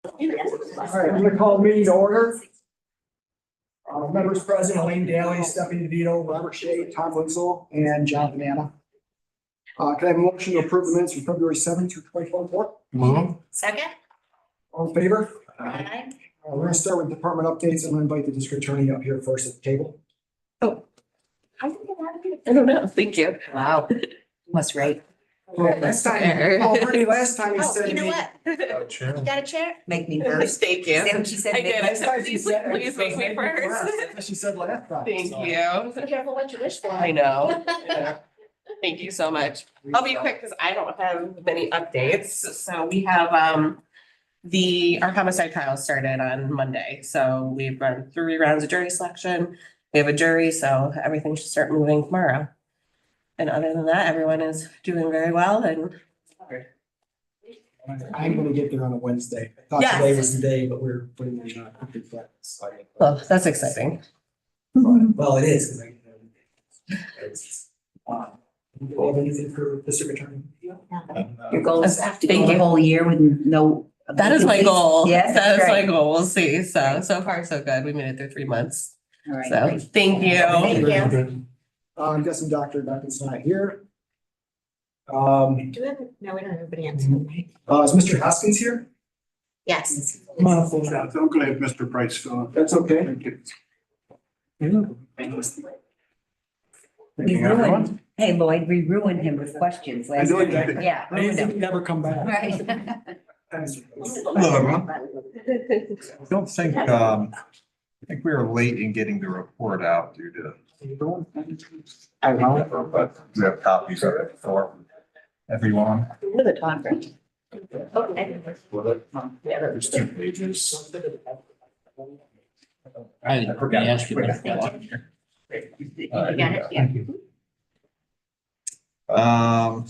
All right, I'm gonna call the meeting to order. Members present, Elaine Daly, Stephanie DeVito, Robert Shea, Tom Winslow, and John Banana. Can I have a motion to approve the minutes from February 7th, 2024? Second? All in favor? Aye. We're gonna start with department updates. I'm gonna invite the district attorney up here first at the table. I don't know. Thank you. Wow. Must rate. Last time, Brittany, last time you Oh, said. you know what? You got a chair? Make me first. Thank you. Is that what she said? I did. Last time she Please, said. please make me first. That's what she said last time. Thank so. you. Be careful what you wish for. I know. Yeah. Thank you so much. I'll be quick because I don't have many updates. So we have our homicide trial started on Monday. So we've run 3 rounds of jury selection. We have a jury, so everything should start moving tomorrow. And other than that, everyone is doing very well and I'm gonna get there on a Wednesday. I thought Yes. today was the day, but we're putting in complete practice. well, that's exciting. Well, it is. 'Cause it's, do you have anything for district attorney? Your goal is to go Thank the you. whole year with no. That is my goal. Yes, That is my right. goal. We'll see. So far so good. We made it through 3 months. All right, So great. thank you. Thank you. I'm guessing Dr. Duncan's not here. Do we have, no, we don't have anybody else. Is Mr. Hoskins here? Yes. Come on, full shot. That's okay if Mr. Price still. That's okay. Thank you. We ruined, hey Lloyd, we ruined him with questions last know you time. did. Yeah. I didn't ruined think him. he'd ever come back. Right. Hello, everyone. I don't think, I think we were late in getting the report out due to. But we have copies of it for everyone. With a talker. Okay. There's 2 pages. I forgot to ask you about that. You got it? Yeah.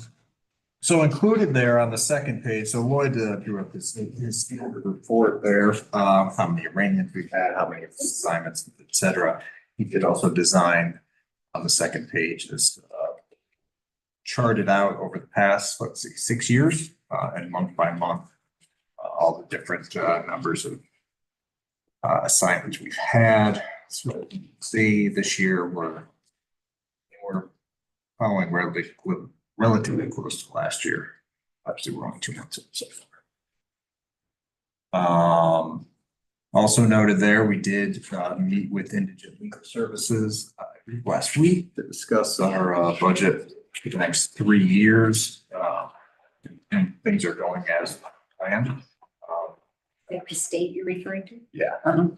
So included there on the second page, so Lloyd drew up his standard report there, how many arraignments we've had, how many assignments, et cetera. He did also design on the second page this charted out over the past, let's see, 6 years, and month by month, all the different numbers of assignments we've had. So you can see this year we're following relatively close to last year. Actually, we're only 2 months in so far. Also noted there, we did meet with Indigent Legal Services last week to discuss our budget for the next 3 years. And things are going as planned. The state you're referring to? Yeah. Uh-huh.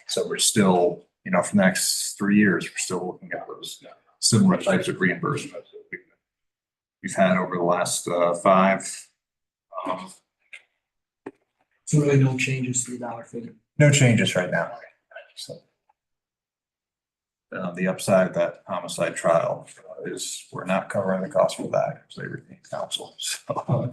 So we're still, for the next 3 years, we're still looking at those similar types of reimbursements that we've had over the last 5. So really no changes to the dollar figure. No changes right now. So the upside of that homicide trial is we're not covering the cost for that because they retain counsel. So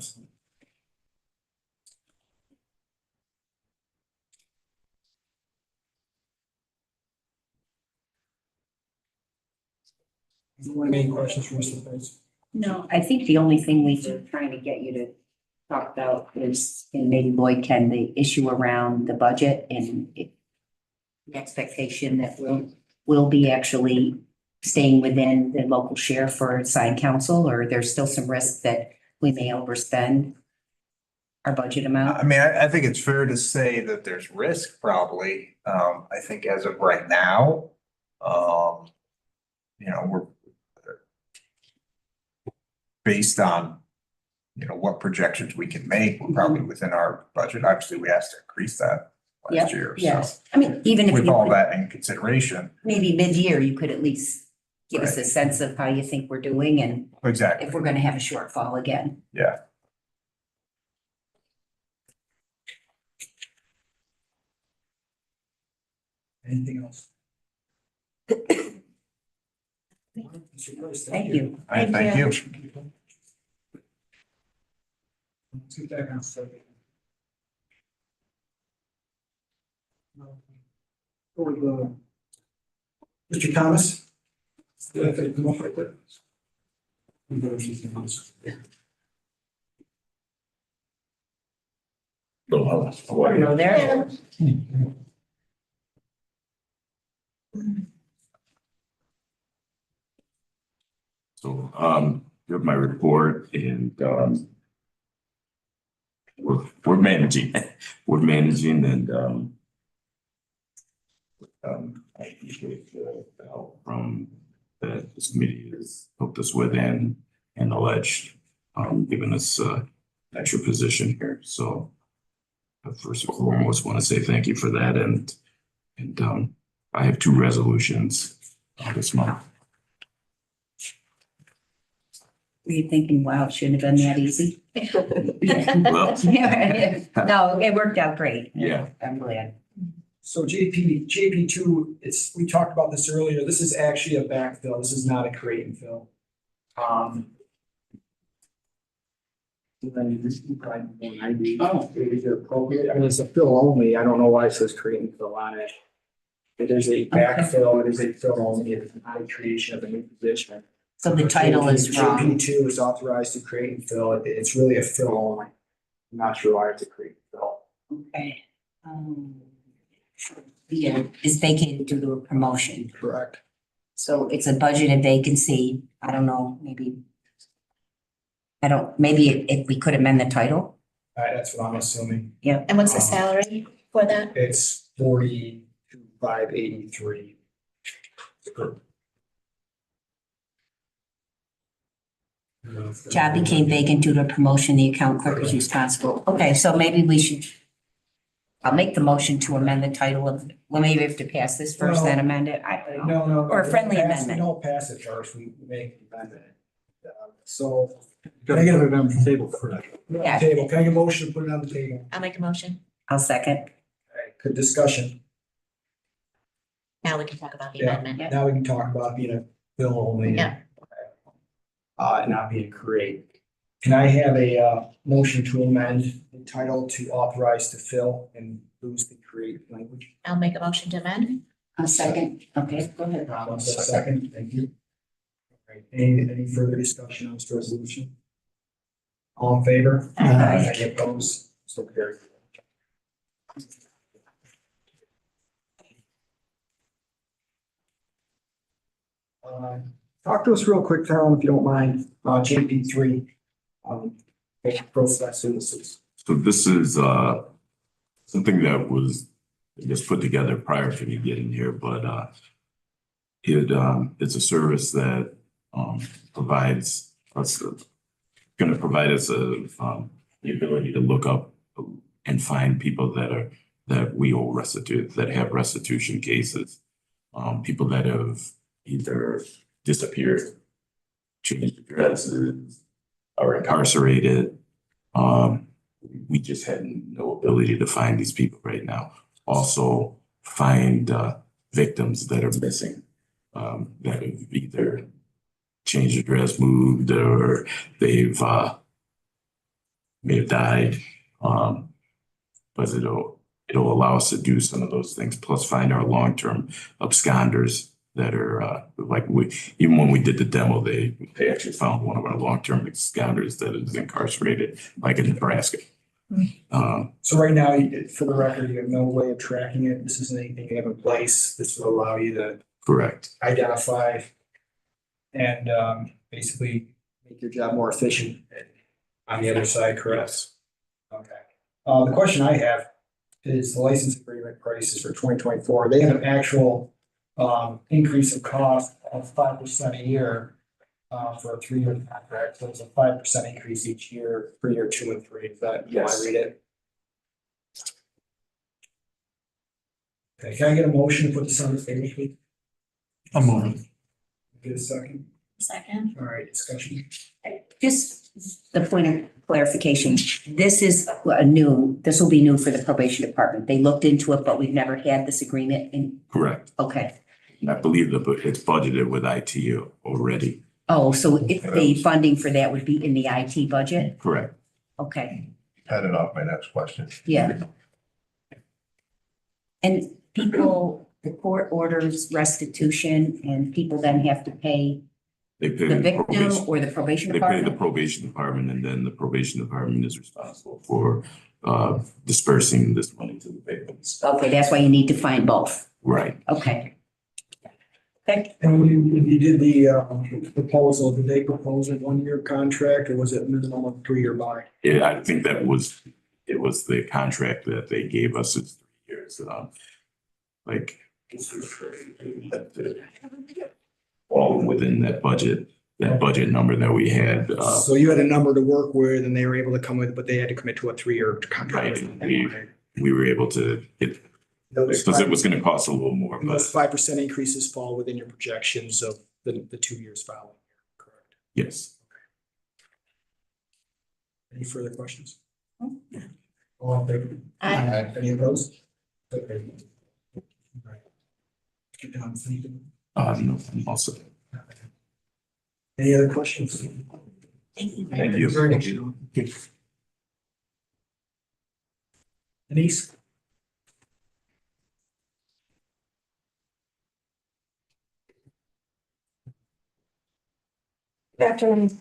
Do you want any questions from Mr. Price? No, I think the only thing we were trying to get you to talk about is, and maybe Lloyd can, the issue around the budget and the expectation that we'll be actually staying within the local share for assigned counsel, or there's still some risk that we may overspend our budget amount. I mean, I think it's fair to say that there's risk probably. I think as of right now, we're based on, what projections we can make, we're probably within our budget. Obviously, we asked to increase that last year. So Yes, I mean, even if with you all could- that in consideration, maybe mid-year, you could at least give us a sense of how you think we're doing and exactly, if we're gonna have a shortfall again. yeah. Anything else? Mr. Price, Thank you. All right, thank you. Let's get back on subject. Go with, Mr. Thomas. Yeah, if they come up with it. Hello there. So, here's my report and, we're managing, and, I appreciate the help from that this committee has helped us with and alleged, giving us, extra position here. So first and foremost, want to say thank you for that. And I have 2 resolutions this month. Were you thinking, wow, it shouldn't have been that easy? Well, No, it worked out great. yeah, I'm glad. So JP2, we talked about this earlier. This is actually a backfill. This is not a create and fill. Oh, is it appropriate? I mean, it's a fill only. I don't know why it says create and fill on it. It is a backfill. It is a fill only. It is not a creation of a new position. So the title is wrong. JP2 is authorized to create and fill. It's really a fill only. I'm not sure why it's a create and fill. Okay. Yeah, is vacated due to a promotion. Correct. So it's a budgeted vacancy. I don't know, maybe. Maybe if we could amend the title. That's what I'm assuming. And what's the salary for that? It's 42,583. Job became vacant due to a promotion. The account clerk is responsible. Okay, so maybe we should. I'll make the motion to amend the title of, well, maybe we have to pass this first, then amend it. I don't know. No. Or a friendly We amendment. don't pass it first, we make the amendment. So. Can I get it on the table first? Yeah. Table, can I get a motion to put it on the table? I'll make a motion. I'll second. Okay, good discussion. Now we can talk about the Yeah, amendment. now we can talk about being a bill only. Yeah. Not being a create. Can I have a motion to amend the title to authorize to fill and lose the create language? I'll make a motion to amend. I'll second. Okay, go ahead. One second, thank you. All right, any further discussion on this resolution? All in favor? Aye. Any opposed? So carried. Talk to us real quick, Carol, if you don't mind, JP3. Process services. so this is, something that was, I guess, put together prior to me getting here, but, it's a service that, provides us, gonna provide us the ability to look up and find people that we owe that have restitution cases. People that have either disappeared, changed addresses, are incarcerated. We just had no ability to find these people right now. Also find victims that are missing, that have either changed address, moved, or they've may have died. But it'll allow us to do some of those things, plus find our long-term absconders that are even when we did the demo, they actually found one of our long-term absconders that is incarcerated, like in Nebraska. So right now, for the record, you have no way of tracking it. This isn't anything you have in place. This will allow you to Correct. identify and basically make your job more efficient on the other side, correct? Yes. Okay. The question I have is the license agreement prices for 2024. They have an actual increase in cost of 5% a year for a 3-year contract. So it's a 5% increase each year for year 2 and 3. Is that how I read it? Okay, can I get a motion to put this on the table, please? A moment. Get a second. Second. All right, discussion. Just the point of clarification, this will be new for the probation department. They looked into it, but we've never had this agreement in, Correct. okay. And I believe that it's budgeted with ITU already. Oh, so if the funding for that would be in the IT budget? Correct. Okay, Headed off my next question. yeah. And people, the court orders restitution and people then have to pay They pay the the victim probation. or the probation They pay the department? probation department, and then the probation department is responsible for dispersing this money to the victims. Okay, that's why you need to find both. Right. Okay. And when you did the proposal, did they propose a 1-year contract or was it minimum of 3-year buy? Yeah, I think it was the contract that they gave us is 3 years, like. All within that budget number that we had, So you had a number to work with and they were able to come with, but they had to commit to a 3-year contract. right, we were able to get, Those because it was gonna cost a little more, but those 5% increases fall within your projections of the 2 years following. Correct. yes. Any further questions? All in favor? Any opposed? Okay. All right. Anything? No, also, Any other questions? thank you. Very much. Denise? Good afternoon.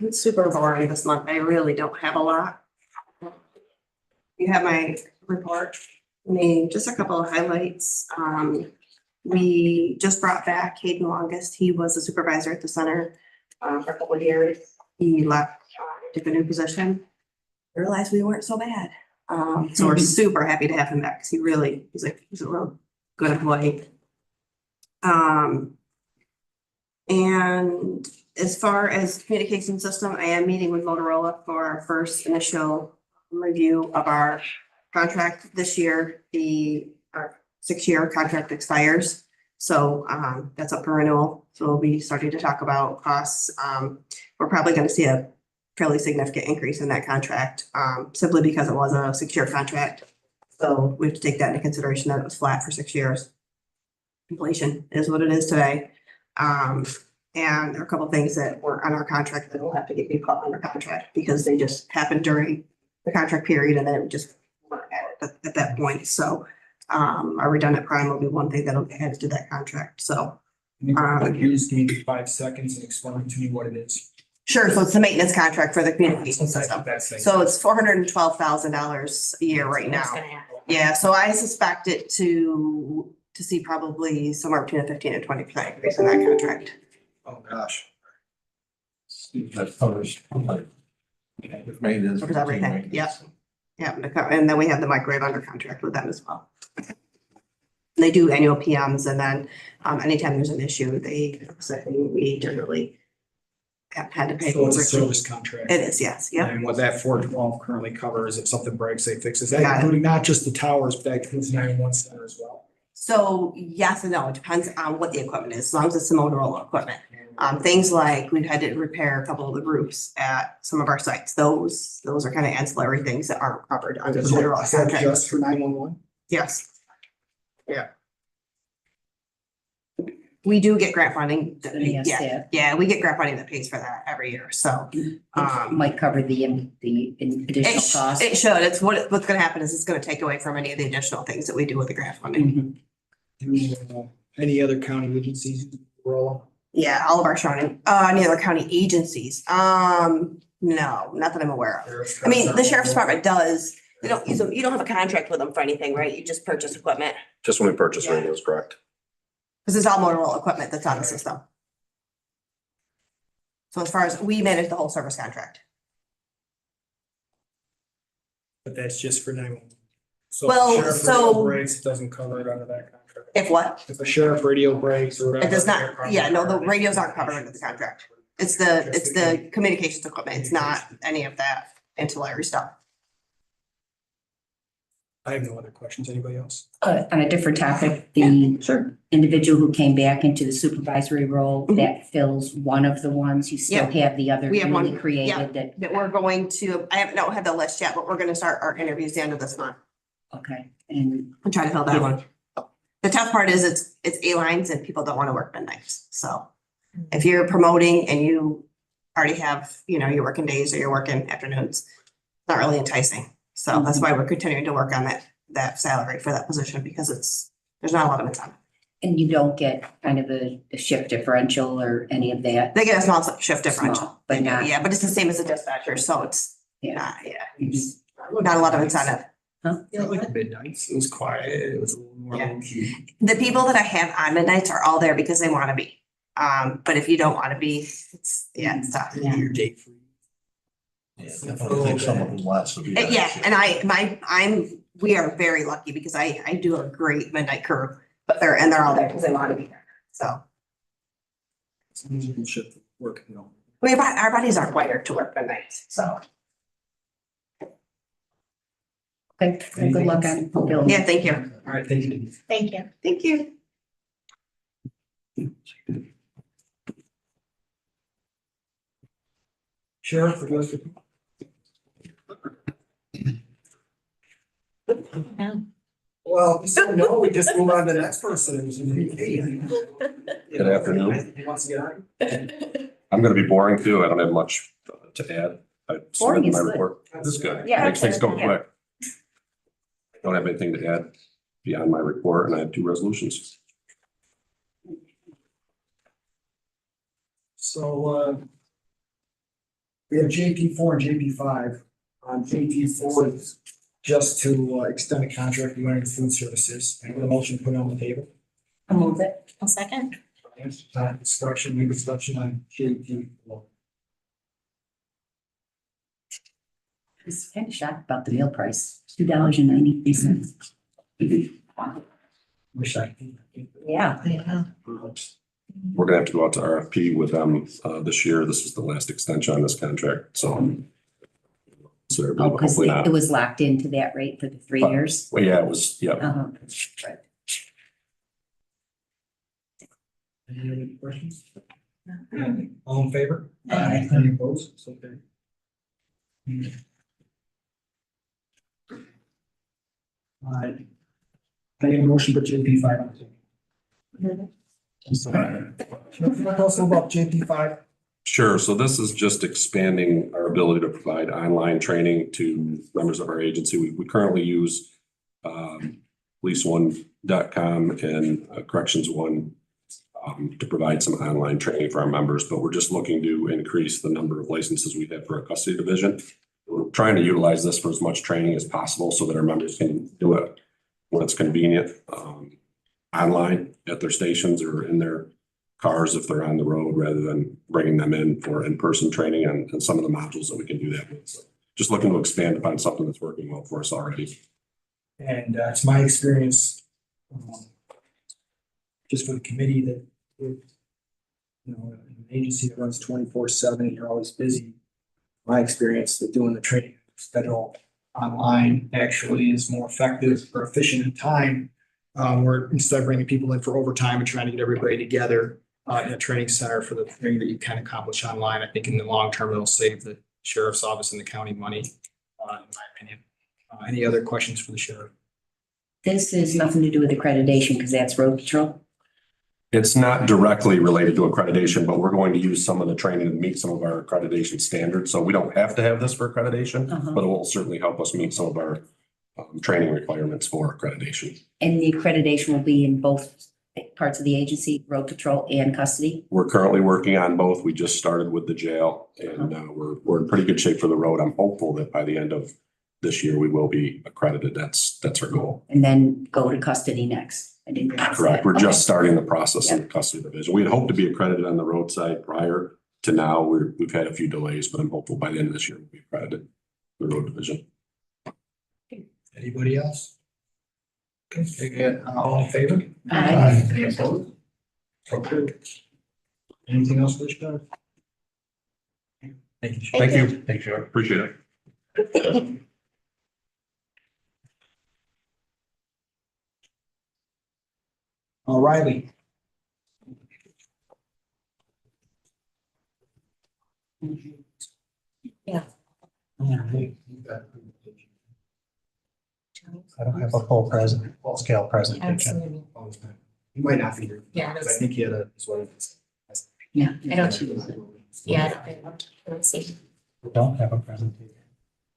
It's super boring this month. I really don't have a lot. You have my report. Just a couple of highlights. We just brought back Hayden Longest. He was a supervisor at the center for a couple of years. He left, took a new position. Realized we weren't so bad. So we're super happy to have him back because he's a real good employee. And as far as communication system, I am meeting with Motorola for our first initial review of our contract this year. Our 6-year contract expires. So that's up for renewal. So we'll be starting to talk about costs. We're probably going to see a fairly significant increase in that contract simply because it was a 6-year contract. So we have to take that into consideration that it was flat for 6 years. Inflation is what it is today. And there are a couple of things that were on our contract that will have to get recalled under contract because they just happened during the contract period and then it just weren't added at that point. So our redundant prime will be one thing that'll get added to that contract. So You just give me 5 seconds and explain to me what it is. sure. So it's the maintenance contract for the communication system. That's it. So it's $412,000 a year right now. Yeah, so I suspect it to see probably somewhere between a 15 and 20% increase in that contract. Oh, gosh. That covers. Maintenance. Covers everything, yep. Yeah, and then we have the microwave under contract with them as well. They do annual PMs and then anytime there's an issue, we generally have had to pay. So it's a for it. service contract. It is, yes, yep. And what that 412 currently covers, if something breaks, they fix it. Is that Got it. including not just the towers, but that includes 911 center as well? So yes and no, it depends on what the equipment is, as long as it's the Motorola equipment. Things like we've had to repair a couple of the roofs at some of our sites. Those are kind of ancillary things that aren't covered under the Is Motorola that contract. just for 911? Yes. Yeah. We do get grant funding. Yes, Yeah, yeah. yeah, we get grant funding that pays for that every year, so. Might cover the additional cost. It should, it's what's gonna happen is it's gonna take away from any of the additional things that we do with the grant funding. Mhm. Do any other county agencies roll? Yeah, all of our county, any other county agencies, no, not that I'm aware of. I mean, the sheriff's department does, you don't have a contract with them for anything, right? You just purchase equipment, Just when we purchase Yeah. radios, correct? because it's all Motorola equipment that's on the system. So as far as, we manage the whole service contract. But that's just for 911. So Well, if the sheriff so- radio breaks, it doesn't cover it under that contract. If what? If a sheriff radio breaks or whatever. It does not, yeah, no, the radios aren't covered under the contract. It's the communications equipment. It's not any of that ancillary stuff. I have no other questions. Anybody else? On a different topic, the Sure. individual who came back into the supervisory role, Mhm. that fills one of the ones, you still have the other We have one, newly yeah. created that, That we're going to, I don't have the list yet, but we're gonna start our interviews the end of this month okay, and and try to fill that one. The tough part is it's A-lines and people don't want to work midnights. So if you're promoting and you already have, you're working days or you're working afternoons, it's not really enticing. So that's why we're continuing to work on that salary for that position because there's not a lot of incentive. and you don't get kind of a shift differential or any of that. They get a small shift differential. Small, but not- Yeah, but it's the same as a dispatcher, so it's Yeah. not, yeah. Mhm. not a lot of incentive. Like midnights, it was quiet, it was a little more Yeah. low key. The people that I have on midnights are all there because they want to be. But if you don't want to be, it's tough. Your date free. Yeah, definitely think someone who wants to be. there. Yeah, and we are very lucky because I do a great midnight crew, but they're all there because they want to be there. So It's an unusual shift work, you know. our bodies aren't wired to work midnights, so. Okay, well, good luck on building. Yeah, thank you. All right, thank you. Thank you. Thank you. Sheriff, for those. Well, so no, we just move on to the next person. Good afternoon. He wants to get on. I'm gonna be boring too. I don't have much to add. I Boring submitted is my good. report. This is good. Yeah. Makes things go Yeah. quick. I don't have anything to add beyond my report, and I have 2 resolutions. So, we have JP4 and JP5. On JP4 is just to extend a contract with Learning Food Services. I have a motion put on the table. I'll move it. I'll second. Discussion, new discussion on JP4. I was kind of shocked about the meal price, $2.93. Wish I. Yeah. We're gonna have to go out to RFP with them this year. This is the last extension on this contract, so. So Oh, because hopefully not. it was locked into that rate for the 3 years. Well, yeah, it was, yeah. Uh-huh. Right. Any other questions? All in favor? Aye. Any opposed? So carried. All right. Can I get a motion for JP5 on the table? Can I also about JP5? Sure. So this is just expanding our ability to provide online training to members of our agency. We currently use policeone.com and Corrections One to provide some online training for our members, but we're just looking to increase the number of licenses we have for our custody division. We're trying to utilize this for as much training as possible so that our members can do it when it's convenient, online at their stations or in their cars if they're on the road, rather than bringing them in for in-person training and some of the modules that we can do that with. So just looking to expand upon something that's working well for us already. And it's my experience, just for the committee that, you know, an agency that runs 24/7 and you're always busy. My experience that doing the training schedule online actually is more effective or efficient in time. Where instead of bringing people in for overtime and trying to get everybody together in a training center for the thing that you can accomplish online, I think in the long term, it'll save the sheriff's office and the county money, in my opinion. Any other questions for the sheriff? This is nothing to do with accreditation because that's road patrol. It's not directly related to accreditation, but we're going to use some of the training to meet some of our accreditation standards. So we don't have to have this for accreditation, but it will certainly help us meet some of our training requirements for accreditation. And the accreditation will be in both parts of the agency, road patrol and custody. We're currently working on both. We just started with the jail and we're in pretty good shape for the road. I'm hopeful that by the end of this year, we will be accredited. That's our goal. And then go to custody next. I didn't. catch Correct. that. We're Okay. just starting the process in the custody division. We had hoped to be accredited on the roadside prior to now. We've had a few delays, but I'm hopeful by the end of this year, we'll be accredited, the road division. Anybody else? Okay, all in favor? Aye. Any opposed? Okay. Anything else for the sheriff? Thank you. Thank you. Thank you. Appreciate it. O'Reilly. Yeah. I don't have a full scale presentation. Absolutely. You might not be here. Yeah, Because I think he had a, is what it is. Yeah. I don't. Yeah. Let's see. Don't have a presentation.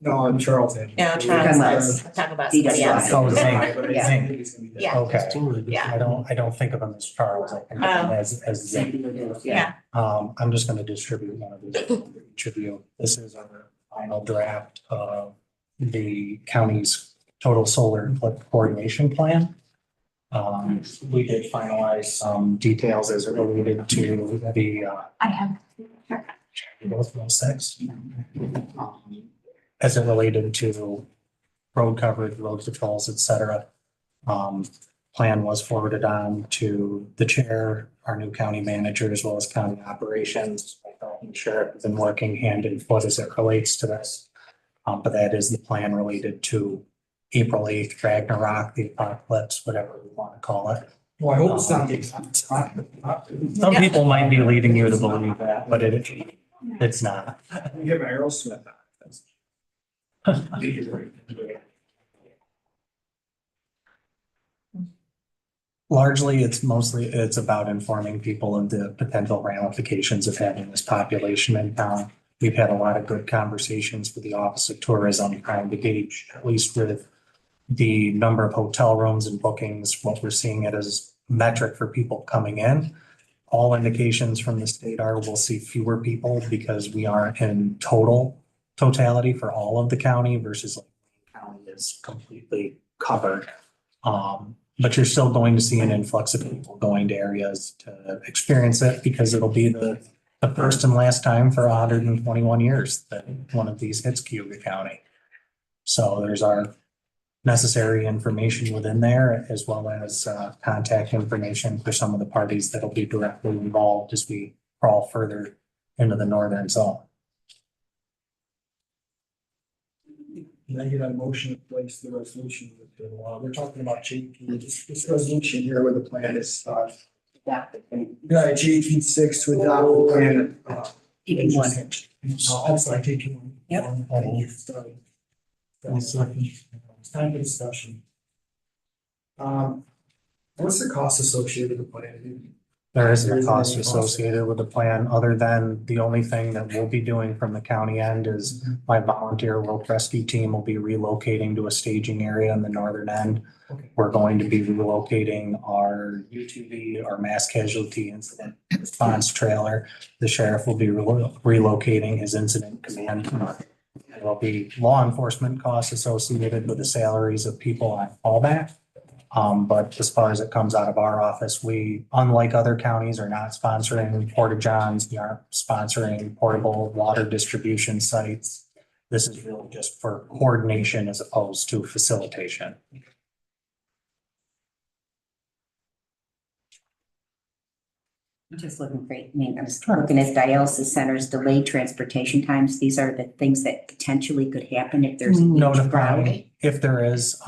No, Charles had. No, Charles, let's talk about somebody else. Oh, Zing. I think it's gonna be that. Yeah. Okay. Yeah. I don't think of him as Charles. I think of him as Zing. Yeah. I'm just gonna distribute one of these to each of you. This is our final draft of the county's total solar coordination plan. We did finalize some details as it related to the, I have. both of those things. As it related to road coverage, road patrols, et cetera. Plan was forwarded on to the chair, our new county manager, as well as county operations. I'm sure have been working hand in foot as it relates to this. But that is the plan related to April 8th, Ragnarok, the apocalypse, whatever we want to call it. Well, I hope it's not the exact time. Some people might be leading you to believe that, but it's not. Give Aerosmith that. Largely, it's about informing people of the potential ramifications of having this population in town. We've had a lot of good conversations with the Office of Tourism, trying to gauge, at least with the number of hotel rooms and bookings, what we're seeing it as metric for people coming in. All indications from the state are we'll see fewer people because we aren't in totality for all of the county versus like county is completely covered. But you're still going to see an influx of people going to areas to experience it because it'll be the first and last time for 121 years that one of these hits Cayuga County. So there's our necessary information within there, as well as contact information for some of the parties that'll be directly involved as we crawl further into the northern zone. Can I get a motion to place the resolution with the law? We're talking about JP, this resolution here where the plan is, JP 6 to adopt the plan. If you want. I'm sorry, JP 1. Yep. Sorry. It's time for discussion. What's the cost associated with the plan? There isn't a cost associated with the plan, other than the only thing that we'll be doing from the county end is my volunteer rope rescue team will be relocating to a staging area in the northern end. Okay. We're going to be relocating our UTV, our mass casualty incident response trailer. The sheriff will be relocating his incident command. There will be law enforcement costs associated with the salaries of people on callback. But as far as it comes out of our office, we, unlike other counties, are not sponsoring porta-johns. We aren't sponsoring portable water distribution sites. This is really just for coordination as opposed to facilitation. I'm just looking for, I mean, I'm just looking at dialysis centers, delayed transportation times. These are the things that potentially could happen if there's. a huge crowd. Notifying if there is,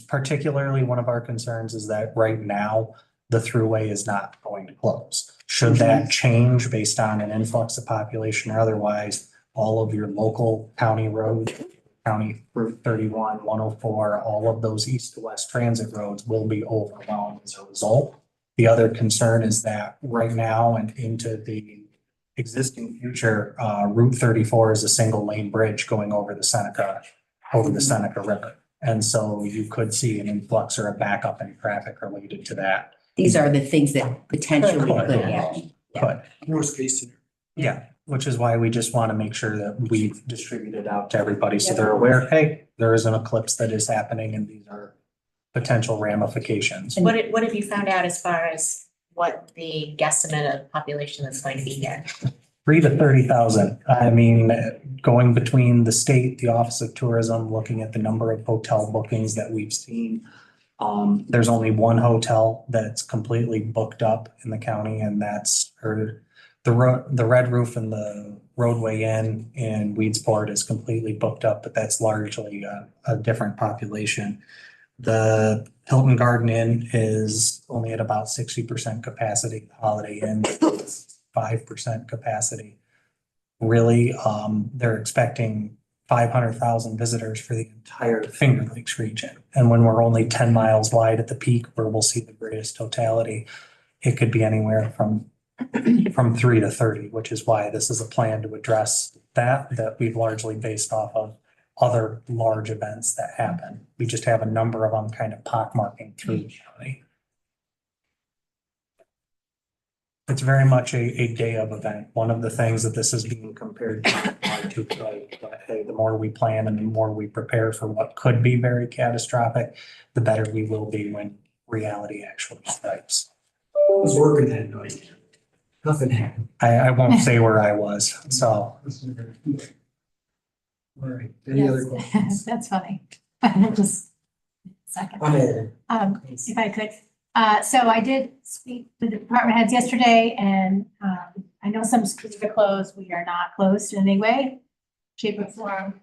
particularly one of our concerns is that right now, the thruway is not going to close. Should that change based on an influx of population or otherwise, all of your local county roads, County Route 31, 104, all of those east to west transit roads will be overwhelmed as a result. The other concern is that right now and into the existing future, Route 34 is a single lane bridge going over the Seneca River. And so you could see an influx or a backup in traffic related to that. These are the things that potentially could happen. But Worst case scenario. yeah, which is why we just want to make sure that we've distributed out to everybody so they're aware, hey, there is an eclipse that is happening and these are potential ramifications. What have you found out as far as what the guesstimate of population that's going to be here? 3,000 to 30,000. I mean, going between the state, the Office of Tourism, looking at the number of hotel bookings that we've seen. There's only one hotel that's completely booked up in the county, and that's the Red Roof and the Roadway Inn in Weedsport is completely booked up, but that's largely a different population. The Hilton Garden Inn is only at about 60% capacity. Holiday Inn is 5% capacity. Really, they're expecting 500,000 visitors for the entire Finger Lakes region. And when we're only 10 miles wide at the peak where we'll see the greatest totality, it could be anywhere from 3 to 30, which is why this is a plan to address that we've largely based off of other large events that happen. We just have a number of them kind of pockmarking through the county. It's very much a day of event. One of the things that this is being compared to, but hey, the more we plan and the more we prepare for what could be very catastrophic, the better we will be when reality actually strikes. I was working that night. Nothing happened. I won't say where I was, so. All right, any other questions? That's funny. Just a second. If I could. So I did speak to the department heads yesterday and, I know some schools are closed. We are not closed in any way, shape or form.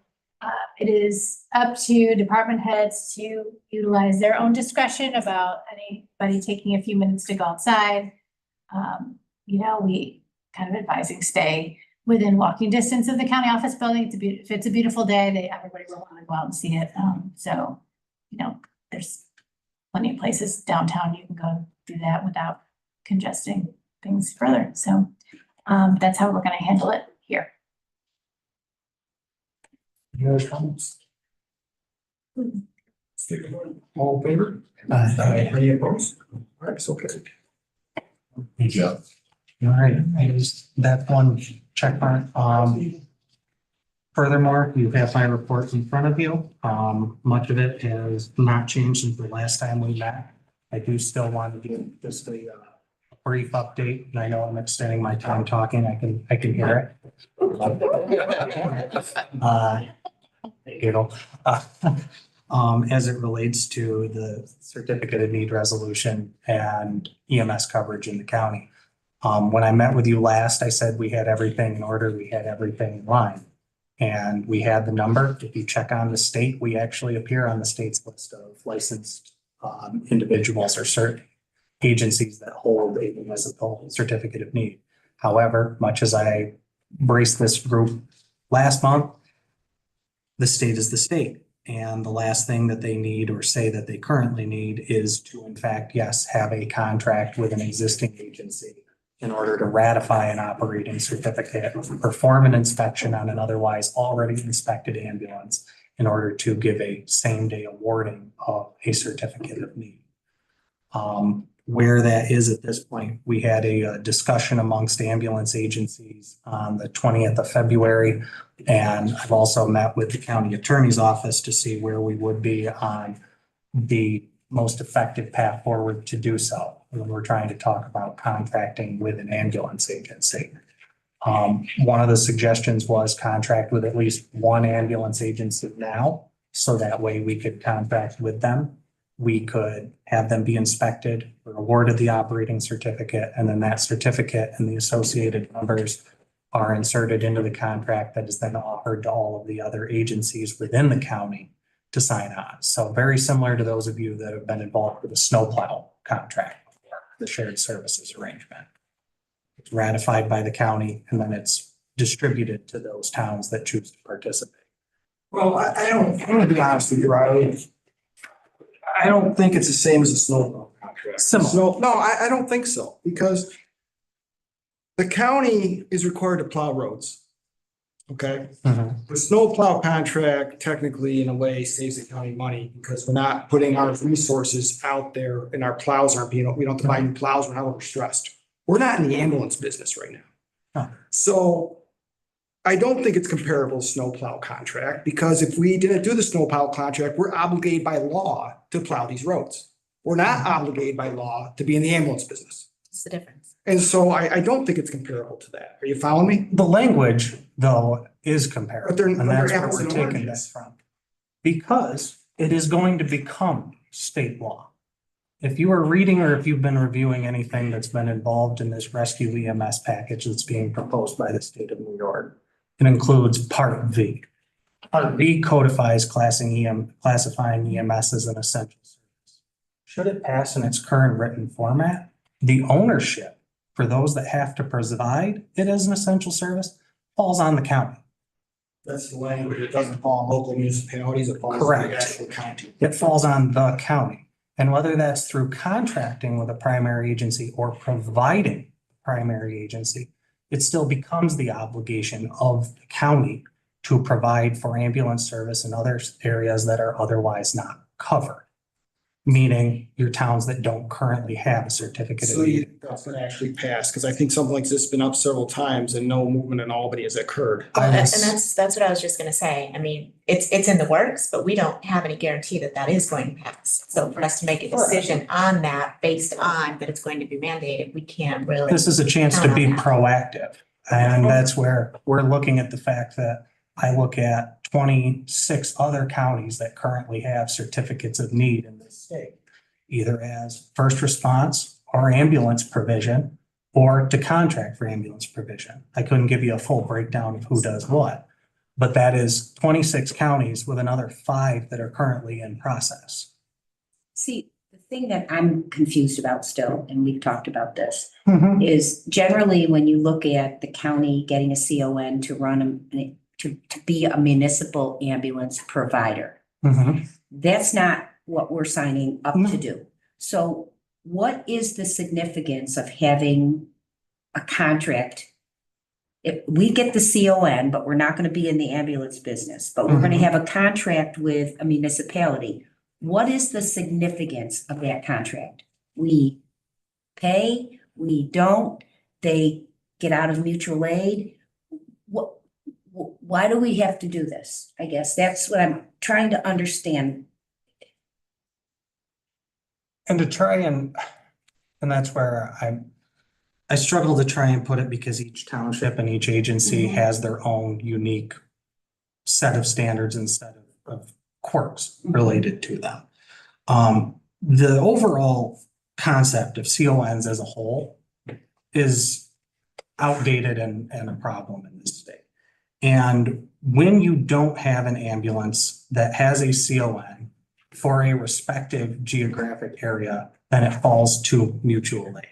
It is up to department heads to utilize their own discretion about anybody taking a few minutes to go outside. We kind of advising stay within walking distance of the county office building. If it's a beautiful day, everybody will want to go out and see it. There's plenty of places downtown you can go do that without congesting things further. So that's how we're going to handle it here. Any other comments? All in favor? Any opposed? All right, it's okay. Good job. All right, that one check mark. Furthermore, you have my report in front of you. Much of it has not changed since the last time we met. I do still want to give just a brief update, and I know I'm extending my time talking. I can hear it. As it relates to the certificate of need resolution and EMS coverage in the county. When I met with you last, I said we had everything in order, we had everything in line. And we had the number. If you check on the state, we actually appear on the state's list of licensed individuals or certain agencies that hold a municipal certificate of need. However, much as I braced this group last month, the state is the state. And the last thing that they need or say that they currently need is to, in fact, yes, have a contract with an existing agency in order to ratify an operating certificate, perform an inspection on an otherwise already inspected ambulance in order to give a same-day awarding of a certificate of need. Where that is at this point, we had a discussion amongst ambulance agencies on the 20th of February. And I've also met with the county attorney's office to see where we would be on the most effective path forward to do so when we're trying to talk about contracting with an ambulance agency. One of the suggestions was contract with at least one ambulance agency now, so that way we could contract with them. We could have them be inspected or awarded the operating certificate, and then that certificate and the associated numbers are inserted into the contract that is then offered to all of the other agencies within the county to sign on. So very similar to those of you that have been involved with the snowplow contract before, the shared services arrangement. It's ratified by the county and then it's distributed to those towns that choose to participate. Well, I'm gonna be honest with you, Riley. I don't think it's the same as a snowplow contract. Similar. No, I don't think so, because the county is required to plow roads. Okay? The snowplow contract technically in a way saves the county money because we're not putting our resources out there and our plows aren't being, we don't have to buy new plows, we're not overstressed. We're not in the ambulance business right now. Huh. So I don't think it's comparable to snowplow contract, because if we didn't do the snowplow contract, we're obligated by law to plow these roads. We're not obligated by law to be in the ambulance business. What's the difference? And so I don't think it's comparable to that. Are you following me? The language, though, is comparable. But they're And that's where apples we're and taking oranges. that from. Because it is going to become state law. If you are reading or if you've been reviewing anything that's been involved in this rescue EMS package that's being proposed by the state of New York, it includes Part V. Part V codifies classifying EMS as an essential service. Should it pass in its current written format, the ownership for those that have to provide it as an essential service falls on the county. That's the language. It doesn't fall on local municipalities. It falls on the Correct. actual county. It falls on the county. And whether that's through contracting with a primary agency or providing primary agency, it still becomes the obligation of the county to provide for ambulance service in other areas that are otherwise not covered. meaning your towns that don't currently have a certificate of So you, need. that's gonna actually pass, because I think something like this has been up several times and no movement in Albany has occurred. I And was- that's what I was just gonna say. I mean, it's in the works, but we don't have any guarantee that that is going to pass. So for us to make a decision on that based on that it's going to be mandated, we can't really. This is a chance to be Count on that. proactive. And that's where we're looking at the fact that I look at 26 other counties that currently have certificates of need in this state, either as first response or ambulance provision, or to contract for ambulance provision. I couldn't give you a full breakdown of who does what, but that is 26 counties with another 5 that are currently in process. See, the thing that I'm confused about still, and we've talked about this, is generally when you look at the county getting a CON to run to be a municipal ambulance provider, Mhm. that's not what we're signing up No. to do. So what is the significance of having a contract? If we get the CON, but we're not gonna be in the ambulance business, but we're gonna Mhm. have a contract with a municipality. What is the significance of that contract? We pay, we don't, they get out of mutual aid. Why do we have to do this? I guess that's what I'm trying to understand. And to try and that's where I struggle to try and put it because each township and each agency has their own unique set of standards and set of quirks related to them. The overall concept of CONs as a whole is outdated and a problem in this state. And when you don't have an ambulance that has a CON for a respective geographic area, then it falls to mutual aid.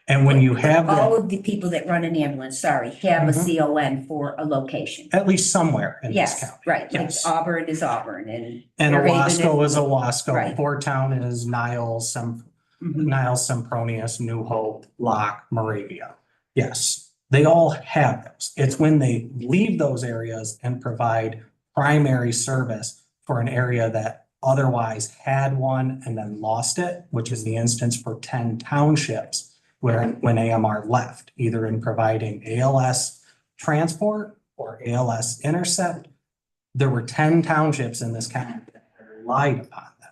And when you have All that, of the people that run an ambulance, sorry, have a CON for a location. at least somewhere in this Yes, county. right, like Yes. Auburn is Auburn and. And Fairhaven Owasco is Owasco, Right. Fort Town is Niles, Mhm. Niles, Sempronius, New Hope, Locke, Moravia. Yes, they all have those. It's when they leave those areas and provide primary service for an area that otherwise had one and then lost it, which is the instance for 10 townships where when AMR left, either in providing ALS transport or ALS intercept. There were 10 townships in this county that relied upon them.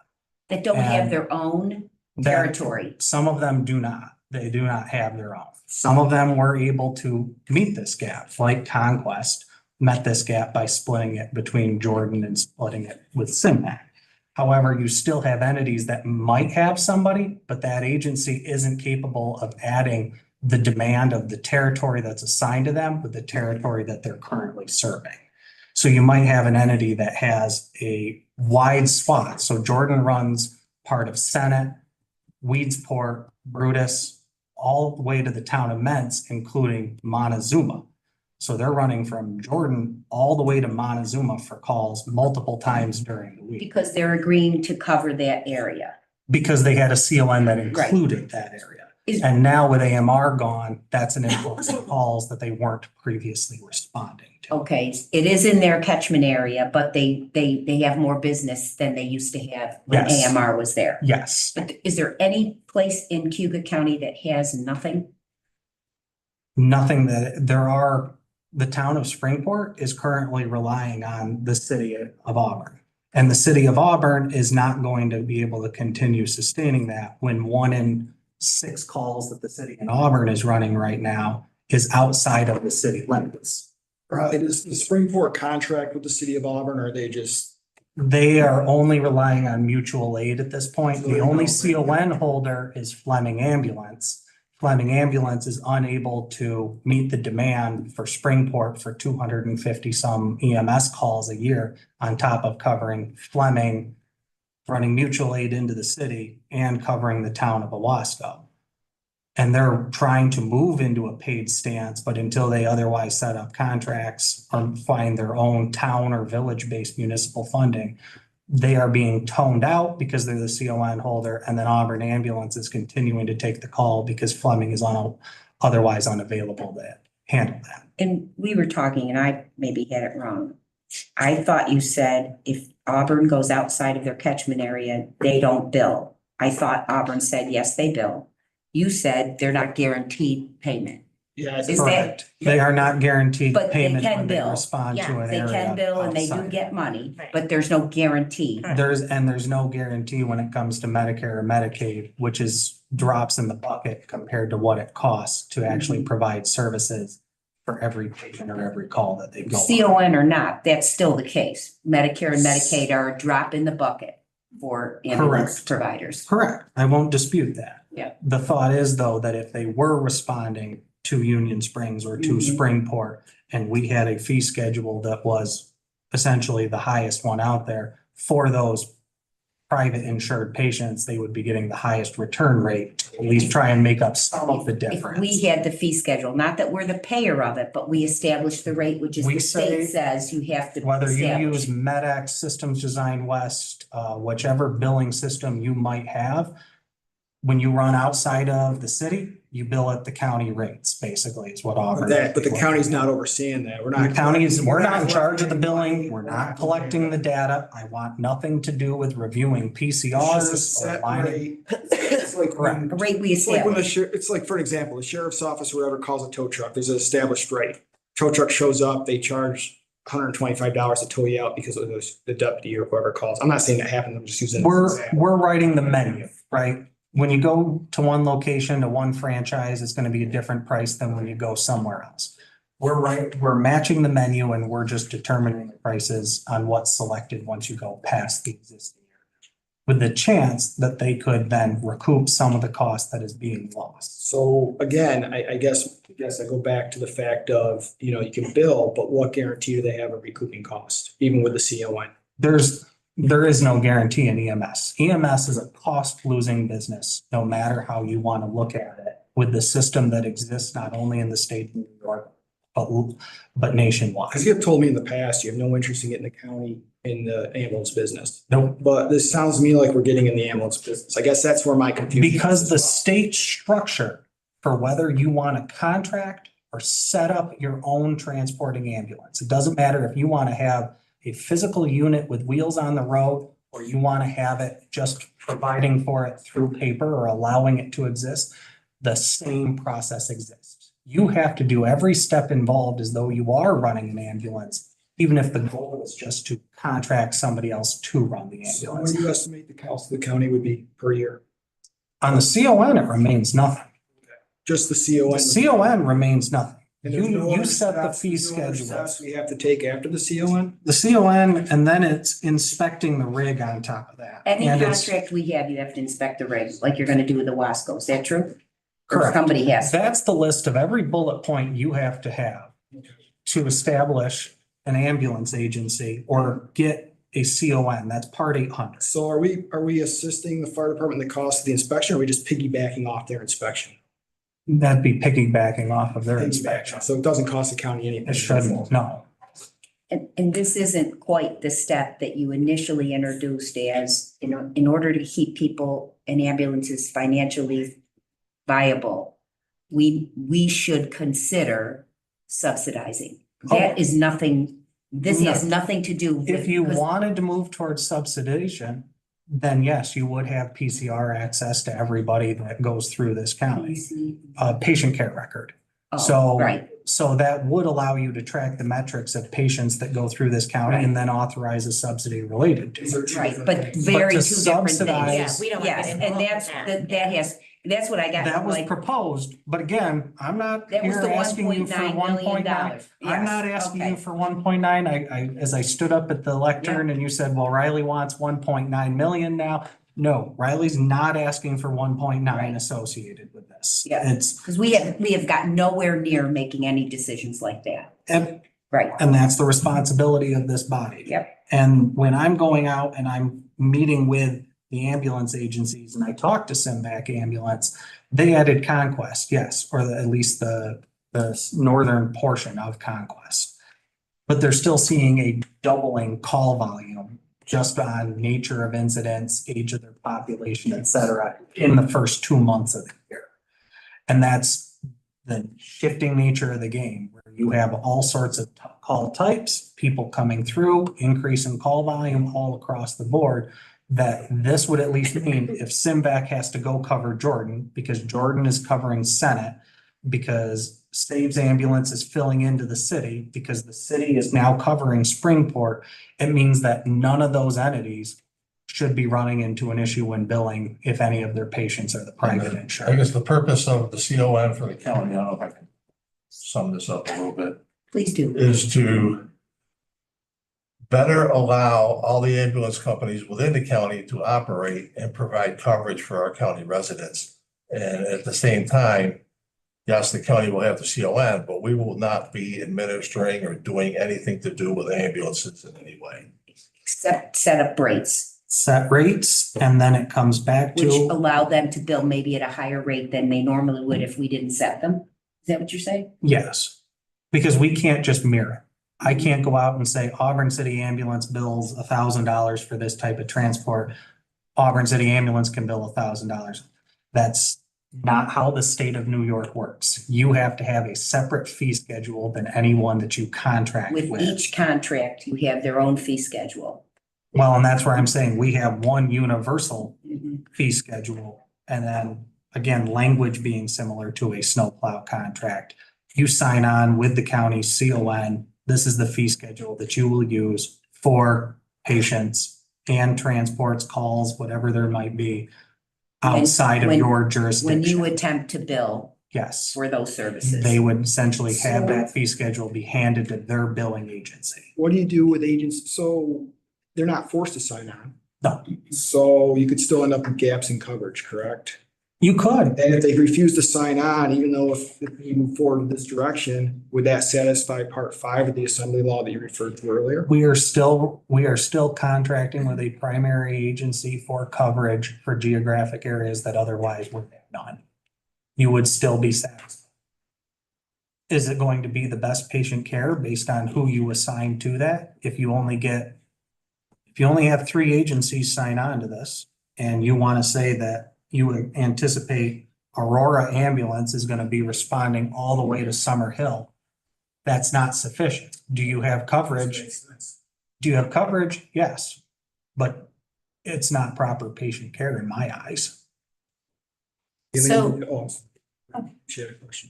That don't have And their own That- territory. Some of them do not. They do not have their own. Some of them were able to meet this gap, like Conquest met this gap by splitting it between Jordan and splitting it with Simac. However, you still have entities that might have somebody, but that agency isn't capable of adding the demand of the territory that's assigned to them with the territory that they're currently serving. So you might have an entity that has a wide swath. So Jordan runs part of Senate, Weedsport, Brutus, all the way to the town of Mentz, including Montezuma. So they're running from Jordan all the way to Montezuma for calls multiple times during the week Because they're agreeing to cover that area. because they had a CON that included that area. Is- And now with AMR gone, that's an influx of calls that they weren't previously responding to. Okay, it is in their catchment area, but they have more business than they used to have when Yes. AMR was there. Yes, But is there any place in Cayuga County that has nothing? nothing that the town of Springport is currently relying on the city of Auburn. And the city of Auburn is not going to be able to continue sustaining that when 1 in 6 calls that the city of Auburn is running right now is outside of the city limits. Is the Springport contract with the city of Auburn, or are they just? They are only relying on mutual aid at this point. The only CON holder is Fleming Ambulance. Fleming Ambulance is unable to meet the demand for Springport for 250 some EMS calls a year on top of covering Fleming, running mutual aid into the city and covering the town of Owasco. And they're trying to move into a paid stance, but until they otherwise set up contracts or find their own town or village-based municipal funding, they are being toned out because they're the CON holder, and then Auburn Ambulance is continuing to take the call because Fleming is otherwise unavailable to handle that. And we were talking, and I maybe had it wrong. I thought you said if Auburn goes outside of their catchment area, they don't bill. I thought Auburn said, yes, they bill. You said they're not guaranteed payment. Yeah. Is that- Correct. They are not guaranteed But they payment can when they bill. respond to Yeah, an They area can bill and they do outside. get money, Right. but there's no guarantee. Correct. There's no guarantee when it comes to Medicare or Medicaid, which is drops in the bucket compared to what it costs to actually provide services for every patient or every call that they go on. CON or not, that's still the case. Medicare and Medicaid are a drop in the bucket for ambulance Correct. providers. Correct. I won't dispute that. Yeah. The thought is though, that if they were responding to Union Springs or to Mhm. Springport and we had a fee schedule that was essentially the highest one out there for those private insured patients, they would be getting the highest return rate, at least try and make up some of the If difference. we had the fee schedule, not that we're the payer of it, but we established the rate, which is We the state say says you have to Whether you establish. use MedX, Systems Design West, whichever billing system you might have, when you run outside of the city, you bill at the county rates, basically, is what Auburn. But the county's not overseeing that. We're not. The counties, we're not in charge of the billing, we're not collecting the data. I want nothing to do with reviewing It's just a PCRs or set lining. rate. It's like when- A rate we It's like when established. it's like, for an example, the sheriff's office or whatever calls a tow truck, there's an established rate. Tow truck shows up, they charge $125 to tow you out because of the deputy or whoever calls. I'm not saying that happened, I'm just using. it as an example. We're writing the menu, right? When you go to one location, to one franchise, it's gonna be a different price than when you go somewhere else. We're matching the menu and we're just determining the prices on what's selected once you go past the existing area. With the chance that they could then recoup some of the cost that is being lost. So again, I guess I go back to the fact of, you can bill, but what guarantee do they have of recouping cost, even with the CON? There is no guarantee in EMS. EMS is a cost losing business, no matter how you want to look at it, with the system that exists not only in the state of New York, but nationwide. Because you have told me in the past, you have no interest in getting the county in the ambulance business. Nope. But this sounds to me like we're getting in the ambulance business. I guess that's where my confusion is. Because the state structure for whether you want to contract or set up your own transporting ambulance. It doesn't matter if you want to have a physical unit with wheels on the road, or you want to have it just providing for it through paper or allowing it to exist, the same process exists. You have to do every step involved as though you are running an ambulance, even if the goal is just to contract somebody else to run the So what ambulance. do you estimate the cost of the county would be per year? On the CON, it remains nothing. Just the CON? The CON remains nothing. And there's no You other set the steps- fee there's no other schedule. steps we have to take after the CON? The CON, and then it's inspecting the rig on top of that. Any And it's- contract we have, you have to inspect the regs, like you're gonna do with the Wasco. Is that true? Or Correct. somebody has. That's the list of every bullet point you have to have to establish an ambulance agency or get a CON. That's part 800. So are we assisting the fire department in the cost of the inspection, or are we just piggybacking off their inspection? That'd be piggybacking off of their inspection. So it doesn't cost the county anything. It shouldn't, no. And this isn't quite the step that you initially introduced as, in order to keep people in ambulances financially viable, we should consider subsidizing. That is nothing, this has nothing to do with. If you because- wanted to move towards subsidization, then yes, you would have PCR access to everybody that goes through this county, patient care record. Oh, So, right. so that would allow you to track the metrics of patients that go through this county and then authorize a subsidy related to These it. are two Right, different but things. very to two different subsidize- Yeah, things. we don't want to Yes, get and involved in that's, that. that has, that's what I got. That was like, proposed, but again, I'm not That was here the asking you for $1.9 one million. point nine. I'm not Yes, asking okay. you for 1.9. As I stood up at the lectern and you said, well, Riley wants 1.9 million now. No, Riley's not asking for 1.9 Right. associated with this. Yeah. It's, Because we have got nowhere near making any decisions like that. and Right. that's the responsibility of this body. Yep. And when I'm going out and I'm meeting with the ambulance agencies and I talked to Simvac Ambulance, they added Conquest, yes, or at least the northern portion of Conquest. But they're still seeing a doubling call volume just on nature of incidents, age of their population, et cetera, in the first 2 months of the year. And that's the shifting nature of the game, where you have all sorts of call types, people coming through, increase in call volume all across the board. that this would at least mean if Simvac has to go cover Jordan, because Jordan is covering Senate, because Staves Ambulance is filling into the city, because the city is now covering Springport, it means that none of those entities should be running into an issue when billing if any of their patients are the private I insurance. guess the purpose of the CON for the county, I don't know if I can sum this up a little bit, Please do. is to better allow all the ambulance companies within the county to operate and provide coverage for our county residents. And at the same time, yes, the county will have the CON, but we will not be administering or doing anything to do with ambulances in any way. Except set up rates, Set rates, and then it comes back which to, allow them to bill maybe at a higher rate than they normally would if we didn't set them. Is that what you're saying? yes, because we can't just mirror it. I can't go out and say Auburn City Ambulance bills $1,000 for this type of transport. Auburn City Ambulance can bill $1,000. That's not how the state of New York works. You have to have a separate fee schedule than anyone that you contract With with. each contract, you have their own fee schedule. Well, and that's where I'm saying we have one universal fee schedule. And then again, language being similar to a snowplow contract. You sign on with the county CON. This is the fee schedule that you will use for patients and transports, calls, whatever there might be outside of When- your When jurisdiction. you attempt to bill Yes, for those services. they would essentially have that fee schedule be handed to their billing agency. What do you do with agents? So they're not forced to sign on. No, So you could still end up with gaps in coverage, correct? you could. And if they refuse to sign on, even though if you move forward in this direction, would that satisfy part 5 of the assembly law that you referred to earlier? We are still contracting with a primary agency for coverage for geographic areas that otherwise would have none. You would still be satisfied. Is it going to be the best patient care based on who you assign to that? If you only have 3 agencies sign on to this and you want to say that you would anticipate Aurora Ambulance is going to be responding all the way to Summer Hill, that's not sufficient. Do you have coverage? Do you have coverage? Yes, but it's not proper patient care in my eyes. So- She had a question.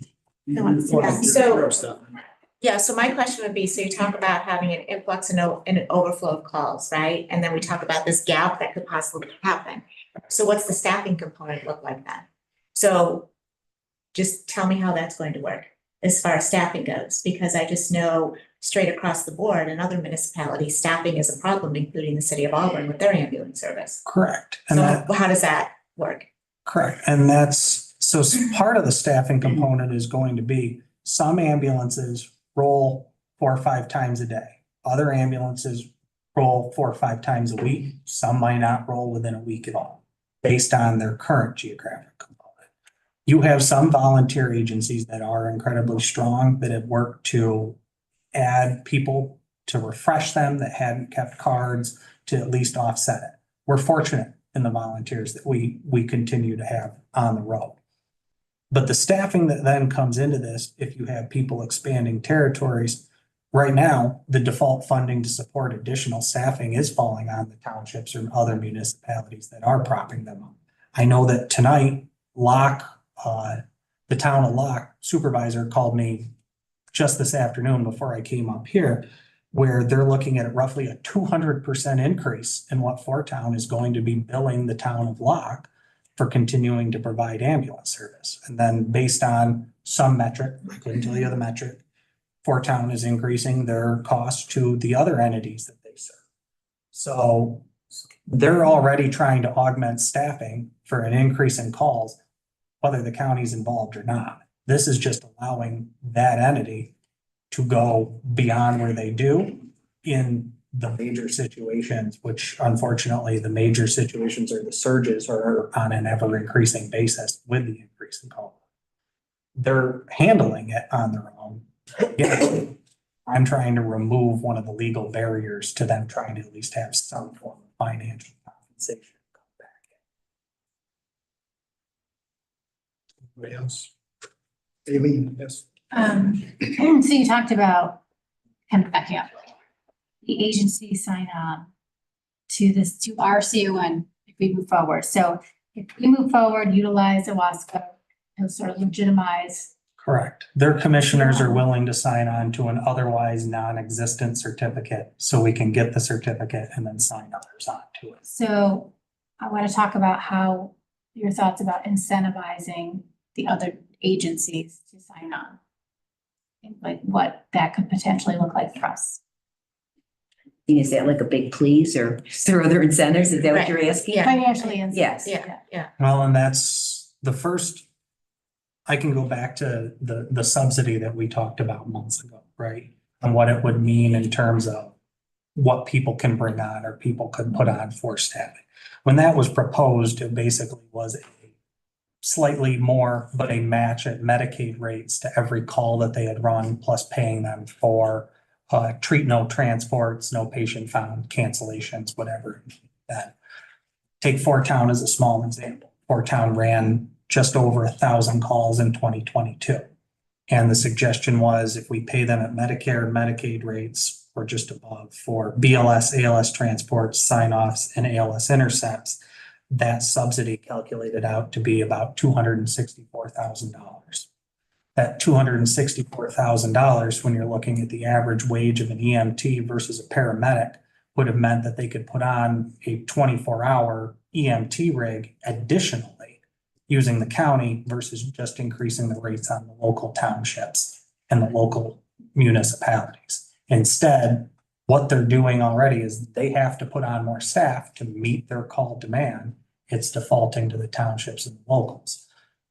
Yeah, so my question would be, so you talk about having an influx and an overflow of calls, right? And then we talk about this gap that could possibly happen. So what's the staffing component look like then? So just tell me how that's going to work as far as staffing goes, because I just know straight across the board in other municipalities, staffing is a problem, including the city of Auburn with their ambulance service. Correct. And So that, how does that work? correct. And that's, so part of the staffing component is going to be some ambulances roll 4 or 5 times a day. Other ambulances roll 4 or 5 times a week. Some might not roll within a week at all, based on their current geographic component. You have some volunteer agencies that are incredibly strong that have worked to add people to refresh them that hadn't kept cards to at least offset it. We're fortunate in the volunteers that we continue to have on the road. But the staffing that then comes into this, if you have people expanding territories, right now, the default funding to support additional staffing is falling on the townships or other municipalities that are propping them up. I know that tonight, the town of Locke supervisor called me just this afternoon before I came up here, where they're looking at roughly a 200% increase in what Fort Town is going to be billing the town of Locke for continuing to provide ambulance service. And then based on some metric, I couldn't tell you the metric, Fort Town is increasing their cost to the other entities that they serve. So they're already trying to augment staffing for an increase in calls, whether the county's involved or not. This is just allowing that entity to go beyond where they do in the major situations, which unfortunately the major situations or the surges are on an ever increasing basis with the increase in call. They're handling it on their own. Again, I'm trying to remove one of the legal barriers to them trying to at least have some form of financial compensation. Anybody else? Aileen, yes. So you talked about, kind of backing up, the agency sign on to this, to our CON if we move forward. So if we move forward, utilize Owasco and sort of legitimize. Correct. Their commissioners are willing to sign on to an otherwise non-existent certificate, so we can get the certificate and then sign others on to it. So I want to talk about how your thoughts about incentivizing the other agencies to sign on. And like what that could potentially look like for us. Is that like a big please, or is there other incentives? Is that what you're asking? Yeah. Financially and. Yes. Yeah. Well, and that's the first, I can go back to the subsidy that we talked about months ago, right? And what it would mean in terms of what people can bring on or people could put on for staffing. When that was proposed, it basically was a slightly more, but a match at Medicaid rates to every call that they had run, plus paying them for treat no transports, no patient found, cancellations, whatever. That take Fort Town as a small example. Fort Town ran just over 1,000 calls in 2022. And the suggestion was if we pay them at Medicare and Medicaid rates or just above for BLS, ALS transports, sign-offs, and ALS intercepts, that subsidy calculated out to be about $264,000. That $264,000, when you're looking at the average wage of an EMT versus a paramedic, would have meant that they could put on a 24-hour EMT rig additionally using the county versus just increasing the rates on the local townships and the local municipalities. Instead, what they're doing already is they have to put on more staff to meet their call demand. It's defaulting to the townships and the locals.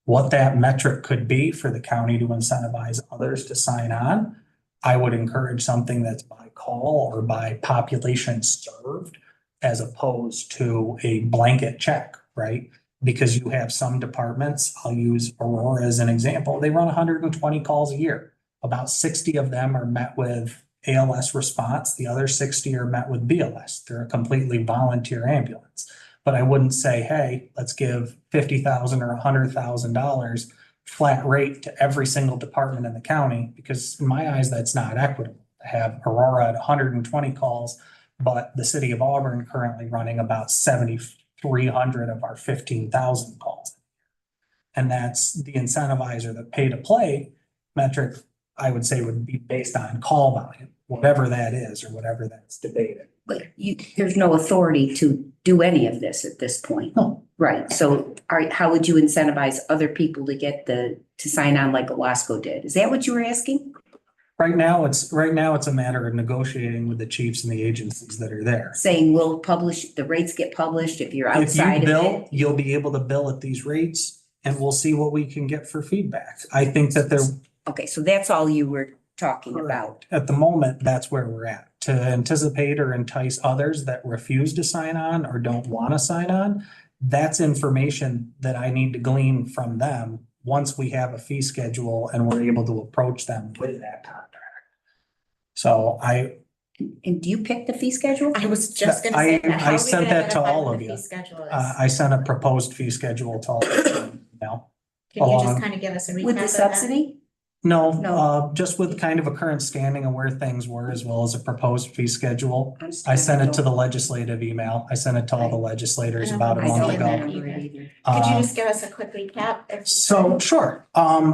What that metric could be for the county to incentivize others to sign on, I would encourage something that's by call or by population served, as opposed to a blanket check, right? Because you have some departments, I'll use Aurora as an example, they run 120 calls a year. About 60 of them are met with ALS response. The other 60 are met with BLS. They're a completely volunteer ambulance. But I wouldn't say, hey, let's give $50,000 or $100,000 flat rate to every single department in the county, because in my eyes, that's not equitable. To have Aurora at 120 calls, but the city of Auburn currently running about 7,300 of our 15,000 calls. And that's the incentivizer, the pay to play metric, I would say would be based on call volume, whatever that is, or whatever that's debated. But there's no authority to do any of this at this point. No. Right, so how would you incentivize other people to get to sign on like Owasco did? Is that what you were asking? Right now, it's a matter of negotiating with the chiefs and the agencies that are there. Saying we'll publish, the rates get published if you're If you outside of bill, it? you'll be able to bill at these rates, and we'll see what we can get for feedback. I think that there, Okay, so that's all you were talking about. at the moment, that's where we're at. To anticipate or entice others that refuse to sign on or don't want to sign on, that's information that I need to glean from them once we have a fee schedule and we're able to approach them with that contract. So And do you pick the fee schedule? I was just gonna say that. How I are we sent gonna that to identify all what of the you. fee schedule is? I sent a proposed fee schedule to all of you now. Can you just along- kind of give us a recap With the of that? subsidy? No, No. just with kind of a current standing of where things were, as well as a proposed fee schedule. I sent it to the legislative email. I sent it to all the legislators about a I month don't ago. remember either. Could you just give us a quick recap? So, sure.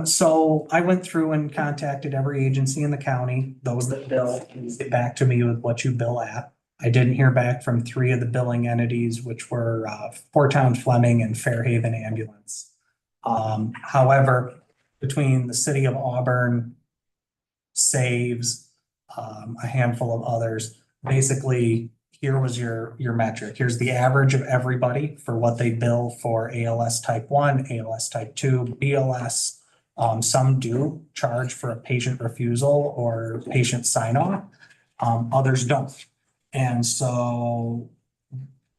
So I went through and contacted every agency in the county, those that bill, and get back to me with what you bill at. I didn't hear back from 3 of the billing entities, which were Fort Town Fleming and Fairhaven Ambulance. However, between the city of Auburn, Saves, a handful of others, basically, here was your metric. Here's the average of everybody for what they bill for ALS type 1, ALS type 2, BLS. Some do charge for a patient refusal or patient sign off. Others don't. And so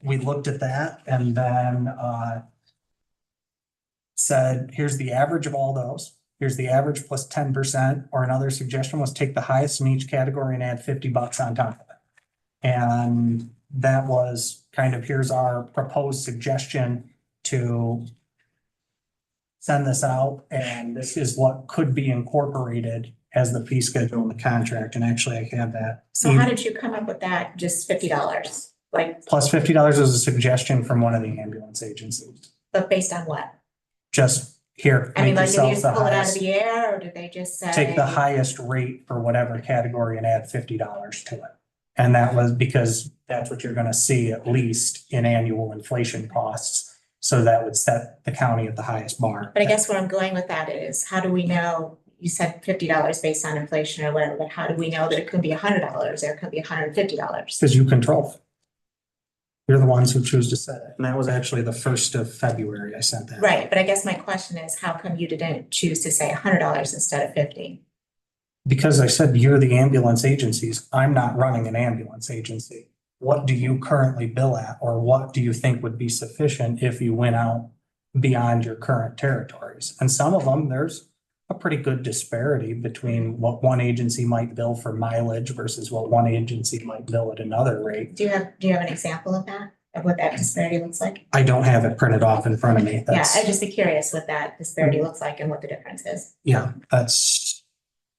we looked at that and then said, here's the average of all those. Here's the average plus 10%, or another suggestion was take the highest in each category and add $50 on top of it. And that was kind of, here's our proposed suggestion to send this out. And this is what could be incorporated as the fee schedule in the contract. And actually I have that. So how did you come up with that, just $50? Like, Plus $50 is a suggestion from one of the ambulance agencies. but based on what? Just here, I mean, make like, did they yourself just the pull it out of highest, the air, or did they just say? take the highest rate for whatever category and add $50 to it. And that was because that's what you're gonna see at least in annual inflation costs. So that would set the county at the highest bar. But I guess where I'm going with that is, how do we know, you said $50 based on inflation or whatever, but how do we know that it could be $100 or it could be $150? Because you control it. You're the ones who choose to set it. And that was actually the 1st of February I sent that. Right, but I guess my question is, how come you didn't choose to say $100 instead of 50? Because I said you're the ambulance agencies. I'm not running an ambulance agency. What do you currently bill at, or what do you think would be sufficient if you went out beyond your current territories? And some of them, there's a pretty good disparity between what one agency might bill for mileage versus what one agency might bill at another rate. Do you have an example of that, of what that disparity looks like? I don't have it printed off in front of me. Yeah, That's, I'd just be curious what that disparity looks like and what the difference is. yeah, that's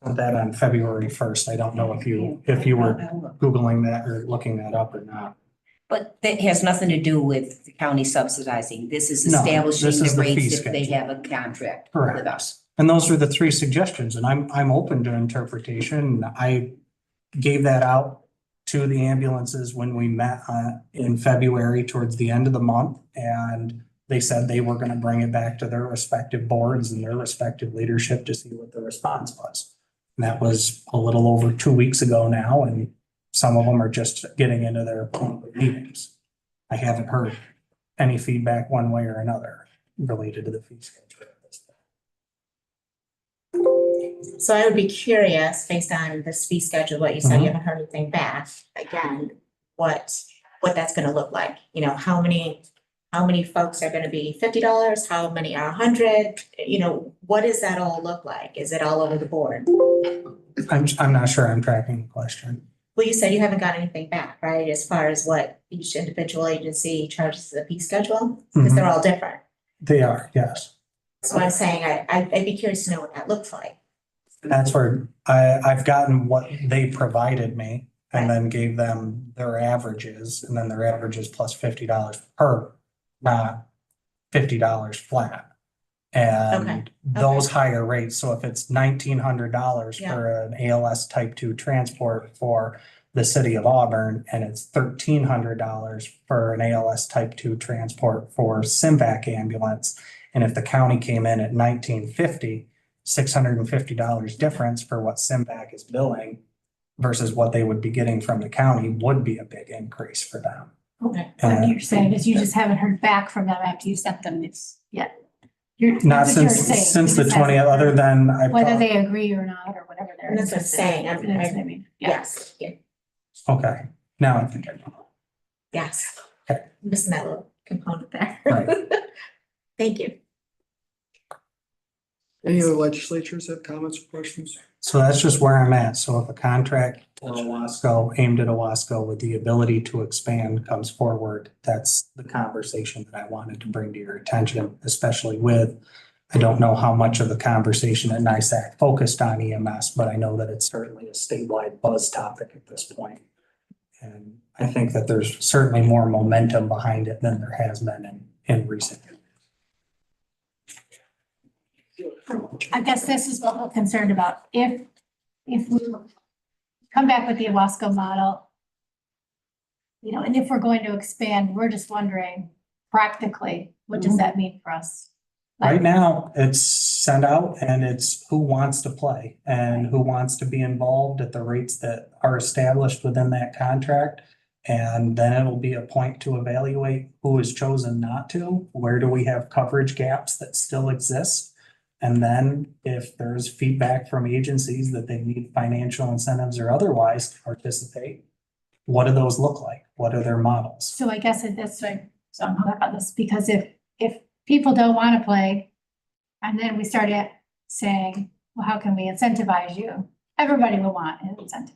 that on February 1st. I don't know if you were Googling that or looking that up or not. But that has nothing to do with the county subsidizing. This is No, establishing this is the the fee rates if they schedule. have a contract Correct. with us. And those were the 3 suggestions, and I'm open to interpretation. I gave that out to the ambulances when we met in February towards the end of the month, and they said they were gonna bring it back to their respective boards and their respective leadership to see what the response was. And that was a little over 2 weeks ago now, and some of them are just getting into their meetings. I haven't heard any feedback one way or another related to the fee schedule. So I would be curious, based on this fee schedule, what you said, you haven't heard anything back, again, what that's gonna look like. You know, how many folks are gonna be $50? How many are 100? You know, what does that all look like? Is it all over the board? I'm not sure I'm tracking the question. Well, you said you haven't got anything back, right, as far as what each individual agency charges the fee schedule? Because they're all different. They are, yes. So I'm saying I'd be curious to know what that looks like. That's where I've gotten what they provided me and then gave them their averages, and then their averages plus $50 per, not $50 flat. And those higher rates, so if it's $1,900 Yeah. for an ALS type 2 transport for the city of Auburn, and it's $1,300 for an ALS type 2 transport for Simvac ambulance. And if the county came in at $1,950, $650 difference for what Simvac is billing versus what they would be getting from the county would be a big increase for them. Okay, what you're saying is you just haven't heard back from them after you sent them this yet. Not Not since the 20th, other than whether they agree or not, or whatever they're. And that's what I'm saying. That's what I mean. Yeah. Yes, yeah, Okay, now I think I know. yes. Okay. Missing that little component there. Right. Thank you. Any other legislatures have comments or questions? So that's just where I'm at. So if a contract for Owasco, aimed at Owasco with the ability to expand comes forward, that's the conversation that I wanted to bring to your attention, especially with, I don't know how much of the conversation at NISAC focused on EMS, but I know that it's certainly a statewide buzz topic at this point. And I think that there's certainly more momentum behind it than there has been in recent years. I guess this is what we're concerned about. If we come back with the Owasco model, you know, and if we're going to expand, we're just wondering practically, what does that mean for us? Right now, it's sent out and it's who wants to play and who wants to be involved at the rates that are established within that contract. And then it'll be a point to evaluate who is chosen not to, where do we have coverage gaps that still exist? And then if there's feedback from agencies that they need financial incentives or otherwise to participate, what do those look like? What are their models? So I guess that's why, so I'm hung up on this, because if people don't want to play, and then we start saying, well, how can we incentivize you? Everybody will want an incentive,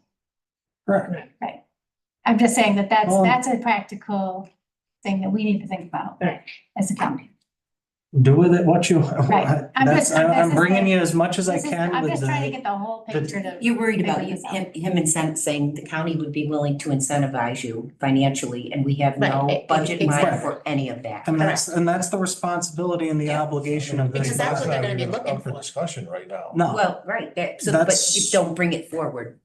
Correct. right? I'm just saying that's Well- a practical thing that we need to think about Right. as a county. do with it what you. Right. I'm That's, just- this I'm is bringing the- you as much as I can I'm with just trying to the, get the whole picture to. You're worried about figure this out. him saying the county would be willing to incentivize you financially, and we have no Right, budget line exactly. for any of that. and that's the responsibility and the Yeah. obligation of this. Because that's what they're gonna be Not even looking up for for. discussion right now. No, Well, right, that, so, but That's- you don't bring it forward.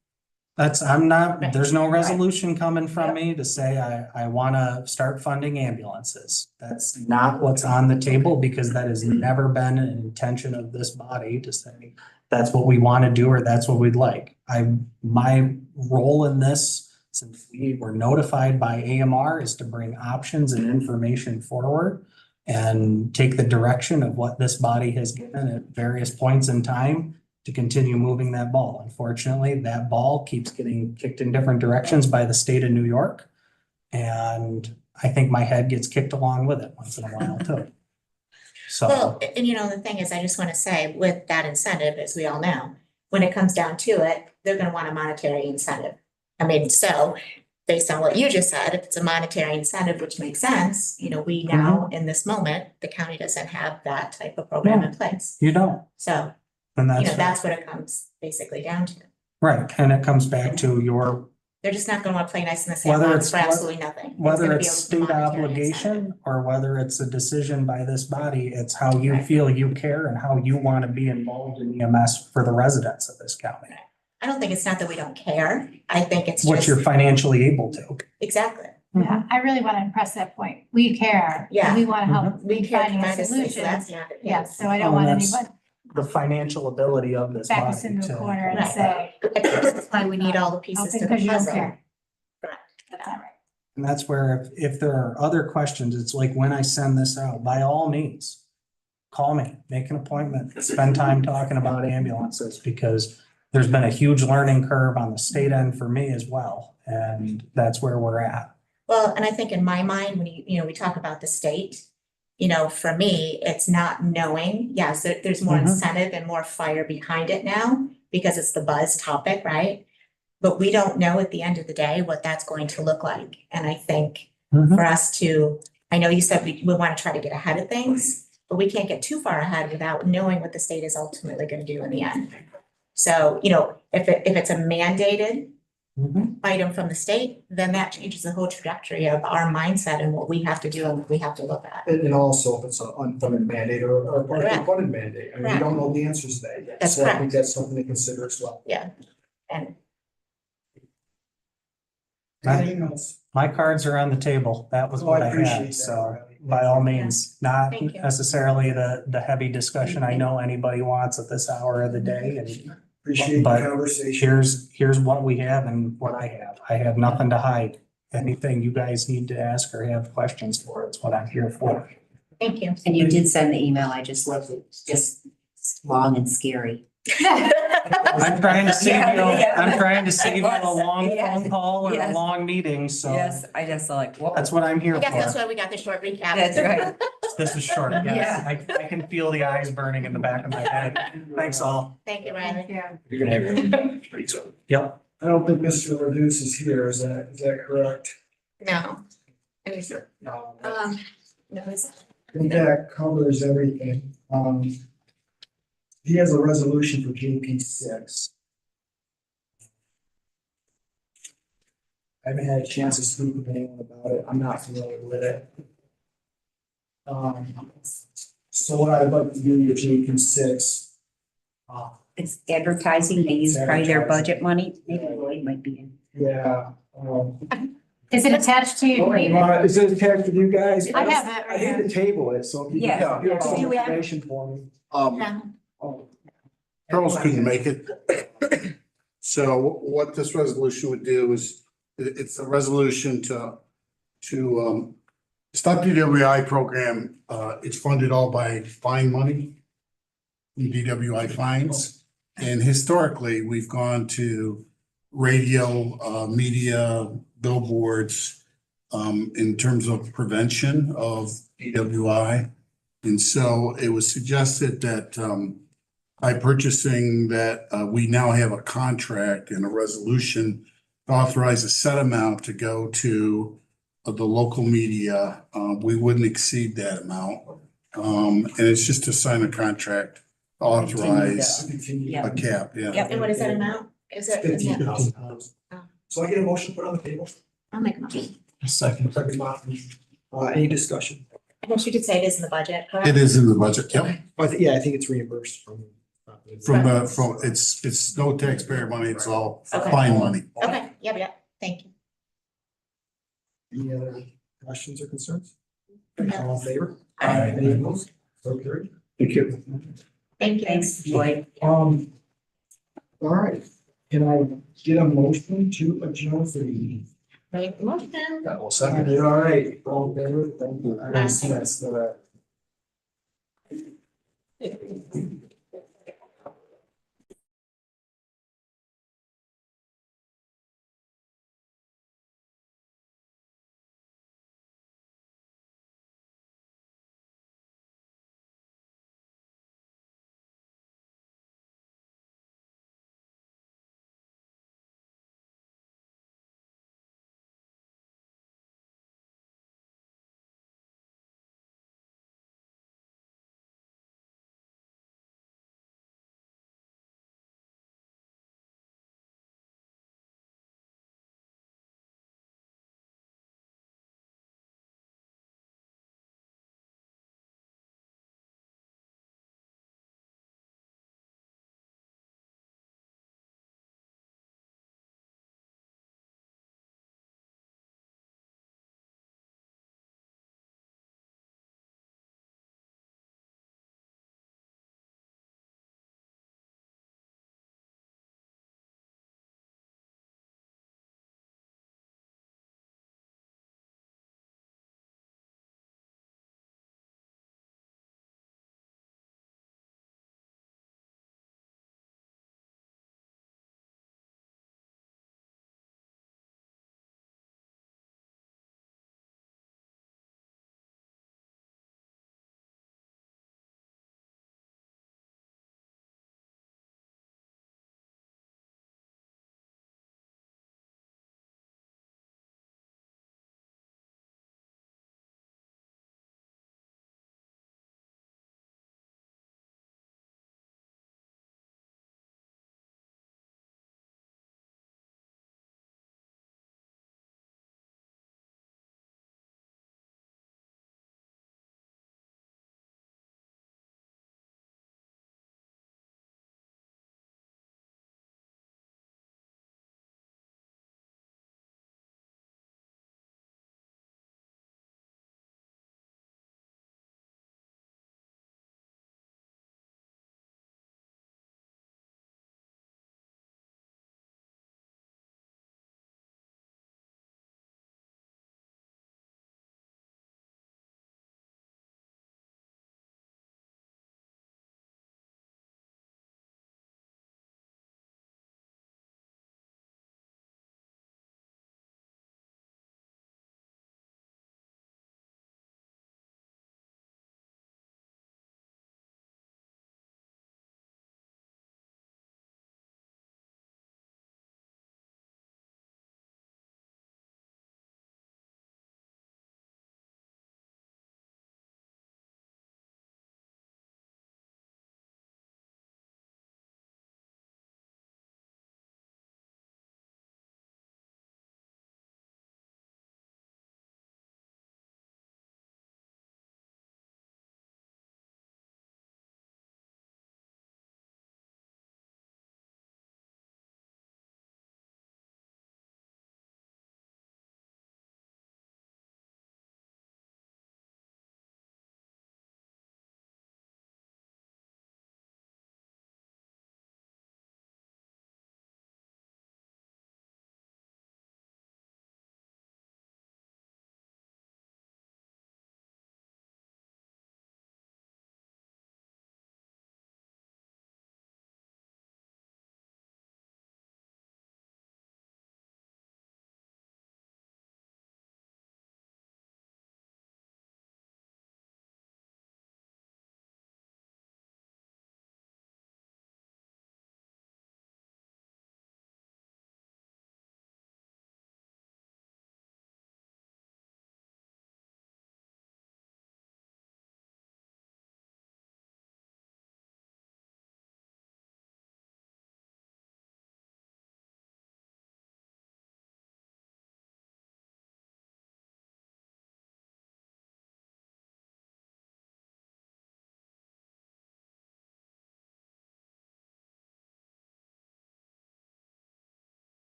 I'm not, Right. there's no resolution coming from me to say I wanna start funding ambulances. That's not what's on the table because that has never been an intention of this body to say that's what we wanna do or that's what we'd like. My role in this, since we were notified by AMR, is to bring options and information forward and take the direction of what this body has given at various points in time to continue moving that ball. Unfortunately, that ball keeps getting kicked in different directions by the state of New York. And I think my head gets kicked along with it once in a while too. Well, So, and the thing is, I just want to say with that incentive, as we all know, when it comes down to it, they're gonna want a monetary incentive. I mean, so based on what you just said, if it's a monetary incentive, which makes sense, we now, in this moment, the county doesn't have that type of program in place. you don't, So, and that's, that's what it comes basically down to. right, and it comes back to your, They're just not gonna want to play nice in the Whether sandbox it's for absolutely nothing. whether gonna it's be a state monetary obligation incentive. or whether it's a decision by this body, it's how you Right. feel you care and how you want to be involved in EMS for the residents of this county, I don't think it's not that we don't care. I think it's what you're just, financially able to. exactly. Yeah, I really want to impress that point. We care. Yeah. We want to help We care finding a tremendously, so solution. that's not the case. Yeah, so I Oh, don't want that's- anyone The financial ability of this back us body into a to. corner and Right. say, That's why we need all the pieces to the because you don't puzzle. care. Correct. That's not right. And that's where if there are other questions, it's like when I send this out, by all means, call me, make an appointment, spend time talking about ambulances because there's been a huge learning curve on the state end for me as well. And that's where we're at. Well, and I think in my mind, when we talk about the state, for me, it's not knowing, yes, there's more Mhm. incentive and more fire behind it now because it's the buzz topic, right? But we don't know at the end of the day what that's going to look like. And I think Mhm. for us to, I know you said we want to try to get ahead of things, but we can't get too far ahead without knowing what the state is ultimately going to do in the end. So, if it's a mandated Mhm. item from the state, then that changes the whole trajectory of our mindset and what we have to do and what we have to look at. And also if it's an unfunded mandate or a Correct. funded mandate, I mean, we Correct. don't know the answers to that yet. That's So I think correct. that's something to consider as well. And Anything else? My cards are on the table. That was Oh, what I I appreciate had. that, So Riley. by all means, not Thank you. necessarily the heavy discussion I know anybody wants at this hour of the day. And Appreciate the But conversation. here's what we have and what I have. I have nothing to hide. Anything you guys need to ask or have questions for, it's what I'm here for. thank you. And you did send the email, I just loved it, just long and scary. I'm trying to save you, I'm trying to save you a long Yes, phone call or a yes. long meeting, so I just like, that's what I'm here I guess that's for. why we got the short recap. That's right. This is short, yes. I can feel the eyes burning in the back of my head. Thanks all. Thank you, Riley. Thank you. You're gonna have your. Yep. I don't think Mr. Reduce is here. Is that correct? No. Are you sure? No. No, it's. I think that covers everything. He has a resolution for JP 6. I haven't had a chance to speak with anyone about it. I'm not familiar with it. So what I'd like to do with JP 6. It's advertising, they use probably their budget money, maybe Lloyd might be in. Yeah. Is it attached to your? Is it attached with you guys? I have it I right need here. to table it, so if you Yes, can get yes. some Do we have- information for me. No. Oh. Charles couldn't make it. So what this resolution would do is, it's a resolution to stop DWI program. It's funded all by fine money. DWI fines. And historically, we've gone to radio, media, billboards, in terms of prevention of DWI. And so it was suggested that, by purchasing that, we now have a contract and a resolution to authorize a set amount to go to the local media. We wouldn't exceed that amount. And it's just to sign a contract, authorize Yeah. a cap, yeah. And what is that amount? Is it? $15,000. So I get a motion to put on the table. I'll make a motion. Second any discussion? I guess you could say it is in the budget, correct? It is in the budget, yep. I think, yeah, I think it's reimbursed from. It's no taxpayer money, it's all Okay. fine money. Okay, yep, thank you. Any other questions or concerns? No. All in favor? Aye. Any opposed? So carried. Thank you. Thank you. Thanks, Lloyd. All right, can I get a motion to adjourn for the meeting? Make the motion. That will second it, all right, all in favor, thank you. That's,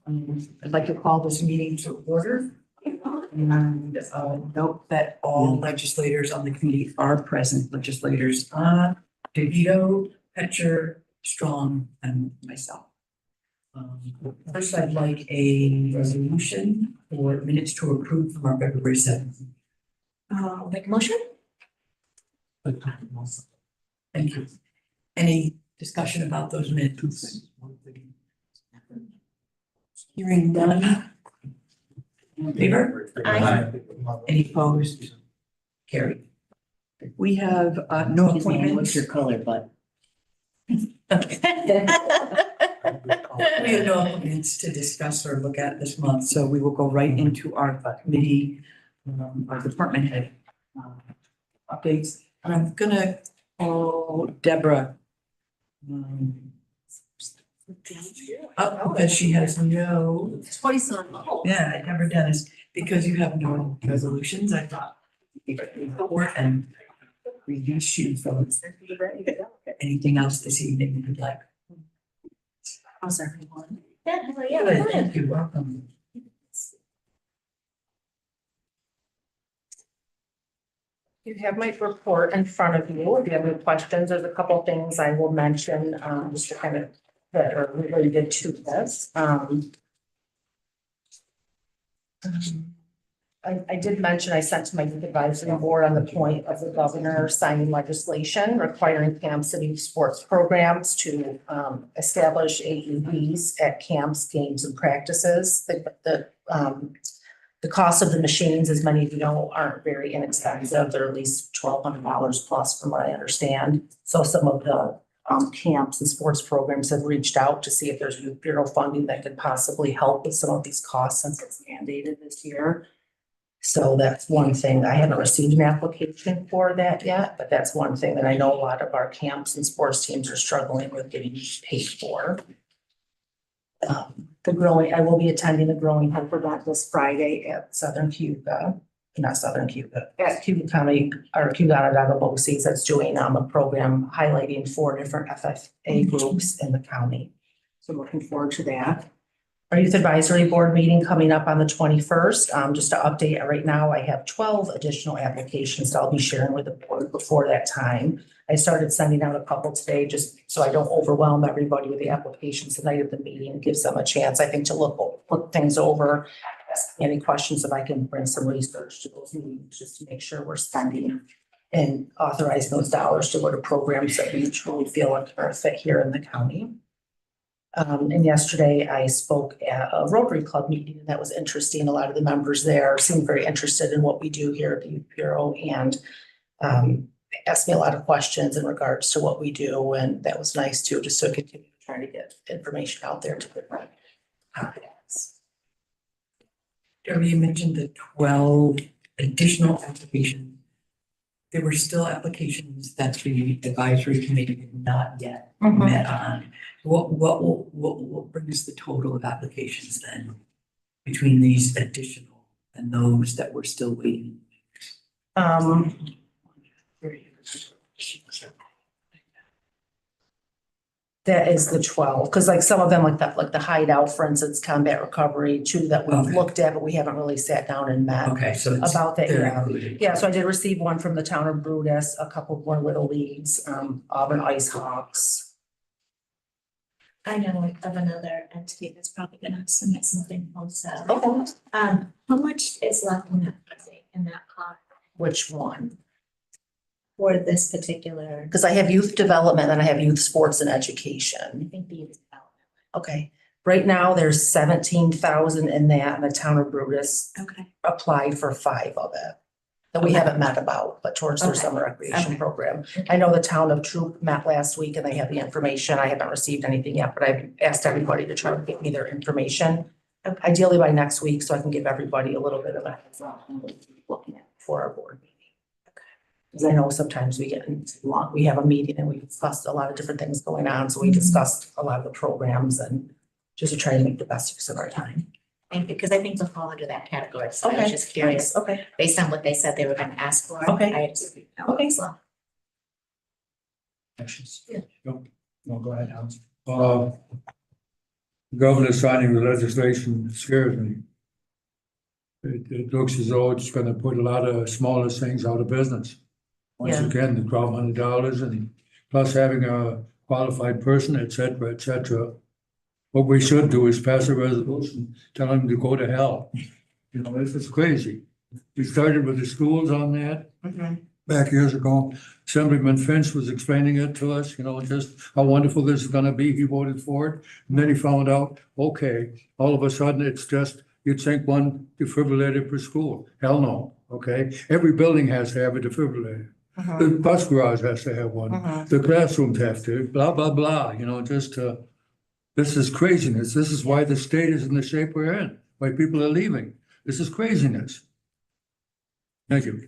I'd like to call this meeting to order. And note that all legislators on the committee are present, legislators DeVito, Petcher, Strong, and myself. First, I'd like a resolution for minutes to approve from our February 7th. Make a motion? Thank you. Any discussion about those minutes? Hearing none. In favor? Aye. Any opposed? Carried. We have no Excuse me, appointments. what's your color, but We have no appointments to discuss or look at this month, so we will go right into our committee, our department head updates. And I'm gonna call Deborah. Because she has no, yeah, Deborah Dennis, because you have no resolutions, I thought. Report and reduce you from anything else this evening you would like. How's everyone? Yeah, how are you? Good, thank you, welcome. You have my report in front of you. If you have any questions, there's a couple of things I will mention, just to kind of that are related to this. I did mention, I sent to my youth advisory board on the point of the governor signing legislation requiring Camp City sports programs to establish AEDs at camps, games and practices. The cost of the machines, as many of you know, aren't very inexpensive. They're at least $1,200 plus from what I understand. So some of the camps and sports programs have reached out to see if there's youth bureau funding that could possibly help with some of these costs since it's mandated this year. So that's one thing. I haven't received an application for that yet, but that's one thing that I know a lot of our camps and sports teams are struggling with getting paid for. I will be attending the Growing Hope event this Friday at Cayuga, at Cayuga County, or Cayuga BOCES that's doing a program highlighting 4 different FFA groups in the county. So looking forward to that. Our youth advisory board meeting coming up on the 21st. Just to update, right now I have 12 additional applications that I'll be sharing with the board before that time. I started sending out a couple today just so I don't overwhelm everybody with the applications the night of the meeting. It gives them a chance, I think, to look things over, ask any questions if I can bring some research to those meetings just to make sure we're spending and authorizing those dollars to go to programs that we truly feel are fit here in the county. And yesterday I spoke at a Rotary Club meeting, and that was interesting. A lot of the members there seemed very interested in what we do here at the Youth Bureau and asked me a lot of questions in regards to what we do. And that was nice too, just to continue trying to get information out there to different contacts. Debbie, you mentioned the 12 additional applications. There were still applications that the advisory committee did not yet met on. What brings the total of applications then between these additional and those that we're still waiting? That is the 12, because like some of them, like the hideout, for instance, combat recovery, 2 that we've Okay. looked at, but we haven't really sat down and met Okay, so it's, about that. they're Yeah. included. Yeah, so I did receive one from the town of Brutus, a couple more little leagues, Auburn Ice Hawks. I know of another entity that's probably gonna submit something also. Okay. How much is left in that pot Which one? for this particular? Because I have youth development and I have youth sports and I education. think the youth development. Okay. Right now, there's 17,000 in that, and the town of Brutus Okay. applied for 5 of it. That we haven't met about, but towards their Okay. summer recreation Okay. program. I know the town of Troop met last week and they have the information. I haven't received anything yet, but I've asked everybody to try to get me their information. Ideally by next week, so I can give everybody a little bit of a heads up on what we're looking at for our board meeting. Because I know sometimes we get into long, we have a meeting and we discussed a lot of different things going on, so we discussed a lot of the programs and just to try to make the best use of our time. Thank you, because I think they'll fall into that category, so I was Okay. just curious, Okay. based on what they said they were gonna ask for. Okay. I just, Okay. so. Questions? No, go ahead, Hans. governor signing the legislation scares me. It looks as though it's gonna put a lot of smaller things out of business. Once Yeah. again, the $1,200 and plus having a qualified person, et cetera, et cetera. What we should do is pass a resolution telling them to go to hell. You know, this is crazy. We started with the schools on that back years ago. Assemblyman Finch was explaining it to us, you know, just how wonderful this is gonna be. He voted for it. And then he found out, okay, all of a sudden it's just, you'd think one defibrillator per school. Hell no, okay? Every building has to have a defibrillator. The bus garage has to have one. The classrooms have to, blah, blah, blah, you know, just, this is craziness. This is why the state is in the shape we're in, why people are leaving. This is craziness. Thank you.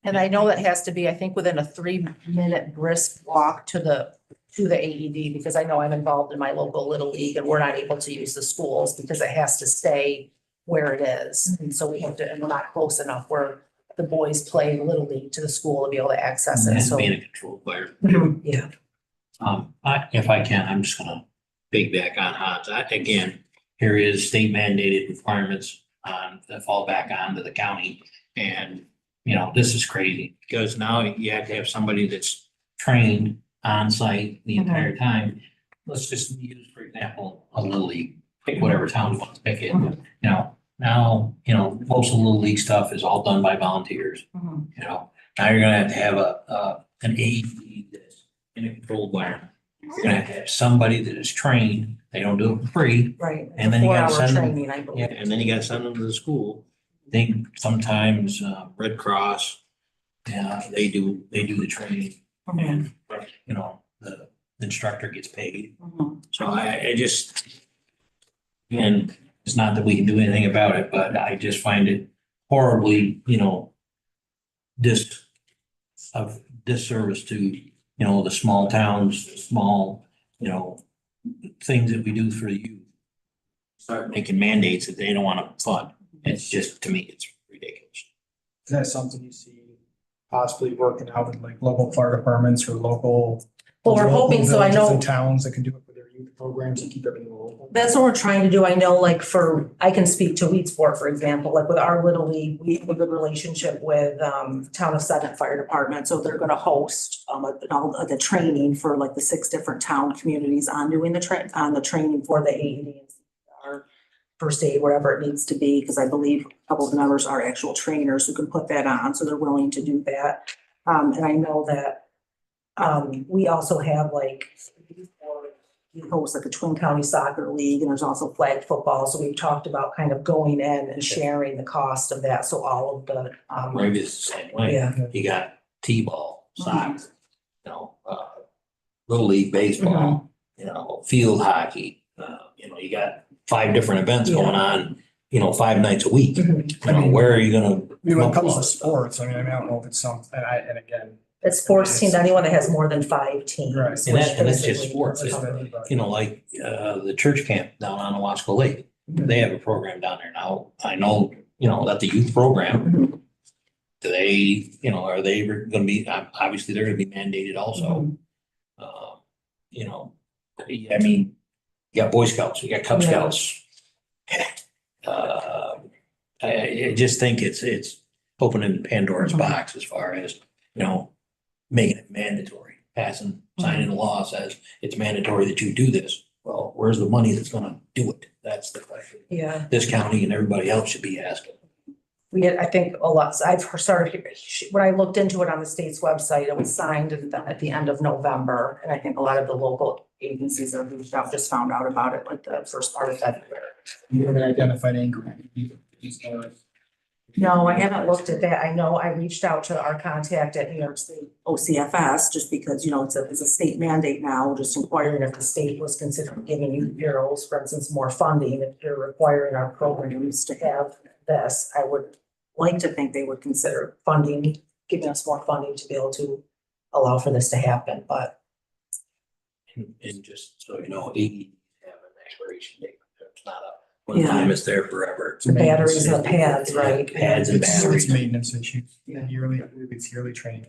And I know that has to be, I think, within a 3-minute brisk walk to the AED, because I know I'm involved in my local Little League and we're not able to use the schools because it has to stay where it is. And so we have to, and we're not close enough where the boys play Little League to the school to be able to access it. So, Being a controlled player. yeah. If I can, I'm just gonna piggyback on Hans. Again, here is state mandated requirements that fall back onto the county. And, you know, this is crazy because now you have to have somebody that's trained on site the entire time. Let's just use, for example, a Little League, pick whatever town you want to pick it. You know, now, you know, most of the Little League stuff is all done by volunteers. You know, now you're gonna have to have an AED that's in a controlled environment. You're gonna have to have somebody that is trained. They don't do it for free. Right. And then you gotta 4-hour send them, training, I believe. yeah, and then you gotta send them to the school. I think sometimes Red Cross, they do the training and, you know, the instructor gets paid. So I just, again, it's not that we can do anything about it, but I just find it horribly, you know, disservice to, you know, the small towns, small, you know, things that we do for the youth. Start making mandates that they don't want to fund. It's just, to me, it's ridiculous. Is that something you see possibly working out with like local fire departments or local? Well, we're hoping, so I villages know. and towns that can do it with their youth programs and keep everything local? That's what we're trying to do. I know, like, I can speak to Weedsport, for example, like with our Little League, we have a good relationship with Town of Sutton Fire Department. So they're gonna host all the training for like the 6 different town communities on doing the training for the AED or first aid, wherever it needs to be, because I believe a couple of the members are actual trainers who can put that on, so they're willing to do that. And I know that we also have like, we host like a Twin County Soccer League, and there's also flag football. So we've talked about kind of going in and sharing the cost of that. So all of the Maybe it's the same way. Yeah. You got T-ball, soccer, you know, Little League baseball, you know, field hockey. You know, you got 5 different events going on, you know, 5 nights a week. You know, where are you gonna? When it comes to sports, I don't know if it's something, and again. it's sports teams, anyone that has more than 5 teams. Right. And that's just basically sports. covers. You know, like the church camp down on Owasco Lake. They have a program down there now. I know, you know, that the youth program, do they, you know, are they gonna be, obviously they're gonna be mandated also. You know, I mean, you got Boy Scouts, you got Cub Scouts. I just think it's opening Pandora's box as far as, you know, making it mandatory, signing the law says it's mandatory that you do this. Well, where's the money that's gonna do it? That's the question. Yeah. This county and everybody else should be asking. We had, I think a lot, I've started, when I looked into it on the state's website, it was signed at the end of November. And I think a lot of the local agencies that reached out just found out about it like the first part of February. You haven't identified any. No, I haven't looked at that. I know I reached out to our contact at New York State OCFS, just because, you know, it's a state mandate now, just inquiring if the state was considering giving youth bureaus, for instance, more funding. If they're requiring our programs to have this, I would like to think they would consider funding, giving us more funding to be able to allow for this to happen, but. And just so you know, AEDs have an expiration date. It's not a one time, it's there forever. The batteries and the pads, right? Pads and batteries. It's maintenance issues, yearly training.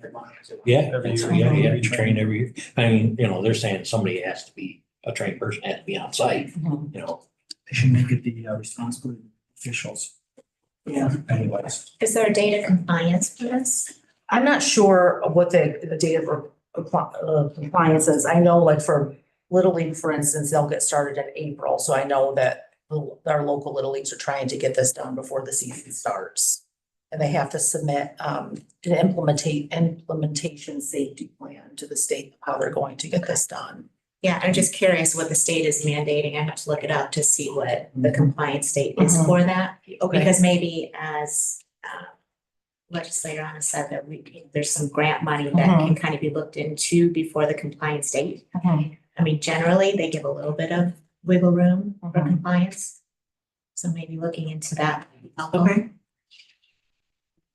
Yeah, Every it's, year. yeah, you train every year. I mean, you know, they're saying somebody has to be a trained person had to be on site, you know. They should make it the responsibility of officials. Yeah. Anyways. Is there a date of compliance for this? I'm not sure what the date of compliance is. I know like for Little League, for instance, they'll get started in April. So I know that our local Little Leagues are trying to get this done before the season starts. And they have to submit an implementation safety plan to the state, how they're going to get this done. Yeah, I'm just curious what the state is mandating. I have to look it up to see what the compliance state is for that. Okay. Because maybe as legislator Anna said that there's some grant money that can kind of be looked into before the compliance date. I mean, generally, they give a little bit of wiggle room for compliance. So maybe looking into that. would be helpful. Okay.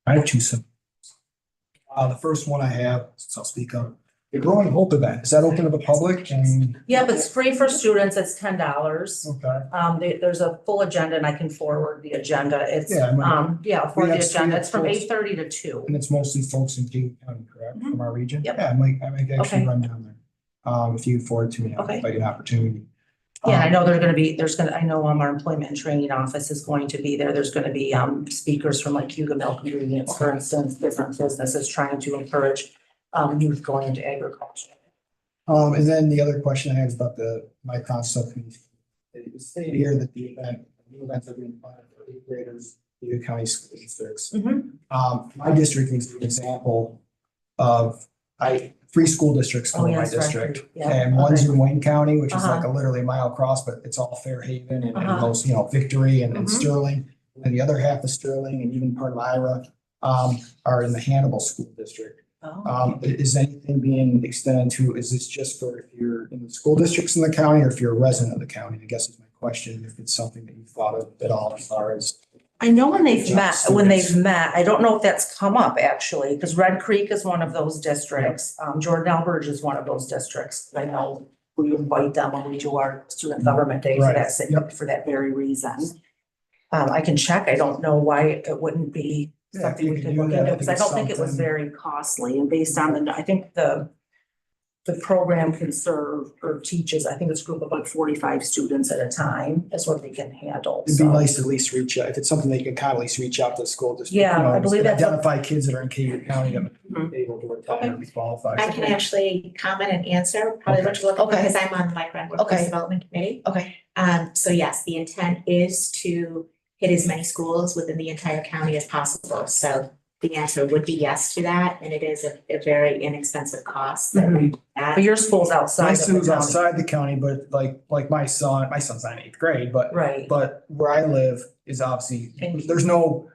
I have two. The first one I have, so I'll speak up. The Growing Hope event, is that open to the public and? Yep, it's free for students. It's $10. Okay. There's a full agenda and I can forward the agenda. It's, Yeah, I might- for We the have agenda. It's from folks- 8:30 to 2. And it's mostly folks in Cayuga County, correct, from our region? Yep. Yeah, I might actually Okay. run down there. If you forward to me, I'll Okay. like an opportunity. Yeah, I know I know our employment and training office is going to be there. There's gonna be speakers from like Cayuga Milk Ingredients, for instance, different businesses trying to encourage youth going into agriculture. And then the other question I have is about the Micron subcommittee. It was stated here that the events are being planned for 8th graders, Cayuga County school districts. My district is an example of three school districts come Oh, in yeah, my that's right. district. Yeah, And one's okay. in Wayne County, which is like Uh-huh. literally a mile across, but it's all Fairhaven and Uh-huh. most, Victory and Mhm. Sterling. And the other half of Sterling and even part of Ira are in the Hannibal School District. Oh. Is anything being extended to, is this just for if you're in the school districts in the county or if you're a resident of the county? I guess is my question, if it's something that you thought of at all as far as. I know when they've Just met, students. I don't know if that's come up actually, because Red Creek is one of those districts. Jordan Elbridge is one of those districts. I know we invite them when we do our student government day for Right. that, for that very reason. I can check. I don't know why it wouldn't be Yeah, if something you we could could do look that, into, I because I think don't think it was something- very costly and based on I think the program can serve or teaches, I think it's a group of about 45 students at a time is what they can handle. It'd be So- nice to at least reach out, if it's something they can kind of at least reach out to the school district. Yeah, I believe that's what- Identify kids that are in Cayuga County that Mhm. would be able to attend or be qualified. I can actually comment and answer probably what you're looking for, Okay. because I'm on the Micron Workforce Okay. Development Committee. Okay. So yes, the intent is to hit as many schools within the entire county as possible. So the answer would be yes to that, and it is a very inexpensive cost that we do that. But your school's outside My of the son's county. outside the county, but like my son's not in 8th grade, but Right. where I live is obviously, there's no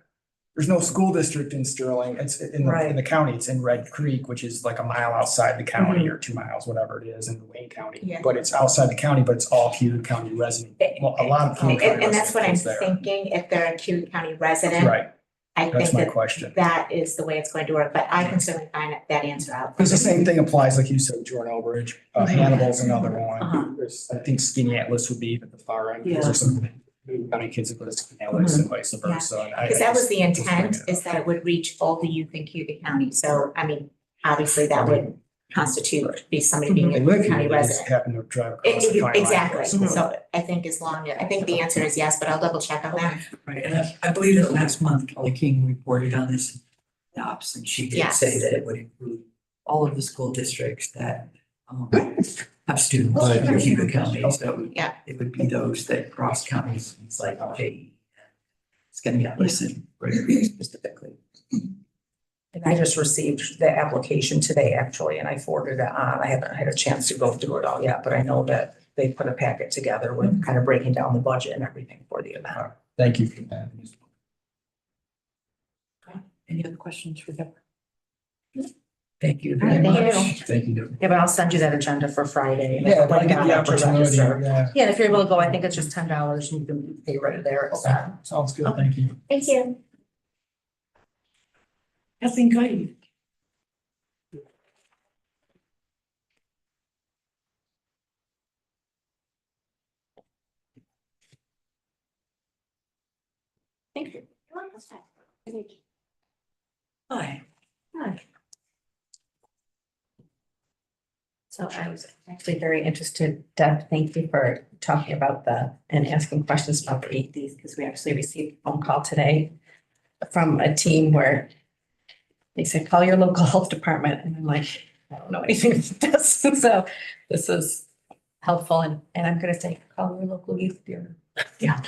school district in Sterling. It's in the county. It's in Red Creek, which is like a mile outside the county or 2 miles, whatever it is, in Wayne County. Yeah. But it's outside the county, but it's all Cayuga County resident. Well, a lot of Cayuga County And that's what I'm residents there. thinking, if they're a Cayuga County resident. Right. I That's think my that question. that is the way it's going to work, but I can certainly find that answer out. Because the same thing applies, like you said, Jordan Elbridge, Hannibal's another Uh-huh. one. There's, I think Skinny Atlas would be at the far end. Yeah. There's some county kids that go to Skinny Atlas and vice versa. And I Because that was just- the just bring intent, it up. is that it would reach all the youth in Cayuga County. So, I mean, obviously that would constitute be somebody being They a live Cayuga here, County they just resident. happen to drive across the county line. Exactly. for school. So I think I think the answer is yes, but I'll double check on that. Right, and I believe that last month Kelly King reported on this ops, and she did Yes. say that it would include all of the school districts that have students in Cayuga County, so Yeah. it would be those that cross counties, it's like J. It's gonna be listed specifically. And I just received the application today, actually, and I forwarded it on. I haven't had a chance to go through it all yet, but I know that they put a packet together with kind of breaking down the budget and everything for the event. Thank you for that. Any other questions for Deborah? Thank you All right, very thank much. you. Thank you, Deborah. Yeah, but I'll send you that agenda for Friday. and Yeah, if I when get you the have to opportunity, register. yeah. Yeah, and if you're able to go, I think it's just $10 and you can pay right there. It's Okay, sounds good. Thank you. Thank you. I think I. Thank you. Hi. Hi. So I was actually very interested, Deb, thank you for talking about and asking questions about the AEDs, because we actually received a phone call today from a team where they said, call your local health department. And I'm like, I don't know anything about this. So this is helpful. And I'm going to say, call your local youth bureau. Yeah.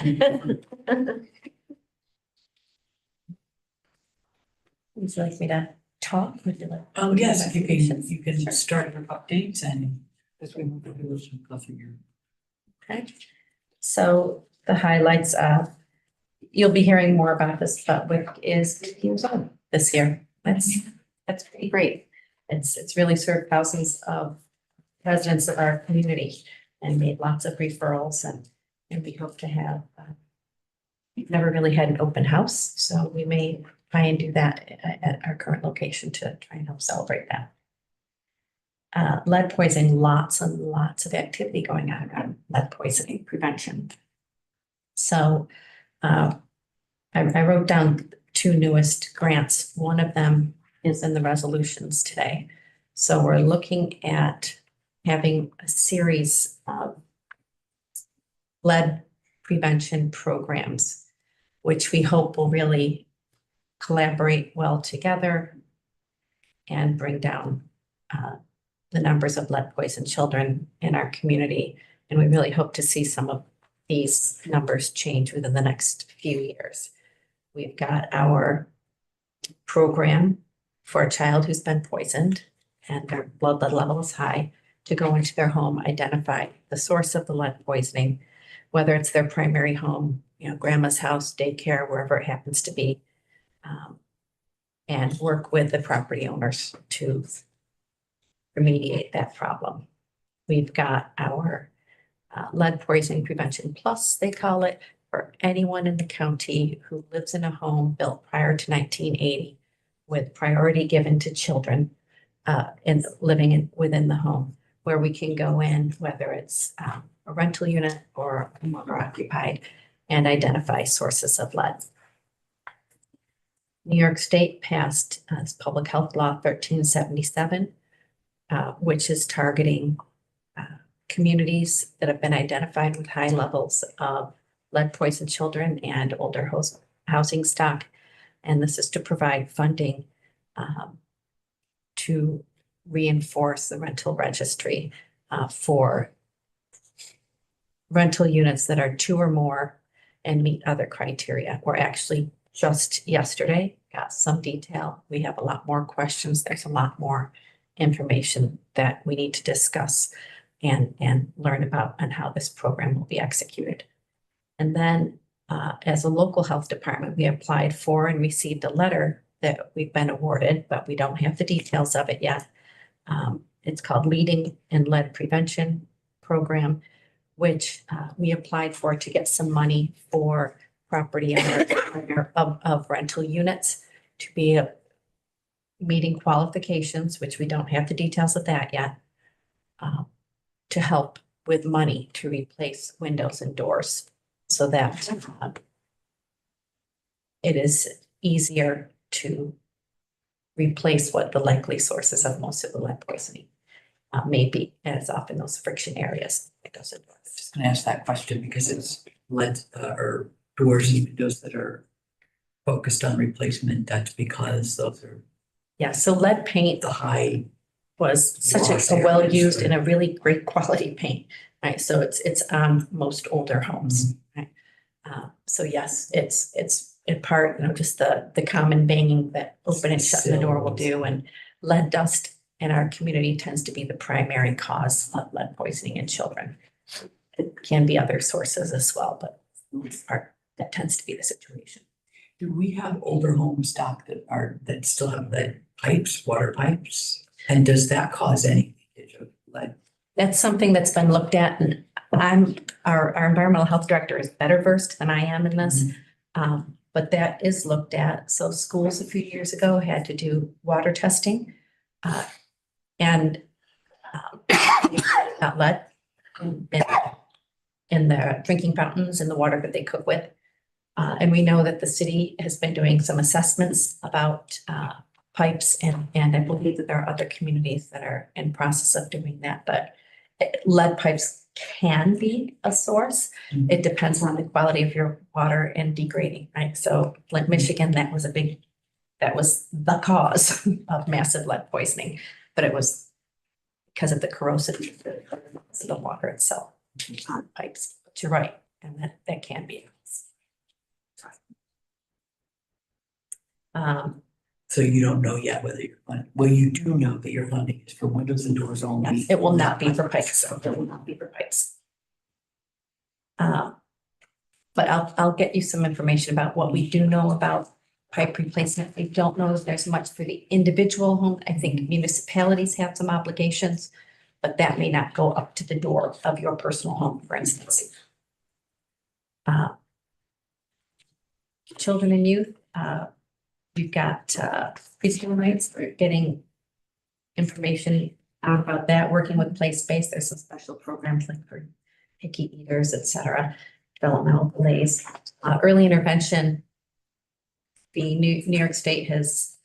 Would you like me to talk? Would you like? Oh, yes, if you can start your updates and as we move through some coffee here. Okay. So the highlights, you'll be hearing more about this, but WIC is 50 years old this year. That's pretty great. It's really served thousands of residents of our community and made lots of referrals, and we hope to have, we've never really had an open house, so we may try and do that at our current location to try and help celebrate that. Lead poisoning, lots and lots of activity going on around lead poisoning prevention. So I wrote down two newest grants. One of them is in the resolutions today. So we're looking at having a series of lead prevention programs, which we hope will really collaborate well together and bring down the numbers of lead poisoned children in our community. And we really hope to see some of these numbers change within the next few years. We've got our program for a child who's been poisoned and their blood lead level is high, to go into their home, identify the source of the lead poisoning, whether it's their primary home, grandma's house, daycare, wherever it happens to be, and work with the property owners to remediate that problem. We've got our lead poisoning prevention plus, they call it, for anyone in the county who lives in a home built prior to 1980, with priority given to children within the home, where we can go in, whether it's a rental unit or owner occupied, and identify sources of lead. New York State passed Public Health Law 1377, which is targeting communities that have been identified with high levels of lead poisoned children and older housing stock. And this is to provide funding to reinforce the rental registry for rental units that are 2 or more and meet other criteria. We're actually just yesterday got some detail. We have a lot more questions. There's a lot more information that we need to discuss and learn about and how this program will be executed. And then as a local health department, we applied for and received a letter that we've been awarded, but we don't have the details of it yet. It's called Leading in Lead Prevention Program, which we applied for to get some money for property owners of rental units to be meeting qualifications, which we don't have the details of that yet, to help with money to replace windows and doors so that it is easier to replace what the likely sources of most of the lead poisoning may be, and it's often those friction areas. Just gonna ask that question because it's lead or doors and windows that are focused on replacement. That's because those are. Yeah, so lead paint the high was such a well-used and a really great quality paint, right? So it's on most older homes, right? So yes, it's in part, just the common banging that open and shutting the door will do, and lead dust in our community tends to be the primary cause of lead poisoning in children. It can be other sources as well, but that tends to be the situation. Do we have older home stock that still have lead pipes, water pipes? And does that cause any leakage of lead? That's something that's been looked at, and our environmental health director is better versed than I am in this. But that is looked at. So schools a few years ago had to do water testing and not lead in the drinking fountains and the water that they cook with. And we know that the city has been doing some assessments about pipes and I believe that there are other communities that are in process of doing that, but lead pipes can be a source. It depends on the quality of your water and degrading, right? So like Michigan, that was the cause of massive lead poisoning, but it was because of the corrosive of the water itself on pipes. But you're right, and that can be. So you don't know yet whether you're funding, well, you do know that your funding is for windows and doors only. Yes, it will not be for pipes. It will not be for pipes. But I'll get you some information about what we do know about pipe replacement. I don't know if there's much for the individual home. I think municipalities have some obligations, but that may not go up to the door of your personal home, for instance. Children and youth, we've got preschool nights, we're getting information out about that, working with play space. There's some special programs like for picky eaters, et cetera, developmental delays, early intervention. The New York State has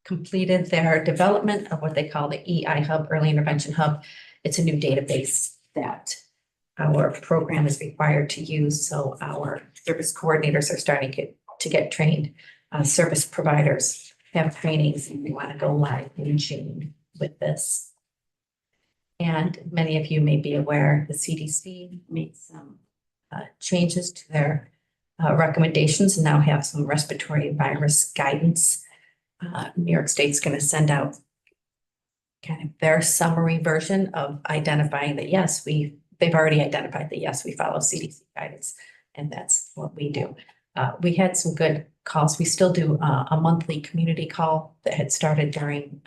completed their development of what they call the EI Hub, Early Intervention Hub. It's a new database that our program is required to use. So our service coordinators are starting to get trained. Service providers have trainings and we want to go live in June with this. And many of you may be aware the CDC made some changes to their recommendations and now have some respiratory virus guidance. New York State's going to send out kind of their summary version of identifying that, yes, they've already identified that, yes, we follow CDC guidance, and that's what we do. We had some good calls. We still do a monthly community call that had started during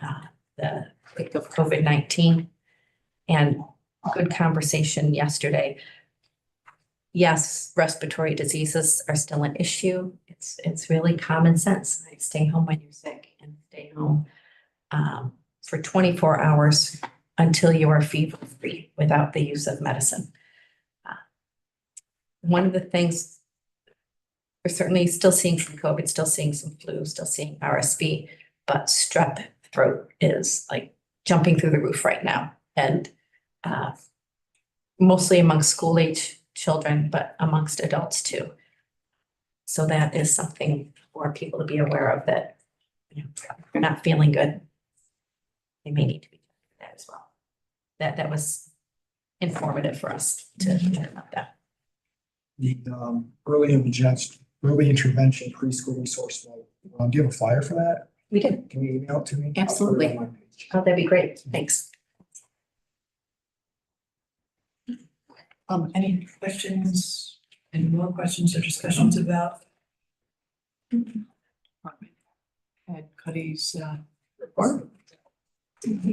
the peak of COVID-19, and good conversation yesterday. Yes, respiratory diseases are still an issue. It's really common sense, right? Stay home when you're sick and stay home for 24 hours until you are fever-free without the use of medicine. One of the things, we're certainly still seeing some COVID, still seeing some flu, still seeing RSV, but strep throat is like jumping through the roof right now. And mostly amongst school age children, but amongst adults too. So that is something for people to be aware of, that if you're not feeling good, they may need to be doing that as well. That was informative for us to learn about that. The early intervention preschool resource note. Do you have a flyer for that? We did. Can you email it to me? Absolutely. Oh, that'd be great. Thanks. Any questions, any more questions or discussions about? Had Cuddy's report.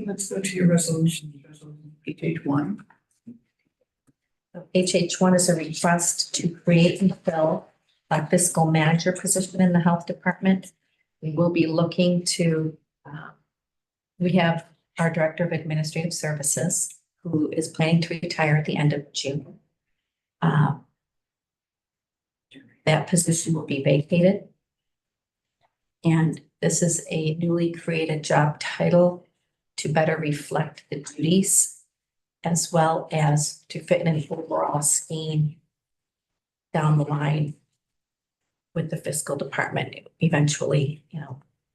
Let's go to your resolution, HH1. HH1 is a request to create and fill a fiscal manager position in the health department. We will be looking to, we have our director of administrative services who is planning to retire at the end of June. That position will be vacated. And this is a newly created job title to better reflect the duties as well as to fit in an overall scheme down the line with the fiscal department, eventually,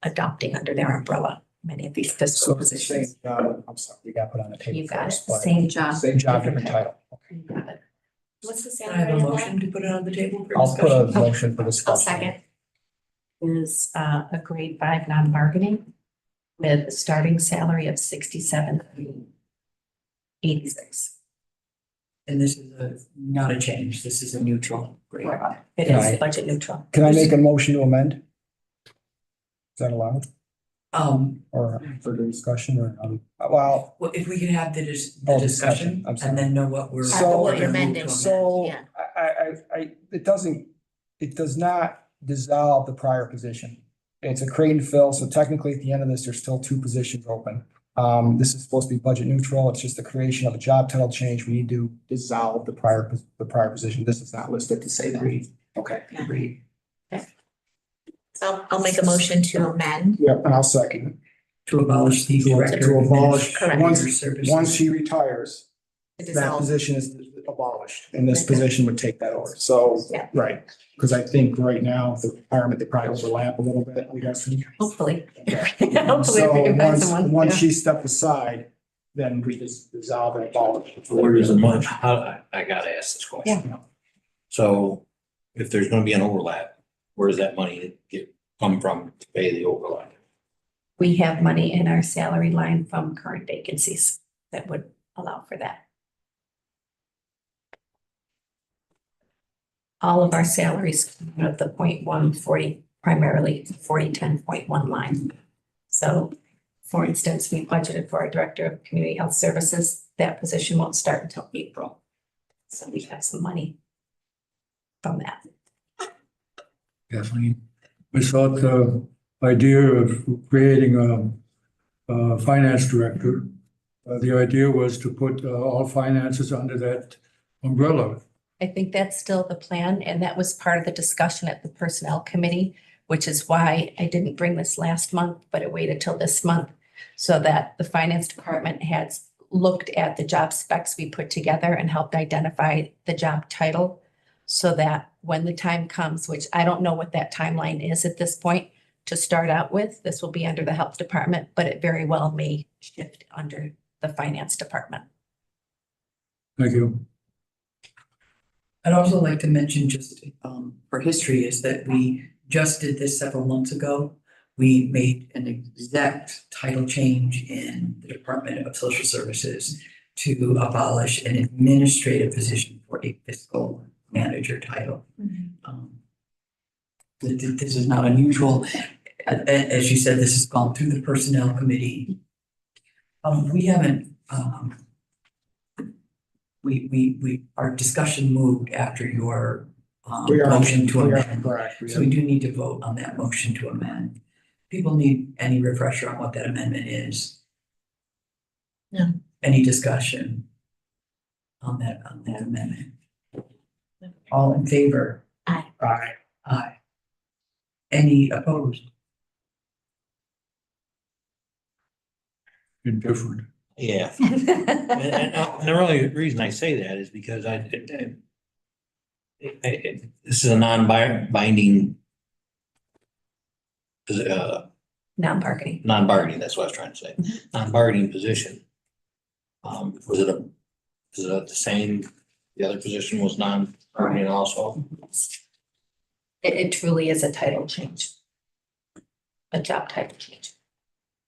adopting under their umbrella many of these fiscal positions. I'm sorry, we got put on the table. You got it. first, but Same job. Same job, different title. You got it. What's the Can I have a salary on motion that? to put it on the table for I'll put a discussion? motion for discussion. I'll second. Is a grade 5 non-bargaining with a starting salary of 67,86. And this is not a change, this is a neutral grade. It is budget neutral. Can I make a motion to amend? Is that allowed? Or further discussion or, well, Well, if we can have the Oh, discussion I'm sorry. and then know what we're. So- What you're we're gonna move amending. to. so Yeah. it does not dissolve the prior position. It's a create and fill, so technically at the end of this, there's still 2 positions open. This is supposed to be budget neutral. It's just the creation of a job title change. We need to dissolve the prior position. This is not listed to say that. Okay. Agreed. So I'll make a motion to amend. Yep, and I'll second To abolish the it. director. To of abolish, Administrative once, Services. once she retires, to that dissolve. position is abolished and this position would take that over. So, Yeah. right. Because I think right now, the requirement, they probably overlap a little bit, I'm guessing. Hopefully. Hopefully, So we can find once, someone. once Yeah. she stepped aside, then we just dissolve and abolish. Where does the money, I gotta ask this question. So if there's gonna be an overlap, where does that money come from to pay the overlap? We have money in our salary line from current vacancies that would allow for that. All of our salaries come out of the 0.140, primarily 4010.1 line. So for instance, we budgeted for our Director of Community Health Services. That position won't start until April. So we have some money from that. Kathleen, I thought the idea of creating a finance director, the idea was to put all finances under that umbrella. I think that's still the plan, and that was part of the discussion at the Personnel Committee, which is why I didn't bring this last month, but it waited till this month, so that the Finance Department has looked at the job specs we put together and helped identify the job title, so that when the time comes, which I don't know what that timeline is at this point, to start out with, this will be under the Health Department, but it very well may shift under the Finance Department. Thank you. I'd also like to mention just for history is that we just did this several months ago. We made an exact title change in the Department of Social Services to abolish an administrative position for a fiscal manager title. This is not unusual. As you said, this has gone through the Personnel Committee. We haven't our discussion moved after your motion to amend. Correct. So we do need to vote on that motion to amend. People need any refresher on what that amendment is? No. Any discussion on that amendment? All in favor? Aye. Aye. Aye. Any opposed? Indifferent. Yeah. And the really reason I say that is because this is a non-binding Non-bargaining. that's what I was trying to say, non-bargaining position. Is it the same, the other position was non-bargaining also? It truly is a title change. A job title change.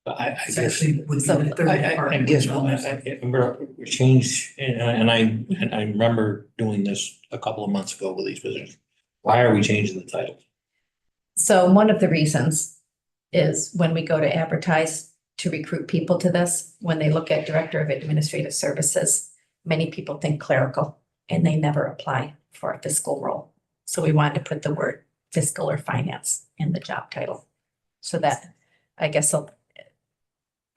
But I It's guess, actually with So, the third I department. guess, we changed, and I remember doing this a couple of months ago with these positions. Why are we changing the title? So one of the reasons is when we go to advertise to recruit people to this, when they look at Director of Administrative Services, many people think clerical and they never apply for a fiscal role. So we wanted to put the word fiscal or finance in the job title. So that, I guess,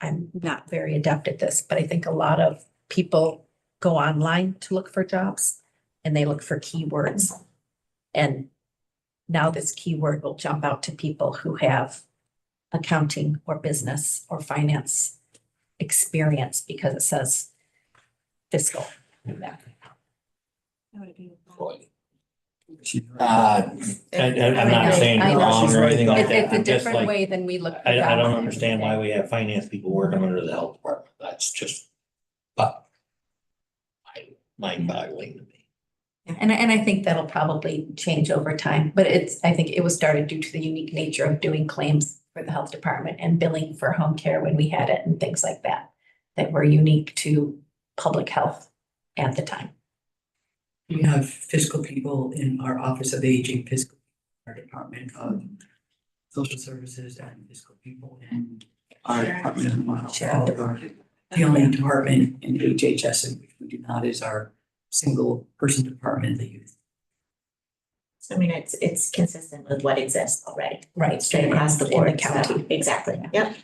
I'm not very adept at this, but I think a lot of people go online to look for jobs and they look for keywords. And now this keyword will jump out to people who have accounting or business or finance experience because it says fiscal. I'm not saying I you're know. wrong or anything like that. It's a I'm just different like, way than we look. for I don't jobs. understand why we have finance people working under the health department. That's just mind-boggling to me. And I think that'll probably change over time, but I think it was started due to the unique nature of doing claims for the health department and billing for home care when we had it and things like that, that were unique to public health at the time. We have fiscal people in our Office of Aging, fiscal, our Department of Social Services, and fiscal people in our Department of Mental Health. The only department in HHS in which we do not is our single person department, the youth. So I mean, it's consistent with what exists already. Right. Straight across the In board. the county. So, exactly. Yep.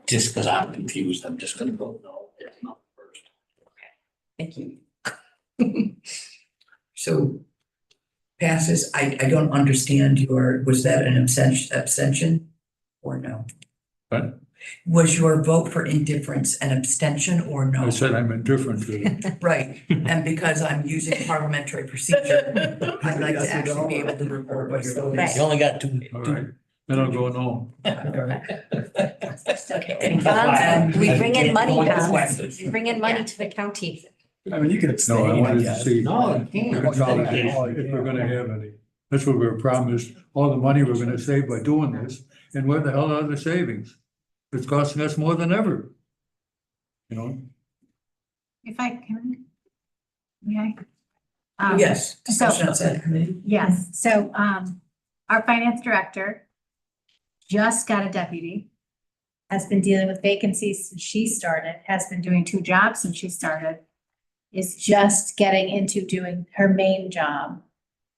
Just because I'm confused, I'm just gonna vote no. It's not first. Thank you. So passes, I don't understand was that an abstention or no? What? Was your vote for indifference an abstention or no? I said I'm indifferent to it. Right, and because I'm using parliamentary procedure, I'd like to actually be able to report what your vote is. You only got two. All right, then I'll go no. Bonds, we bring in money, Going bonds. west. We bring in money to the county. I mean, you could abstain. No, I wanted to see. No, you can't. Consolidation, if we're gonna have any. That's what we were promised, all the money we're gonna save by doing this, and where the hell are the savings? It's costing us more than ever. You know? If I can. May I? Yes, So- discussion outside the committee. Yes, so our finance director just got a deputy. Has been dealing with vacancies since she started, has been doing 2 jobs since she started. Is just getting into doing her main job.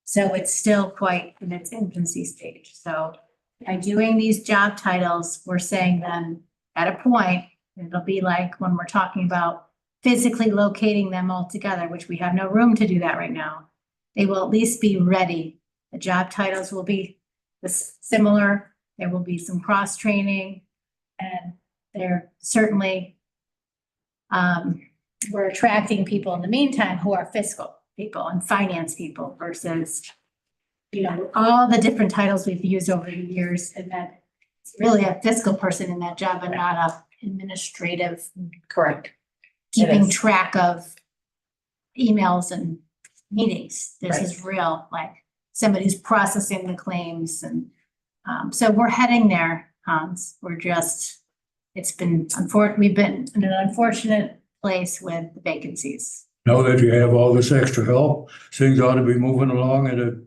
So it's still quite in its infancy stage. So by doing these job titles, we're saying then at a point, it'll be like when we're talking about physically locating them all together, which we have no room to do that right now. They will at least be ready. The job titles will be similar. There will be some cross training and they're certainly we're attracting people in the meantime who are fiscal people and finance people versus, all the different titles we've used over the years, and that it's really a fiscal person in that job and not a administrative. Correct. Keeping is. track of emails and meetings. This is real, like somebody who's processing the claims and so we're heading there, Hans. We're just, we've been in an unfortunate place with the vacancies. Now that you have all this extra help, things ought to be moving along at a.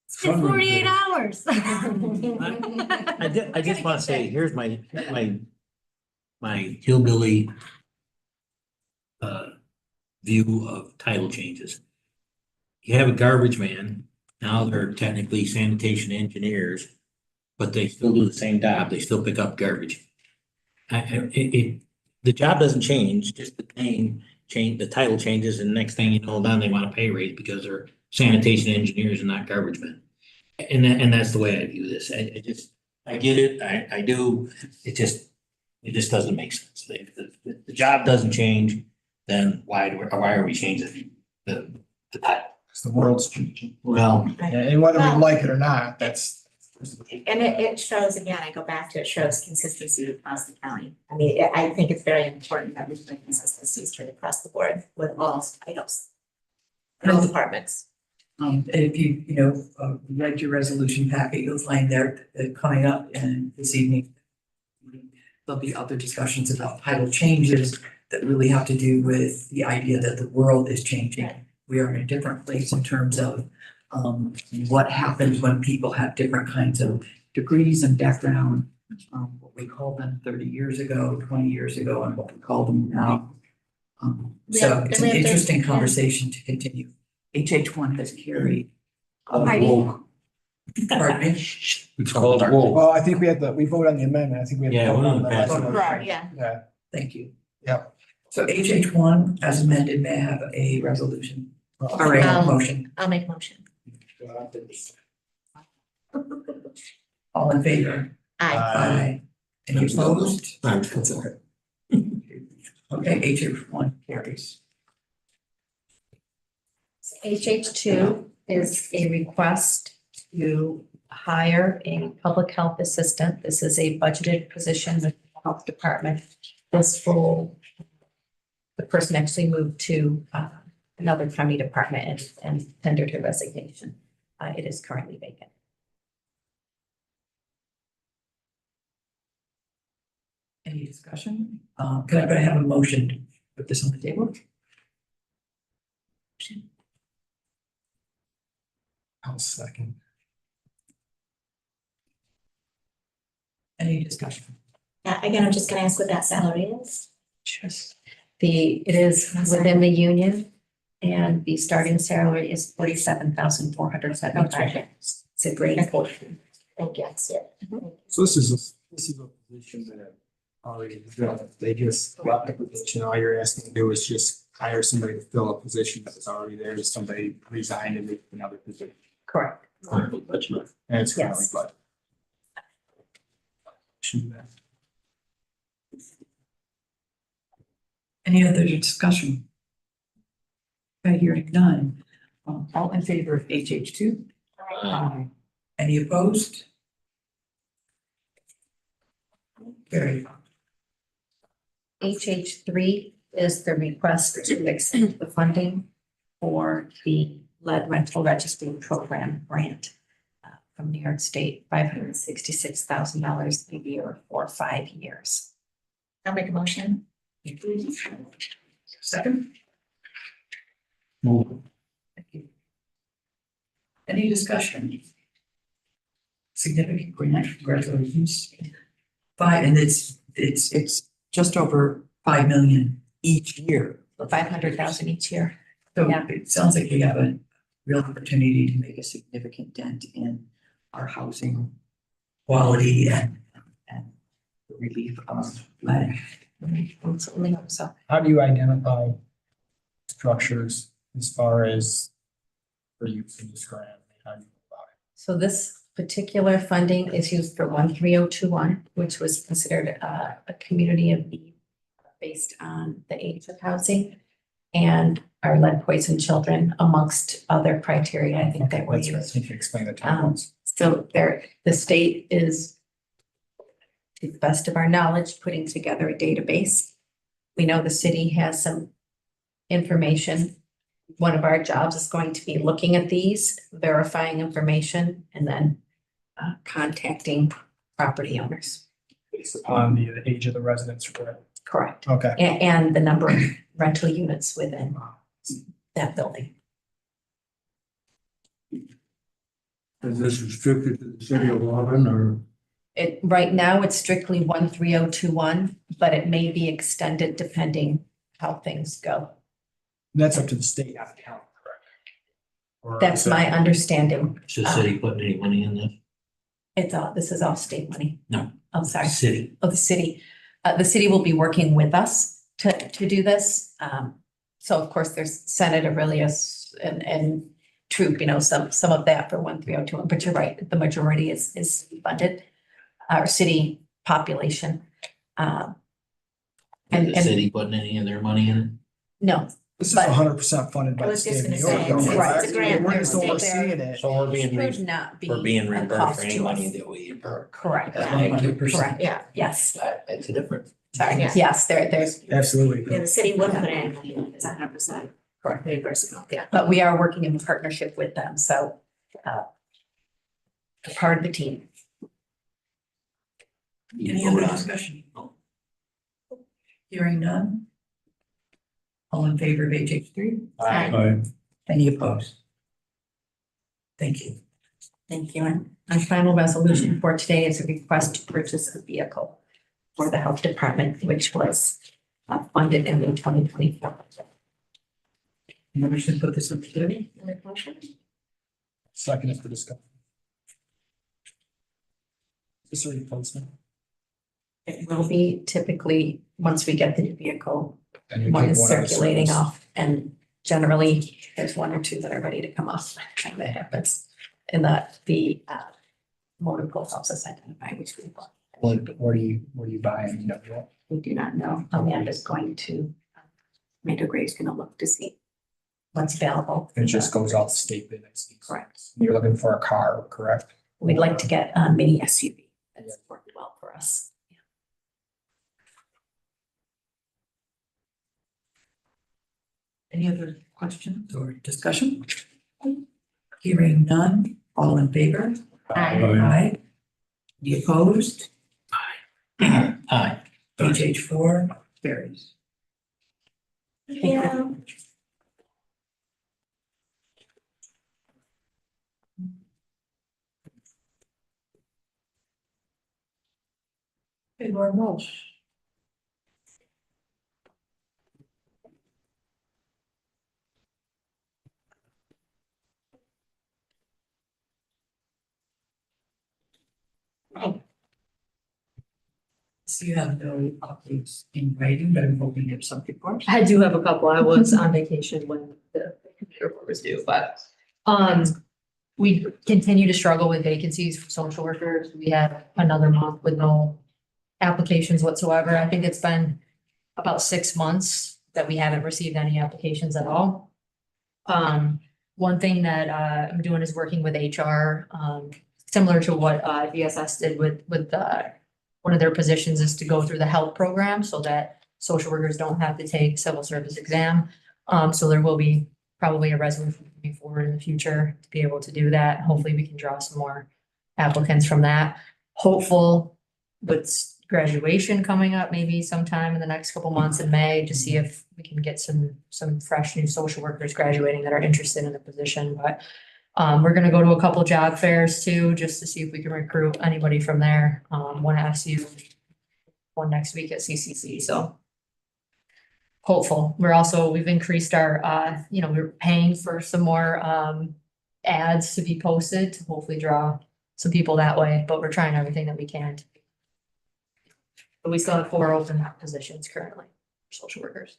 It's been 48 hours. I just want to say, here's my hillbilly view of title changes. You have a garbage man, now they're technically sanitation engineers, but they still do the same job, they still pick up garbage. The job doesn't change, just the name change, the title changes, and next thing you know, then they want a pay raise because they're sanitation engineers and not garbage men. And that's the way I view this. I get it, I do, it just doesn't make sense. If the job doesn't change, then why are we changing the title? Because the world's changing. Well, And whether we like it or not, that's. And it shows, again, I go back to, it shows consistency across the county. I mean, I think it's very important that we bring consistency straight across the board with all titles. And all departments. If you read your resolution packet, you'll find there coming up and this evening. There'll be other discussions about title changes that really have to do with the idea that the world is changing. Right. We are in a different place in terms of what happens when people have different kinds of degrees and background. What we called them 30 years ago, 20 years ago, and what we call them now. So it's an interesting conversation to continue. HH1 has carried. Woke. Pardon me? It's called woke. Well, I think we voted on the amendment. I think we had. to Yeah, vote we on passed the- it. Right, yeah. Yeah, Thank you. Yep. So HH1 as amended may I have a resolution. All right, motion. I'll make motion. All in favor? Aye. Aye. Any opposed? That's all right. Okay, HH1 carries. HH2 is a request to hire a public health assistant. This is a budgeted position with the health department. This will, the person actually moved to another county department and tendered her resignation. It is currently vacant. Any discussion? Can I have a motion to put this on the table? I'll second. Any discussion? Yeah, again, I'm just gonna ask what that salary is. It is within the union and the starting salary is $47,475. It's a great portion. Thank you, I see it. So this is a position that already, they just got the position. All you're asking to do is just hire somebody to fill a position that was already there, does somebody resign and move to another position? Correct. And it's currently, Yes. but. Any other discussion? Okay, hearing none. All in favor of HH2? Any opposed? Carried. HH3 is the request to extend the funding for the lead rental registry program grant from New York State, $566,000 a year for 5 years. I'll make a motion. Second, Move. thank you. Any discussion? Significant grant, congratulations. And it's just over 5 million each year. 500,000 each year. So Yeah. it sounds like we have a real opportunity to make a significant dent in our housing quality and relief of lead. Absolutely. So How do you identify structures as far as for use in this grant? How do you go about it? So this particular funding is used for 13021, which was considered a community of need based on the age of housing and our lead poison children amongst other criteria, I think that were That's right. used. You can explain the terms. So the state is, to the best of our knowledge, putting together a database. We know the city has some information. One of our jobs is going to be looking at these, verifying information, and then contacting property owners. Based upon the age of the residents, correct? Correct. Okay. And the number of rental units within that building. Is this restricted to the city of Auburn or? Right now, it's strictly 13021, but it may be extended depending how things go. That's up to the state, not the county, correct? Or That's my understanding. Is the city putting any money in this? This is all state money. No. I'm sorry. City. Oh, the city. The city will be working with us to do this. So of course, there's Senate Aurelius and Troop, some of that for 13021, but you're right, the majority is funded, our city population. Is And the city putting any of their money in it? No, This is But- 100% funded by I the was state just of New gonna York. say, though, it's correct? a grant. We're just They're- overseeing it. So we're being, should not be. we're being a reimbursed cost for any to money us. that we incur. Correct. Correct. Yeah, Yes, It's a difference. sorry, Yeah. yes, there's, Absolutely. yeah, the city would put in, it's 100%. Correct. Reimbursable, yeah. but we are working in partnership with them, so a part of the team. Any other discussion? Hearing none. All in favor of HH3? Aye. Any opposed? Thank you. Thank you. And our final resolution for today is a request to purchase a vehicle for the health department, which was funded in the 2024 budget. And we should put this up today. Second is for discussion. Is this a replacement? It will be typically, once we get the new vehicle, And you one take is one out of circulating service. off, and generally there's one or two that are ready to come off. And that happens. And the motor pool helps us identify which vehicle. What are you buying? You know, yet? We do not know. Amanda's going to, Amanda Gray's gonna look to see what's available. It just goes off the state bid. I see. Correct. You're looking for a car, correct? We'd like to get a mini SUV. That's worked well for us. Any other questions or discussion? Hearing none, all in favor? Aye. Any opposed? Aye. HH4 carries. Yeah. Okay, Laura Walsh. So you have no updates in writing, but I'm hoping you have something for us. I do have a couple. I was on vacation when the computer report was due, but we continue to struggle with vacancies for social workers. We had another month with no applications whatsoever. I think it's been about 6 months that we haven't received any applications at all. One thing that I'm doing is working with HR, similar to what VSS did with one of their positions is to go through the health program so that social workers don't have to take civil service exam. So there will be probably a resolution moving forward in the future to be able to do that. Hopefully we can draw some more applicants from that. Hopeful with graduation coming up, maybe sometime in the next couple months in May, to see if we can get some fresh new social workers graduating that are interested in the position. But we're gonna go to a couple job fairs too, just to see if we can recruit anybody from there. One at SU, one next week at CCC, so. Hopeful. We've increased our, we're paying for some more ads to be posted to hopefully draw some people that way, but we're trying everything that we can. But we still have 4 open positions currently for social workers.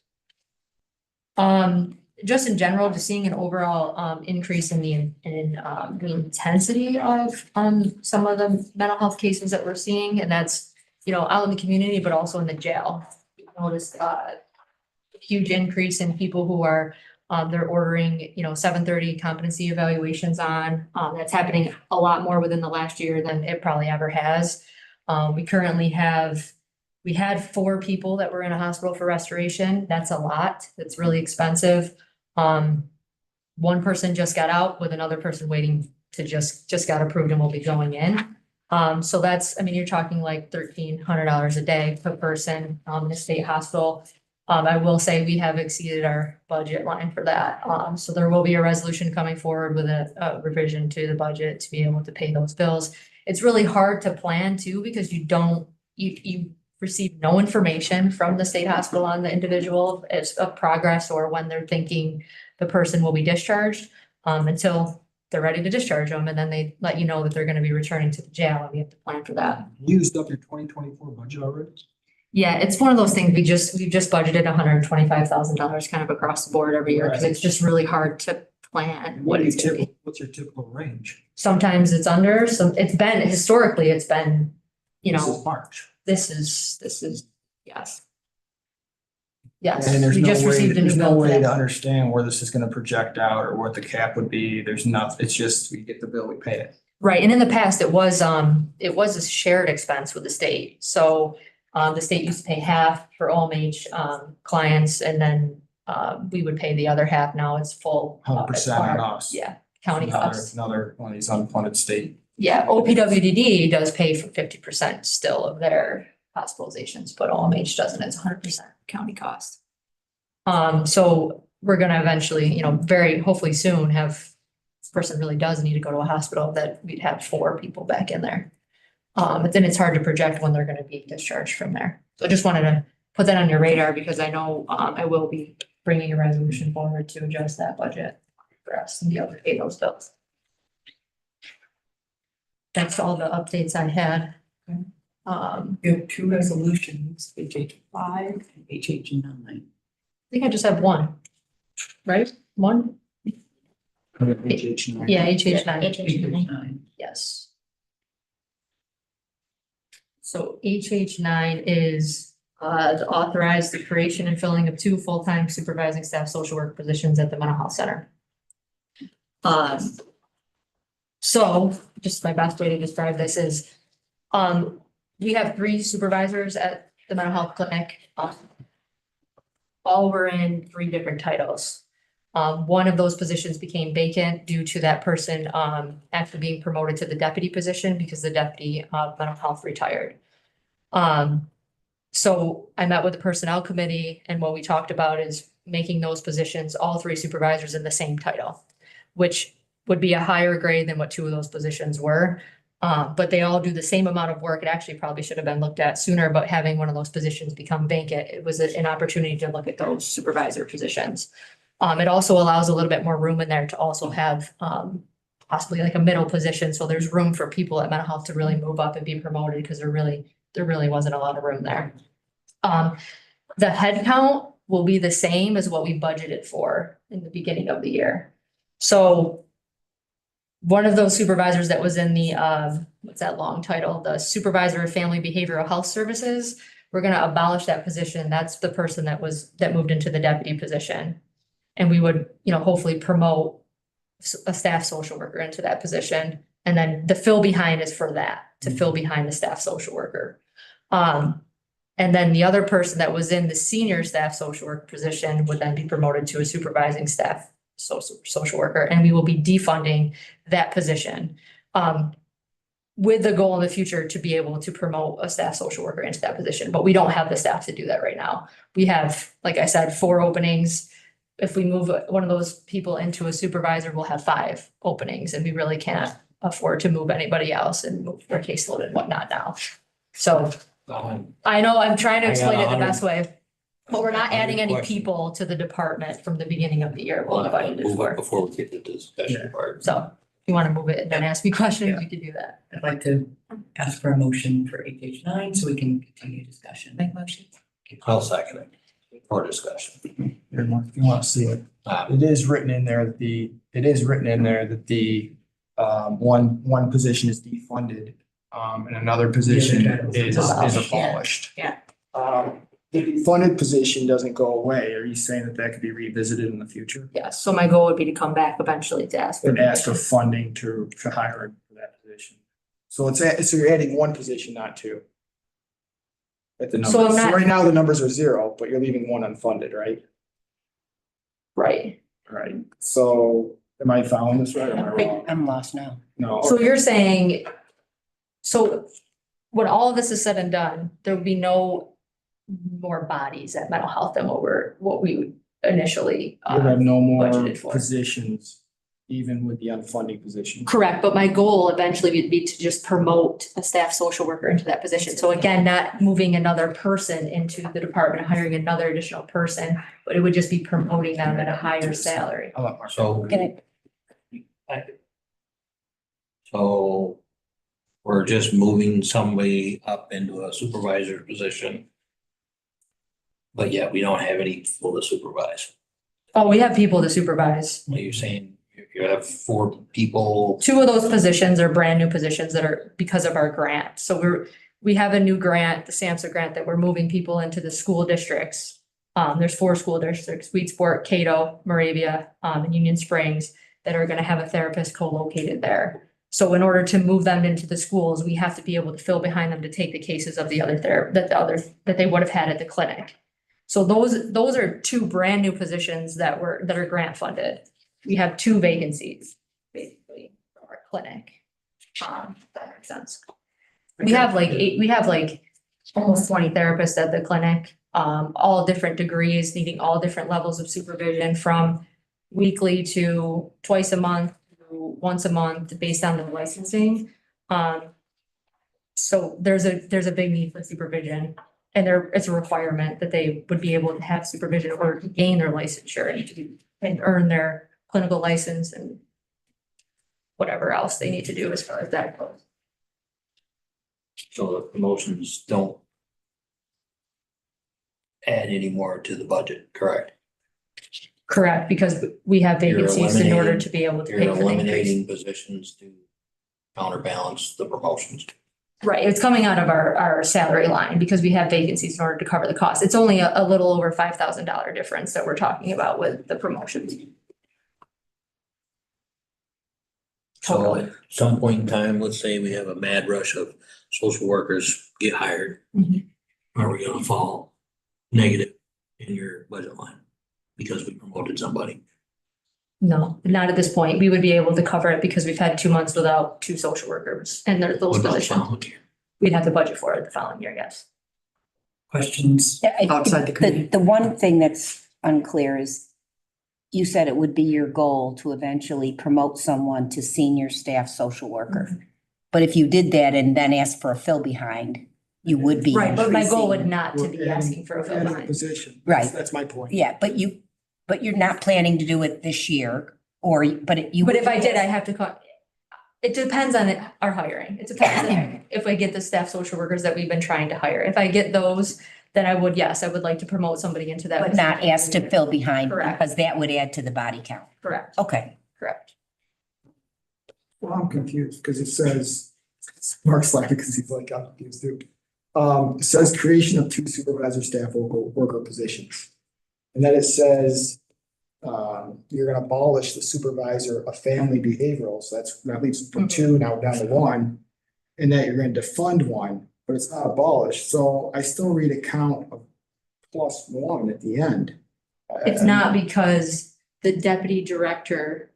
Just in general, just seeing an overall increase in the intensity of some of the mental health cases that we're seeing, and that's, out in the community, but also in the jail. We noticed huge increase in people who are they're ordering 7:30 competency evaluations on. That's happening a lot more within the last year than it probably ever has. We had 4 people that were in a hospital for restoration. That's a lot. That's really expensive. One person just got out with another person waiting to just got approved and will be going in. So that's, you're talking like $1,300 a day per person in the state hospital. I will say we have exceeded our budget line for that. So there will be a resolution coming forward with a revision to the budget to be able to pay those bills. It's really hard to plan too, because you receive no information from the state hospital on the individual as of progress or when they're thinking the person will be discharged, until they're ready to discharge them. And then they let you know that they're gonna be returning to the jail, and we have to plan for that. Used up your 2024 budget already? Yeah, it's one of those things, we've just budgeted $125,000 kind of across the board every year, because it's just really hard to plan what it's gonna be. What's your typical range? Sometimes it's under, historically, it's been, This is March. this is, yes. Yes, And there's we no just way, received a new there's no bill for way to that. understand where this is gonna project out or what the cap would be. There's nothing, it's just, we get the bill, we pay it. Right, and in the past, it was a shared expense with the state, so the state used to pay half for OMH clients, and then we would pay the other half. Now it's full. 100% on us. Yeah, county costs. Another one of these unfunded state. Yeah, OPWDD does pay for 50% still of their hospitalizations, but OMH doesn't. It's 100% county cost. So we're gonna eventually, very hopefully soon have, this person really does need to go to a hospital, that we'd have 4 people back in there. But then it's hard to project when they're gonna be discharged from there. So I just wanted to put that on your radar, because I know I will be bringing a resolution forward to adjust that budget for us to be able to pay those bills. That's all the updates I had. You have 2 resolutions, HH 5 and HH 9. I think I just have one, right? One? HH 9. Yeah, HH 9. HH 9. Yes. So HH 9 is to authorize the creation and filling of 2 full-time supervising staff social work positions at the mental health center. So just my best way to describe this is, we have 3 supervisors at the mental health clinic. All were in 3 different titles. One of those positions became vacant due to that person actually being promoted to the deputy position because the deputy of mental health retired. So I met with the personnel committee, and what we talked about is making those positions, all 3 supervisors, in the same title, which would be a higher grade than what 2 of those positions were. But they all do the same amount of work. It actually probably should have been looked at sooner, but having one of those positions become vacant, it was an opportunity to look at those supervisor positions. It also allows a little bit more room in there to also have possibly like a middle position. So there's room for people at mental health to really move up and be promoted, because they're really there really wasn't a lot of room there. The head count will be the same as what we budgeted for in the beginning of the year. So one of those supervisors that was in the, what's that long title? The Supervisor of Family Behavioral Health Services, we're gonna abolish that position. That's the person that moved into the deputy position. And we would, hopefully promote a staff social worker into that position. And then the fill behind is for that, to fill behind the staff social worker. And then the other person that was in the senior staff social work position would then be promoted to a supervising staff social worker, and we will be defunding that position. With the goal in the future to be able to promote a staff social worker into that position, but we don't have the staff to do that right now. We have, like I said, 4 openings. If we move one of those people into a supervisor, we'll have 5 openings, and we really can't afford to move anybody else and move their caseload and whatnot now. So I know I'm trying to explain it the best way, but we're not adding any people to the department from the beginning of the year. We'll budgeted for. Before we get to the discussion part. So if you want to move it and then ask me questions, you can do that. I'd like to ask for a motion for HH9 so we can continue discussion. Make motion. I'll second it for discussion. If you want to see it. It is written in there that the one position is defunded, and another position is abolished. Yeah. The defunded position doesn't go away. Are you saying that could be revisited in the future? Yes, so my goal would be to come back eventually to ask. And ask for funding to hire for that position. So so you're adding 1 position, not 2. At the numbers. So I'm not- Right now, the numbers are 0, but you're leaving 1 unfunded, right? Right. Right. So am I following this right or am I wrong? I'm lost now. No. So you're saying, so when all of this is said and done, there will be no more bodies at mental health than what we initially. You'll have no more budgeted for. positions, even with the unfunded position. Correct, but my goal eventually would be to just promote a staff social worker into that position. So again, not moving another person into the department, hiring another additional person, but it would just be promoting them at a higher salary. I'll let Mark. So. So we're just moving somebody up into a supervisor position. But yet we don't have any people to supervise. Oh, we have people to supervise. Are you saying you have 4 people? 2 of those positions are brand new positions that are because of our grant. So we have a new grant, the SAMHSA grant, that we're moving people into the school districts. There's 4 school districts, Weedsport, Cato, Moravia, and Union Springs, that are gonna have a therapist co-located there. So in order to move them into the schools, we have to be able to fill behind them to take the cases of the other that they would have had at the clinic. So those are 2 brand new positions that are grant funded. We have 2 vacancies, basically, for our clinic. If that makes sense. We have like almost 20 therapists at the clinic, all different degrees, needing all different levels of supervision, from weekly to twice a month to once a month, based on the licensing. So there's a big need for supervision. And it's a requirement that they would be able to have supervision in order to gain their licensure and earn their clinical license and whatever else they need to do as far as that goes. So the promotions don't add any more to the budget, correct? Correct, because we have You're vacancies in order eliminating- to be able to You're pay for the eliminating increase. positions to counterbalance the promotions. Right, it's coming out of our salary line because we have vacancies in order to cover the cost. It's only a little over $5,000 difference that we're talking about with the promotions. So at some point in time, let's say we have a mad rush of social workers get hired. Mhm. Are we gonna fall negative in your budget line because we promoted somebody? No, not at this point. We would be able to cover it because we've had 2 months without 2 social workers, and there's those What about positions. following year? We'd have to budget for it the following year, yes. Questions outside the committee? The one thing that's unclear is, you said it would be your goal to eventually promote someone to senior staff social worker. But if you did that and then asked for a fill behind, you would be. Right, but my goal would increasing- not to be asking for a fill Adding behind. position. Right. That's my point. Yeah, but you're not planning to do it this year, but you. But if I did, I have to It depends on our hiring. It depends on if I get the staff social workers that we've been trying to hire. If I get those, then I would like to promote somebody into that. But not asked to fill behind, Correct. because that would add to the body count. Correct, Okay. correct. Well, I'm confused because it says, Mark's laughing because he's like, I'm confused too. It says creation of 2 supervisor staff worker positions. And then it says, you're gonna abolish the supervisor of family behavioral, so that leaves from 2 now down to 1. And that you're going to defund 1, but it's not abolished, so I still read a count of +1 at the end. It's not because the deputy director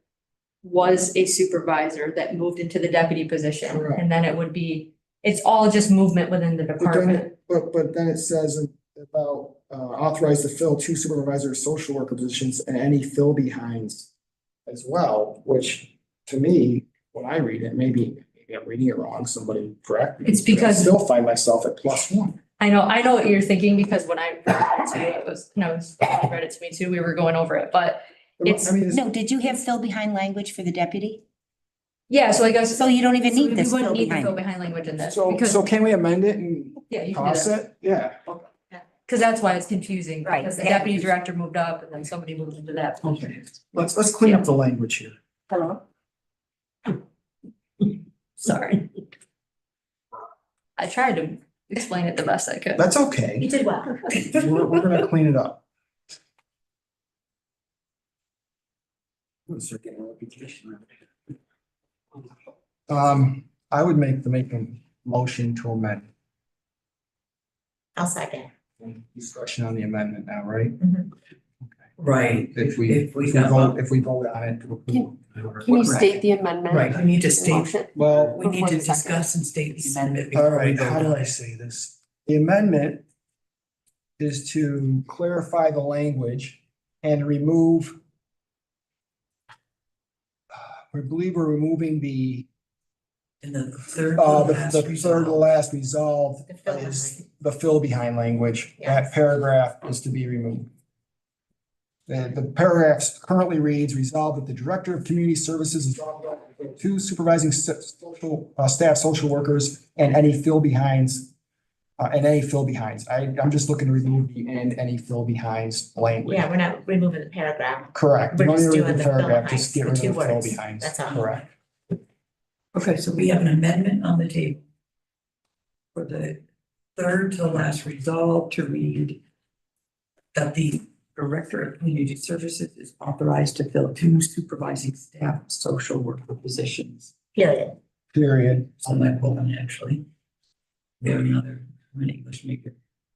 was a supervisor that moved into the deputy position. Correct. And then it would be, it's all just movement within the But department. then it says about authorize to fill 2 supervisor social worker positions and any fill behinds as well, which to me, when I read it, maybe I'm reading it wrong, somebody correct me. It's because- I still find myself at +1. I know what you're thinking, because when I read it to you, it was, no, you read it to me too, we were going over it, but it's, I mean, No, did you have fill behind language for the deputy? yeah, so I guess. So you don't even need this We wouldn't fill need the fill behind. behind language in this, so because, can we amend it and yeah, you can do toss that. it? Yeah. Because that's why it's confusing, Right. because the deputy director moved up and then somebody moved into that. Okay, let's clean up the language here. Hello? Sorry. I tried to explain it the best I could. That's okay. You did well. We're gonna clean it up. I would make a motion to amend. I'll second. Discussion on the amendment now, right? Right. If we vote on it to approve. Can you state the amendment? Right, we need to state, Motion? Well, we need to Before the second. discuss and state the amendment. all before we right, vote how do on I it. say this? The amendment is to clarify the language and remove. We believe we're removing the In the third. the third to last resolve The fill is the fill behind language. That Yes. paragraph is to be removed. The paragraph currently reads, resolved that the Director of Community Services is authorized to fill 2 supervising staff social workers and any fill behinds. I'm just looking to remove the and any fill behinds language. Yeah, we're not removing the paragraph. Correct. We're You don't just need to read doing the the fill paragraph, just get behinds, rid the of the 2 fill words. behinds. That's all. Correct. Okay, so we have an amendment on the table. For the third to last resolve to read that the Director of Community Services is authorized to fill 2 supervising staff social worker positions. Period. Period. On that one, actually. We have another, an English major.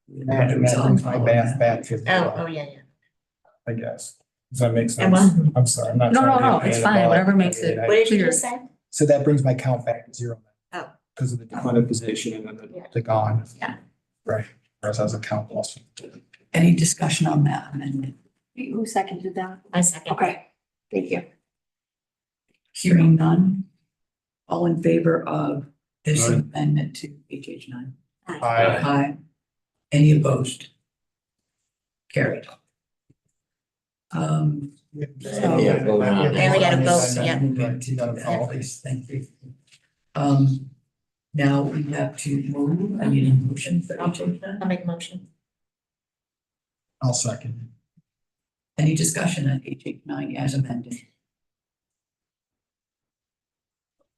That brings my math back to. Oh, yeah. I guess. Does that make And sense? one, I'm sorry, I'm not. No, trying to no, be a it's pain fine, about whatever makes it- what did you just say? So that brings my count back to 0. Oh. Because of the defunded position and then Yeah. the gone. Yeah. Right, whereas I was a count also. Any discussion on that amendment? Who seconded that? I second. Okay, thank you. Hearing none. All in favor of this Aye. amendment to HH 9? Aye. Aye. Any opposed? Carried. Yeah, vote on it. And we gotta vote, yeah. Right, you gotta follow. Thank you. Now we have to move, I need a motion for HH 9. I'll make a motion. I'll second. Any discussion on HH 9 as amended?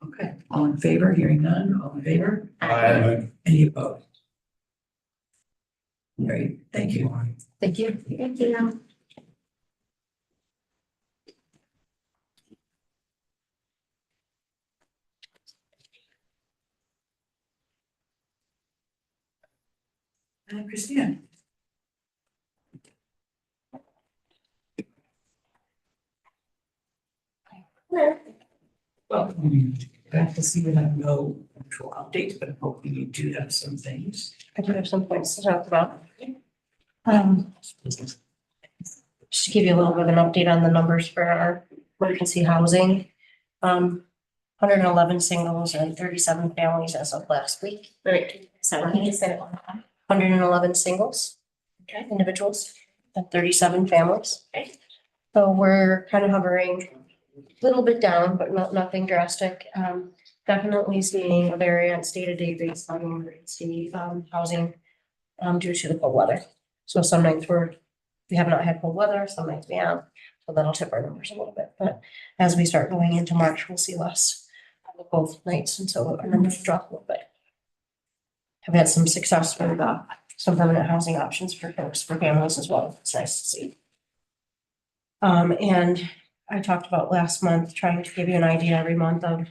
Okay, all in favor, hearing none, all in favor? Any opposed? Great, thank you. Thank you. Thank you. Christina? Well, back to see we have no actual updates, but hopefully you do have some things. I do have some points to talk about. Just to give you a little bit of an update on the numbers for our emergency housing. 111 singles and 37 families as of last week. Wait, sorry, can you say it one more time? 111 singles, Okay. individuals, and 37 families. Okay. So we're kind of hovering a little bit down, but nothing drastic. definitely seeing a variance day-to-day based on emergency housing due to the cold weather. So some nights we have not had cold weather, some nights we have, so that'll tip our numbers a little bit. But as we start going into March, we'll see less of both nights, and so our numbers drop a little bit. Have had some success with some permanent housing options for folks, for families as well. It's nice to see. And I talked about last month, trying to give you an idea every month of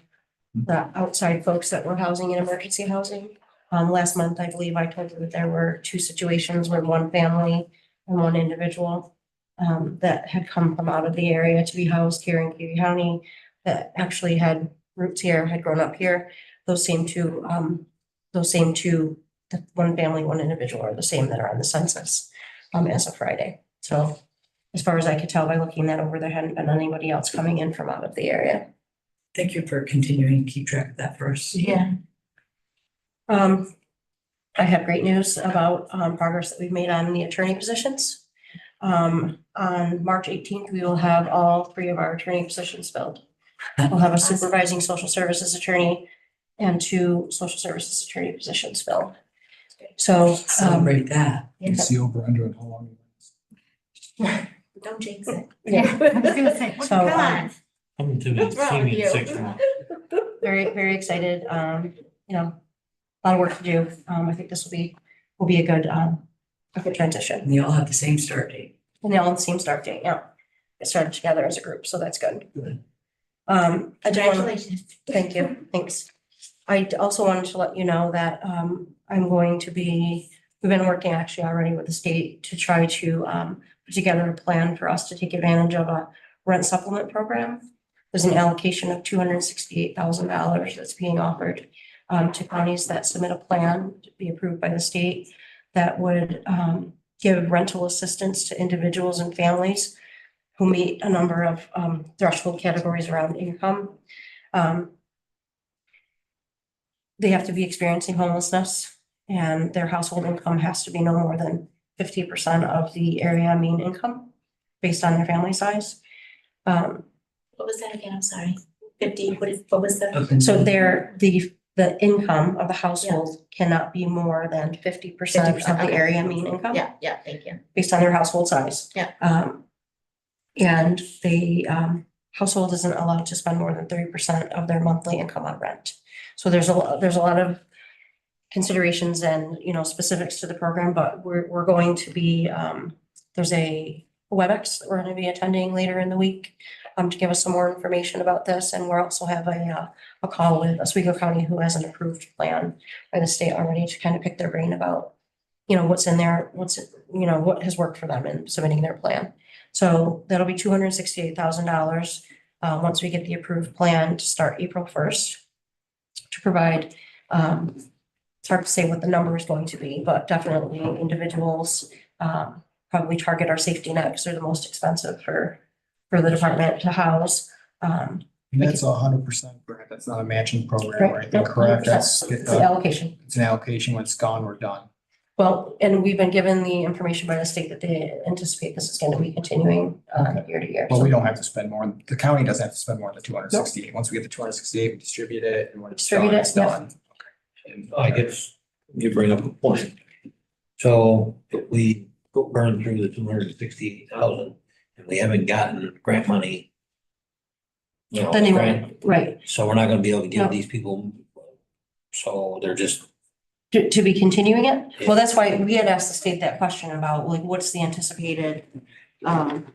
the outside folks that were housing in emergency housing. Last month, I believe I told you that there were 2 situations where one family and one individual that had come from out of the area to be housed here in Cayuga County, that actually had roots here, had grown up here. Those same two, the one family, one individual are the same that are on the census as of Friday. So as far as I could tell by looking that over, there hadn't been anybody else coming in from out of the area. Thank you for continuing to keep track of that for us. Yeah. I have great news about progress that we've made on the attorney positions. On March 18th, we will have all 3 of our attorney positions filled. We'll have a supervising social services attorney and 2 social services attorney positions filled. So Celebrate that. yeah. See over under and how long? Don't jinx it. Yeah. I was gonna say, So, Come on. Come to me, What's wrong see with me in you? 6 months. very, very excited. You know, a lot of work to do. I think this will be a good transition. And they all have the same start date. And they all have the same start date, yeah. It started together as a group, so that's good. Good. I do want, Congratulations. thank you, thanks. I also wanted to let you know that I'm going to be, we've been working actually already with the state to try to put together a plan for us to take advantage of a rent supplement program. There's an allocation of $268,000 that's being offered to counties that submit a plan to be approved by the state that would give rental assistance to individuals and families who meet a number of threshold categories around income. They have to be experiencing homelessness, and their household income has to be no more than 50% of the area mean income based on their family size. What was that again? I'm sorry. 50, what was the? So the income of the household cannot be more than 50% of the okay. area mean income. Yeah, thank you. Based on their household size. Yeah. And the household isn't allowed to spend more than 30% of their monthly income on rent. So there's a lot of considerations and, specifics to the program, but we're going to be, there's a WebEx that we're going to be attending later in the week to give us some more information about this. And we'll also have a call with Oswego County, who has an approved plan by the state already, to kind of pick their brain about, what's in there, what has worked for them in submitting their plan. So that'll be $268,000 once we get the approved plan to start April 1st to provide, it's hard to say what the number is going to be, but definitely individuals probably target our safety net because they're the most expensive for the department to house. And that's 100% grant. That's not a matching program or Right. anything, correct? That's It's an allocation. it's an allocation. When it's gone, we're done. Well, and we've been given the information by the state that they anticipate this is going to be continuing year to year. Well, So we don't have to spend more. The county doesn't have to spend more than 268. Once we get the 268, we distribute it, and when it's done, Distribute it, it's yeah. done. And I guess you bring up a point. So if we burn through the 268,000 and we haven't gotten grant money. Then they won't, right. So we're not gonna be able to No. give these people, so they're just, To be continuing it? Well, that's why we had asked the state that question about, like, what's the anticipated kind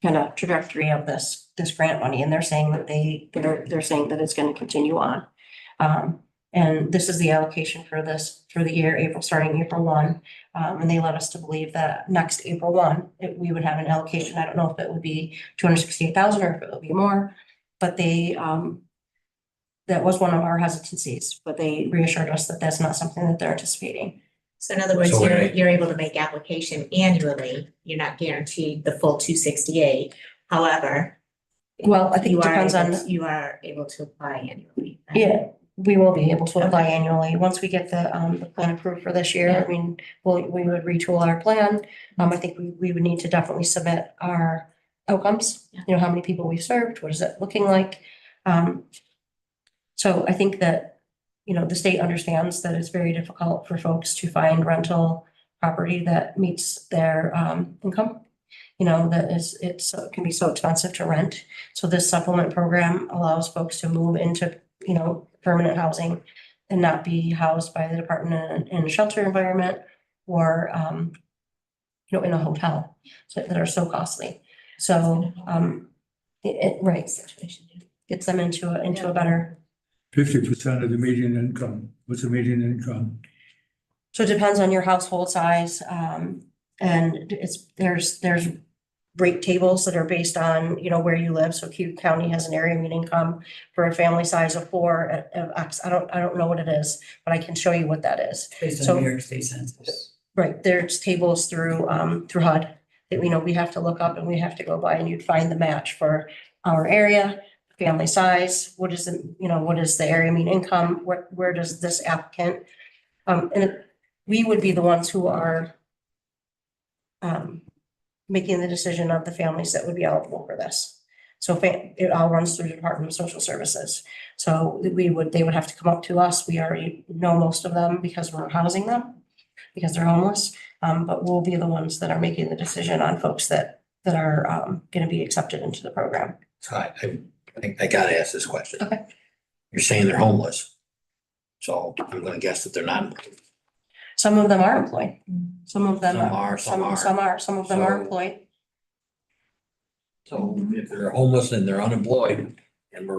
of trajectory of this grant money? And they're saying that they're saying that it's going to continue on. And this is the allocation for the year, starting April 1. And they led us to believe that next April 1, we would have an allocation. I don't know if it would be 268,000 or if it would be more, but that was one of our hesitancies, but they reassured us that that's not something that they're anticipating. So in other words, So you're able to make application annually. You're not guaranteed the full 268. However, Well, I think it depends on, you are able to apply annually. right? yeah, we will be able to apply annually. Once we get the plan approved for this year, I mean, we would retool our plan. I think we would need to definitely submit our outcomes, how many people we've served, what is it looking like? So I think that, you know, the state understands that it's very difficult for folks to find rental property that meets their income. You know, that is, it can be so expensive to rent. So this supplement program allows folks to move into, you know, permanent housing and not be housed by the department in a shelter environment or, you know, in a hotel that are so costly. So, right, gets them into a better. 50% of the median income. What's the median income? So it depends on your household size, and there's rate tables that are based on, you know, where you live. So Cayuga County has an area mean income for a family size of 4 of X. I don't know what it is, but I can show you what that is. Based So- on New York State Census. Right, there's tables through HUD that we know we have to look up and we have to go by, and you'd find the match for our area, family size, what is the area mean income, where does this applicant? We would be the ones who are making the decision of the families that would be eligible for this. So it all runs through the Department of Social Services. So they would have to come up to us. We already know most of them because we're housing them, because they're homeless. But we'll be the ones that are making the decision on folks that are gonna be accepted into the program. So I gotta ask this question. Okay. You're saying they're homeless. So I'm gonna guess that they're not. Some of them are employed. Some of them Some are, some aren't. Some of them are So- employed. So if they're homeless and they're unemployed and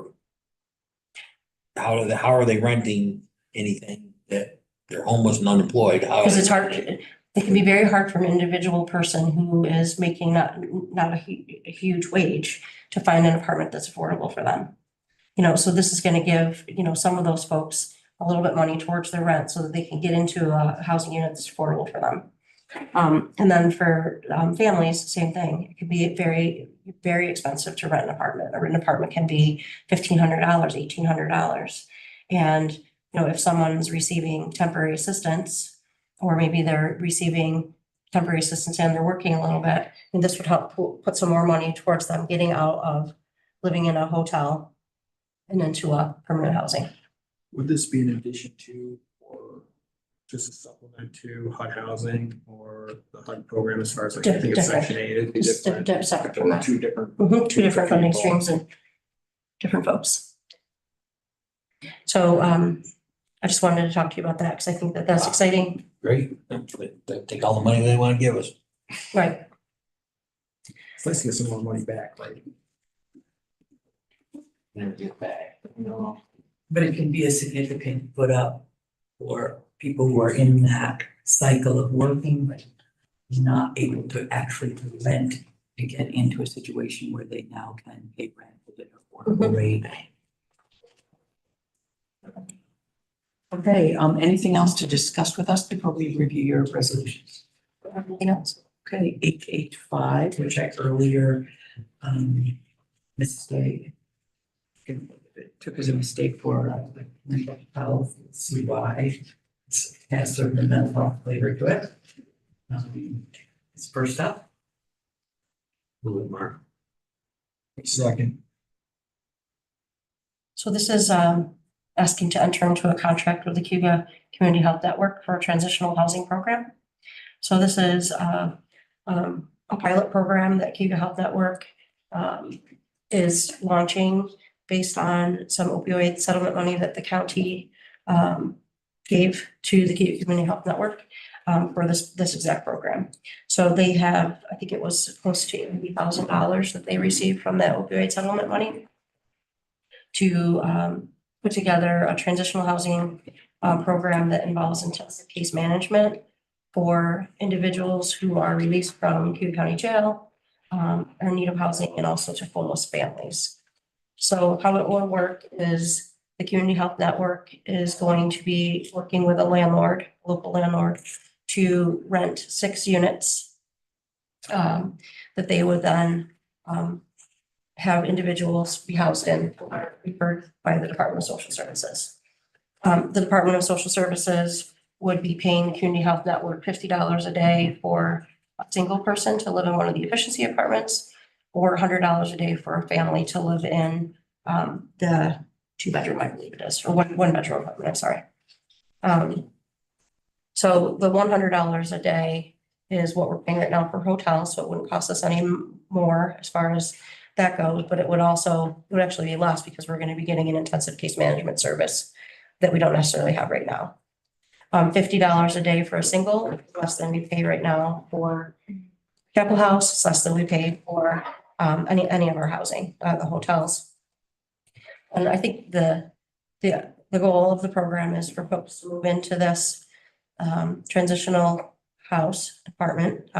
how are they renting anything that they're homeless and unemployed? How are Because they it's hard, renting it? it can be very hard for an individual person who is making not a huge wage to find an apartment that's affordable for them. You know, so this is gonna give, you know, some of those folks a little bit money towards their rent so that they can get into a housing unit that's affordable for them. And then for families, same thing. It could be very, very expensive to rent an apartment. A written apartment can be $1,500, $1,800. And, you know, if someone's receiving temporary assistance, or maybe they're receiving temporary assistance and they're working a little bit, and this would help put some more money towards them getting out of living in a hotel and into a permanent housing. Would this be in addition to, or just a supplement to HUD housing or the HUD program as far as like, I think it's Different. Section 8, it'd be Just different. separate There from were that. two different. Two different funding people. streams and different folks. So I just wanted to talk to you about that because I think that that's exciting. Great. They take all the money they want to give us. Right. It's nice to get some more money back, right? Never get back. No. But it can be a significant put up for people who are in that cycle of working, but not able to actually rent to get into a situation where they now can pay rent at an affordable rate. Okay, anything else to discuss with us before we review your resolutions? Anything else? Okay, H5, which I earlier mistake. Took as a mistake for mental health, see why. It has sort of a mental health flavor to it. It's first up. Move it, Mark. Second. So this is asking to enter into a contract with the Cayuga Community Health Network for a transitional housing program. So this is a pilot program that Cayuga Health Network is launching based on some opioid settlement money that the county gave to the Cayuga Community Health Network for this exact program. So they have, I think it was close to $80,000 that they received from that opioid settlement money to put together a transitional housing program that involves intensive case management for individuals who are released from Cayuga County Jail, are in need of housing, and also to homeless families. So how it will work is the Community Health Network is going to be working with a landlord, local landlord, to rent 6 units that they would then have individuals be housed in, referred by the Department of Social Services. The Department of Social Services would be paying the Community Health Network $50 a day for a single person to live in one of the efficiency apartments, or $100 a day for a family to live in the 2-bedroom, I believe it is, or one bedroom apartment, I'm sorry. So the $100 a day is what we're paying right now for hotels, so it wouldn't cost us any more as far as that goes, but it would actually be less because we're gonna be getting an intensive case management service that we don't necessarily have right now. $50 a day for a single, less than we pay right now for Chapel House, it's less than we pay for any of our housing, the hotels. And I think the goal of the program is for folks to move into this transitional apartment,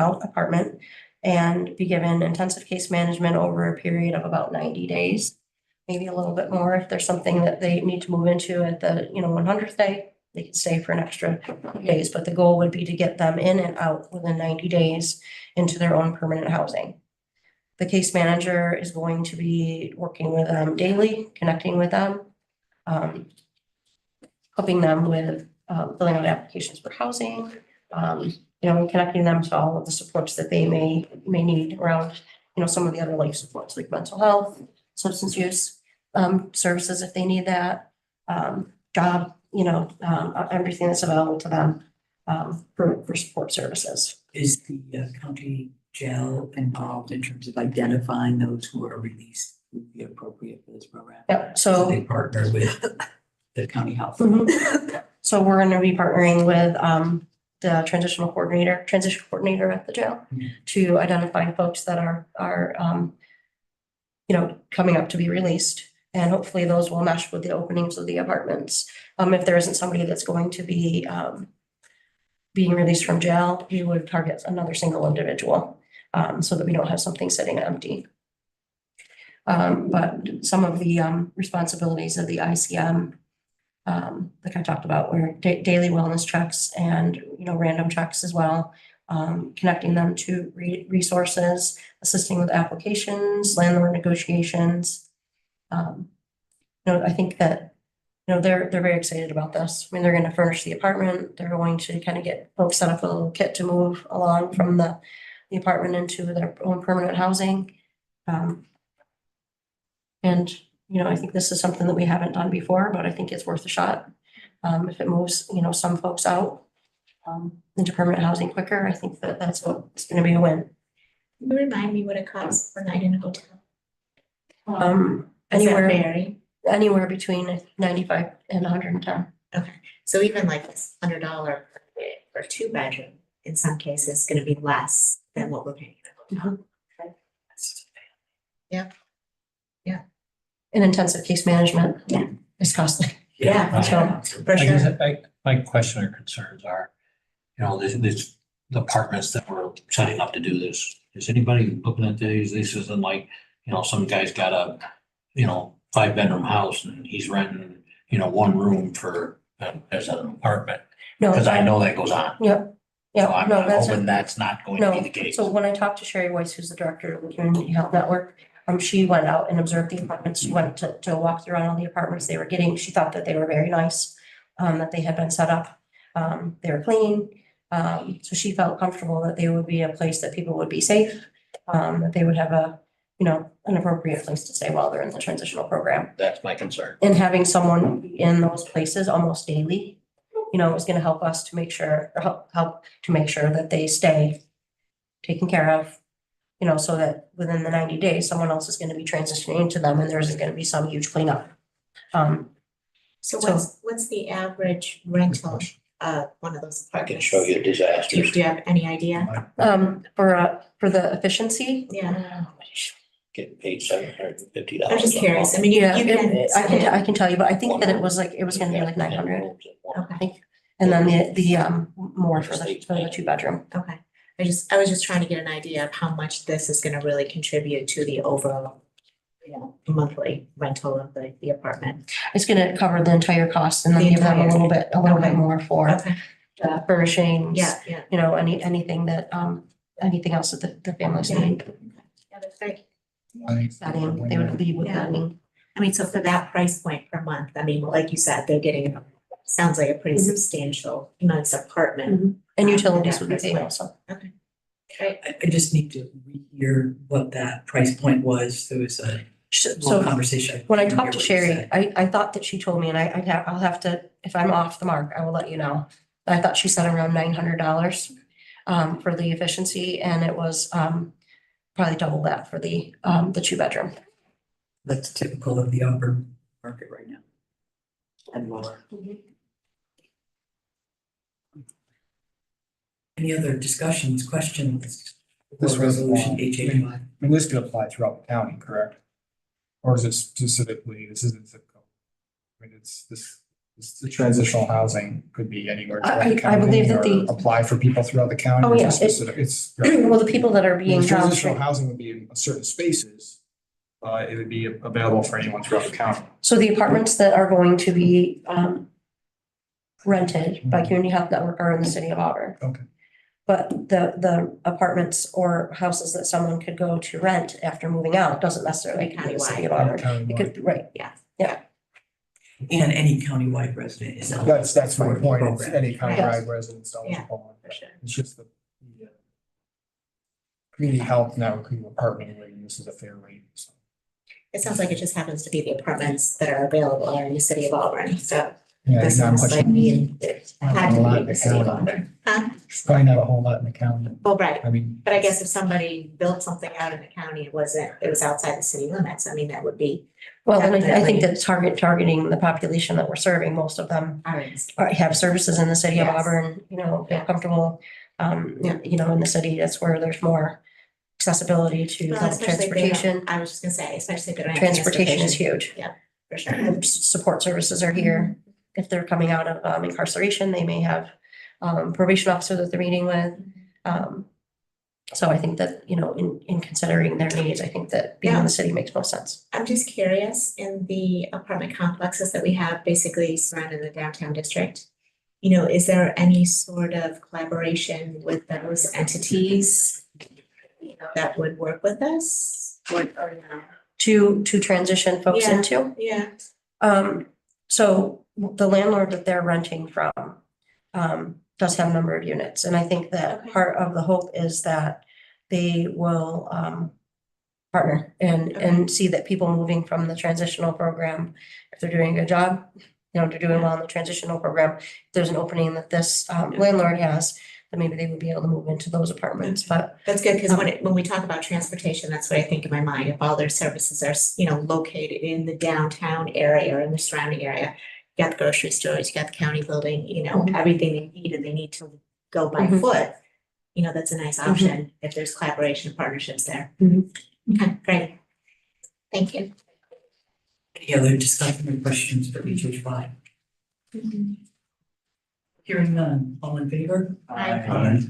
and be given intensive case management over a period of about 90 days, maybe a little bit more. If there's something that they need to move into at the 100th day, they can stay for an extra days, but the goal would be to get them in and out within 90 days into their own permanent housing. The case manager is going to be working with them daily, connecting with them, helping them with filling out applications for housing, connecting them to all of the supports that they may need around, some of the other life supports like mental health, substance use services if they need that, job, everything that's available to them for support services. Is the county jail involved in terms of identifying those who are released would be appropriate for this program? Yep, so They partner with the county health. So we're going to be partnering with the transition coordinator at the jail to identify folks that are coming up to be released. And hopefully those will mesh with the openings of the apartments. If there isn't somebody that's going to be being released from jail, we would target another single individual so that we don't have something sitting empty. But some of the responsibilities of the ICM, like I talked about, were daily wellness checks and, random checks as well, connecting them to resources, assisting with applications, landlord negotiations. I think that, they're very excited about this. I mean, they're going to furnish the apartment. They're going to kind of get folks set up with a little kit to move along from the apartment into their own permanent housing. And I think this is something that we haven't done before, but I think it's worth a shot. If it moves, some folks out into permanent housing quicker, I think that's what's going to be a win. Can you remind me what it costs per night in a hotel? Anywhere between 95 and 110. Okay, so even like this $100 for 2-bedroom, in some cases, is gonna be less than what we're paying. Yeah. In intensive case management, it's costly. Yeah. So, For sure. My question or concerns are, these apartments that we're setting up to do this. Is anybody looking at these? This isn't like, some guy's got a, 5-bedroom house and he's renting, 1 room for, as an apartment. no. Because I know that goes on. Yep. So I'm that's hoping that's not going to be the case. So when I talked to Sherry Weiss, who's the director of the Community Health Network, she went out and observed the apartments. She went to walk through all the apartments they were getting. She thought that they were very nice, that they had been set up. They were clean. So she felt comfortable that they would be a place that people would be safe, that they would have an appropriate place to stay while they're in the transitional program. That's my concern. And having someone be in those places almost daily, is going to help us to make sure, or help to make sure that they stay taken care of, so that within the 90 days, someone else is going to be transitioning into them and there isn't going to be some huge cleanup. So what's the average rental of one of those I apartments? can show you disasters. Do you have any idea? For the efficiency, Yeah. Getting paid $750. I'm just curious. I mean, I can tell you, but I think that it was going to be like 900, I think. And then the more for the 2-bedroom. Okay. I was just trying to get an idea of how much this is gonna really contribute to the overall, monthly rental of the apartment. It's going to cover the entire cost and then give them a little bit more for furnishings. Yeah. Anything that, anything else that the families need. Yeah, that's great. Bedding, they would leave with bedding. I mean, so for that price point per month, I mean, like you said, they're getting, sounds like a pretty substantial nice apartment. And utilities would be paid also. Okay. Great. I just need to rehear what that price point was. There was a So conversation. when I talked to Sherry, I thought that she told me, and I'll have to, if I'm off the mark, I will let you know. I thought she said around $900 for the efficiency, and it was probably double that for the 2-bedroom. That's typical of the upper market right now. And lower. Any other discussions, questions? This For resolution HH5. I mean, this could apply throughout the county, correct? Or is it specifically, this isn't zip code? I mean, it's the transitional housing could be anywhere. throughout the I believe that county, or the- apply for people throughout the county. Oh, or is it yeah, specific? It's. Well, the people that are being housed, Transitional right- housing would be in certain spaces. It would be available for anyone throughout the county. so the apartments that are going to be rented by Community Health Network are in the city of Auburn. Okay. But the apartments or houses that someone could go to rent after moving out doesn't necessarily be in the city of Auburn. It could, right, Yeah. yeah. And any countywide resident is. eligible That's my for the point. It's program. any county-wide residents eligible. For sure. It's just the community health network, apartment rate, this is a fair rate. So. It sounds like it just happens to be the apartments that are available are in the city of Auburn, so. Yeah, That's not not much. like being, it had to A lot be in in the the city of county. Auburn. Huh? There's probably not a whole lot in the county. Well, right, I mean. but I guess if somebody built something out in the county, it was outside the city limits, I mean, that would be. Well, and I think Definitely. that targeting the population that we're serving, most of them Ours. have services in the city of Yes. Auburn, feel Yeah. comfortable. Yeah. In the city, that's where there's more accessibility to Well, public especially if they don't- transportation. I was just gonna say, especially if they don't have Transportation is huge. Yeah, for sure. And support services are here. If they're coming out of incarceration, they may have probation officer that they're meeting with. So I think that, in considering their needs, I think that being in the city makes most sense. I'm just curious, in the apartment complexes that we have basically surrounding the downtown district, is there any sort of collaboration with those entities that would work with us? Or no? To transition folks Yeah. into. Yeah. So the landlord that they're renting from does have a number of units. And I think that Okay. part of the hope is that they will partner and see that people moving from the transitional program, if they're doing a good job, they're doing well in the transitional program, if there's an opening that this landlord has, then maybe they would be able to move into those apartments. But That's good, because when we talk about transportation, that's what I think in my mind, if all their services are, located in the downtown area or in the surrounding area. You got the grocery stores, you got the county building, Mhm. everything they need, and they need to go by Mhm. foot. That's a nice option if there's collaboration partnerships there. Mhm. Okay, great. Thank you. Any other discussion or questions for HH5? Hearing none, all in favor? Aye.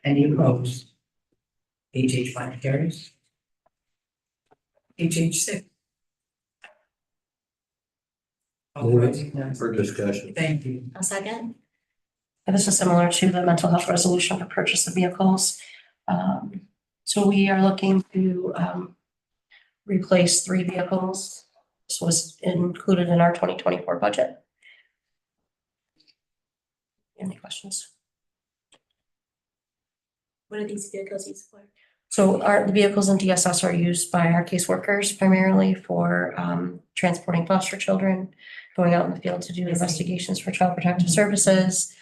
Any opposed? HH5 carries. HH6. For discussion. Thank you. A second? And this is similar to the mental health resolution for purchase of vehicles. So we are looking to replace 3 vehicles. This was included in our 2024 budget. Any questions? What are these vehicles used for? So the vehicles in DSS are used by our caseworkers primarily for transporting foster children, going out in the field to do investigations for child protective services,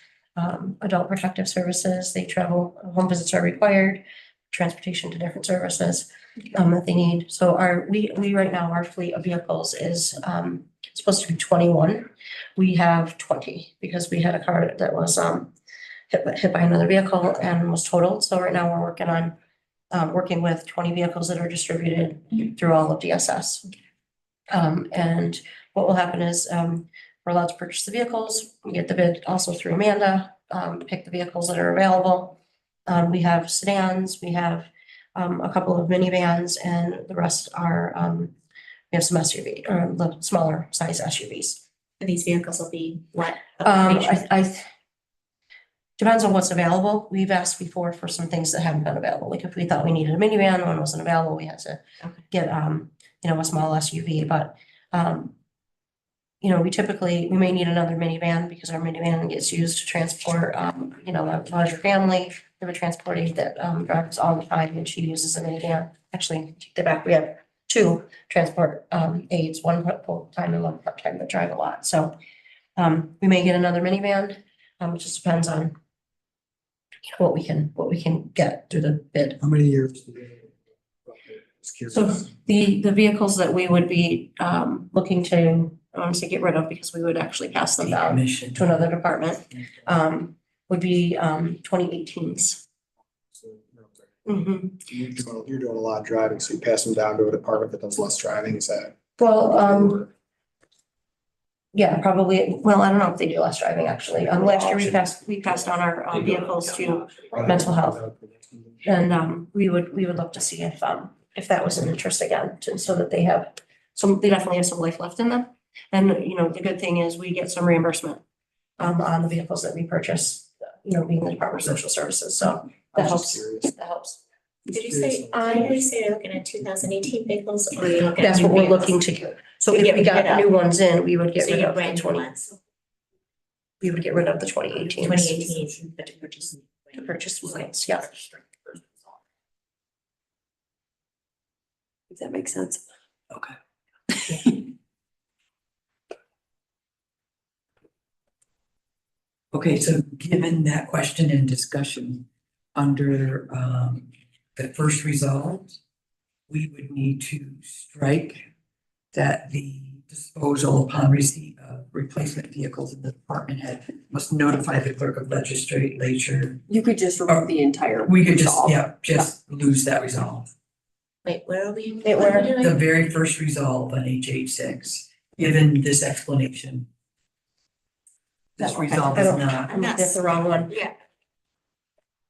adult protective services. They travel, home visits are required, transportation to different services that they need. So we right now, our fleet of vehicles is supposed to be 21. We have 20 because we had a car that was hit by another vehicle and was totaled. So right now we're working on working with 20 vehicles that are distributed through all of DSS. And what will happen is we're allowed to purchase the vehicles. We get the bid also through Amanda, pick the vehicles that are available. We have sedans, we have a couple of minivans, and the rest are, we have some SUV or the smaller size SUVs. And these vehicles will be what? Depends on what's available. We've asked before for some things that haven't been available. Like if we thought we needed a minivan, one wasn't available, we had to get, a small SUV, but, we may need another minivan because our minivan gets used to transport, a larger family. We have a transport aide that drives all the time and she uses a minivan. Actually, take that back. We have two transport aides, one full-time and one part-time that drive a lot. So we may get another minivan. It just depends on what we can get through the bid. How many years? So the vehicles that we would be looking to, I want to say get rid of because we would actually pass them down to another department, would be 2018s. You're doing a lot of driving, so you pass them down to a department that does less driving, is that? Well, yeah, probably. Well, I don't know if they do less driving actually. Last year we passed on our vehicles to mental health. And we would look to see if that was an interest again, so that they definitely have some life left in them. And, you know, the good thing is we get some reimbursement on the vehicles that we purchase, you know, being the Department of Social Services. So that helps. That helps. Did you say, did you say you're looking at 2018 vehicles or you're looking at? That's new what we're vehicles? looking to do. So To if get we rid got of. new ones in, we would get So rid you're of the brand new 20. ones. We would get rid of the 2018. 2018, but to purchase. To purchase ones, yeah. If that makes sense. Okay. Okay, so given that question and discussion under the first resolve, we would need to strike that the disposal upon receipt of replacement vehicles in the department head must notify the clerk of legislature. You could just remove the entire. We could just, resolve. Just lose that resolve. Wait, where are we? Wait, where? what are we The doing? very first resolve on HH6, given this explanation. This resolve I is don't- not, I'm looking at the wrong one. Yeah.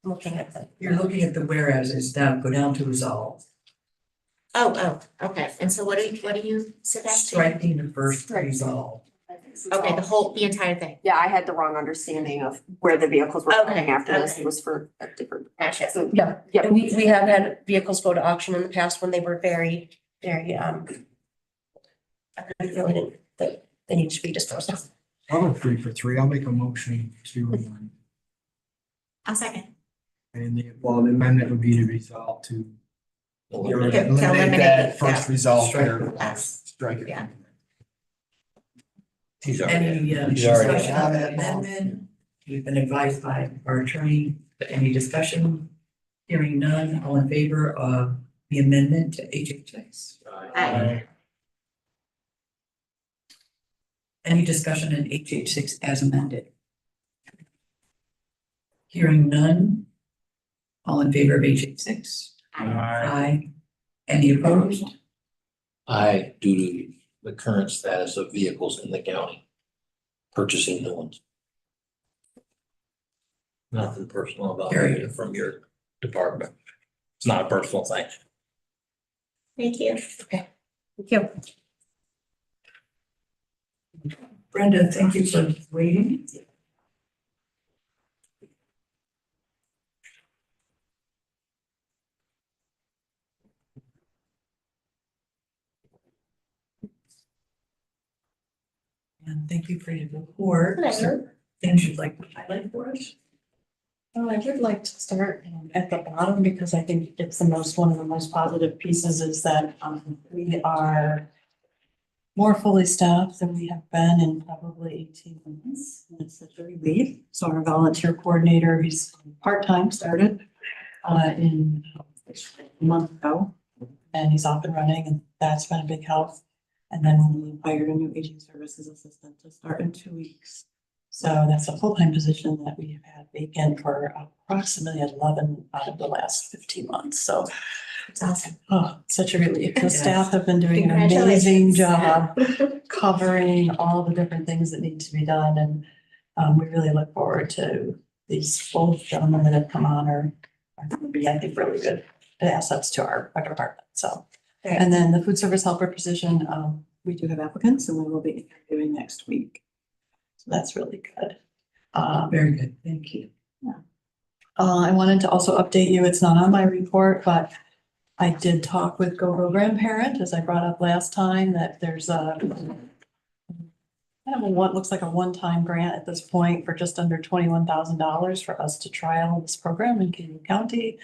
I'm looking at the. you're looking at the whereas down, go down to resolve, Oh, okay. And so what are you suggesting? striking the first resolve. Okay, the entire thing. Yeah, I had the wrong understanding of where the vehicles were Okay, coming after this. okay. It was for a different. Gotcha. So, Yeah, yeah, we have had vehicles go to auction in the past when they were very, very, they need to be disposed of. I'll go 3 for 3. I'll make a motion to, I'll second. and the amendment would be to resolve to. eliminate Eliminate that first yeah. resolve Strike there. the last. Strike it. Yeah. Any He's already- discussion on that amendment? We've been advised by our attorney, any discussion? Hearing none, all in favor of the amendment to HH6? Aye. Any discussion in HH6 as amended? Hearing none, all in favor of HH6? Aye. Any opposed? I, due to the current status of vehicles in the county, purchasing new ones. Nothing personal about it from your department. It's not a personal thing. Thank you. Okay, thank you. Brenda, thank you for waiting. And thank you for your report. Is there things you'd like to highlight for us? Well, I would like to start at the bottom because I think it's one of the most positive pieces is that we are more fully staffed than we have been in probably 18 months. And it's such a relief. So our volunteer coordinator, he's part-time, started in a month ago. And he's off and running, and that's been a big help. And then we hired a new aging services assistant to start in 2 weeks. So that's a full-time position that we have had vacant for approximately 11 out of the last 15 months. So it's awesome. Oh, such a relief. The staff have been doing an amazing job covering all the different things that need to be done. And we really look forward to these both gentlemen that have come on are going to be, I think, really good assets to our department. So, and then the food service helper position, we do have applicants and we will be interviewing next week. So that's really good. Very good, thank you. Yeah. I wanted to also update you, it's not on my report, but I did talk with GoGo Grandparent, as I brought up last time, that there's a kind of what looks like a one-time grant at this point for just under $21,000 for us to trial this program in Cayuga County.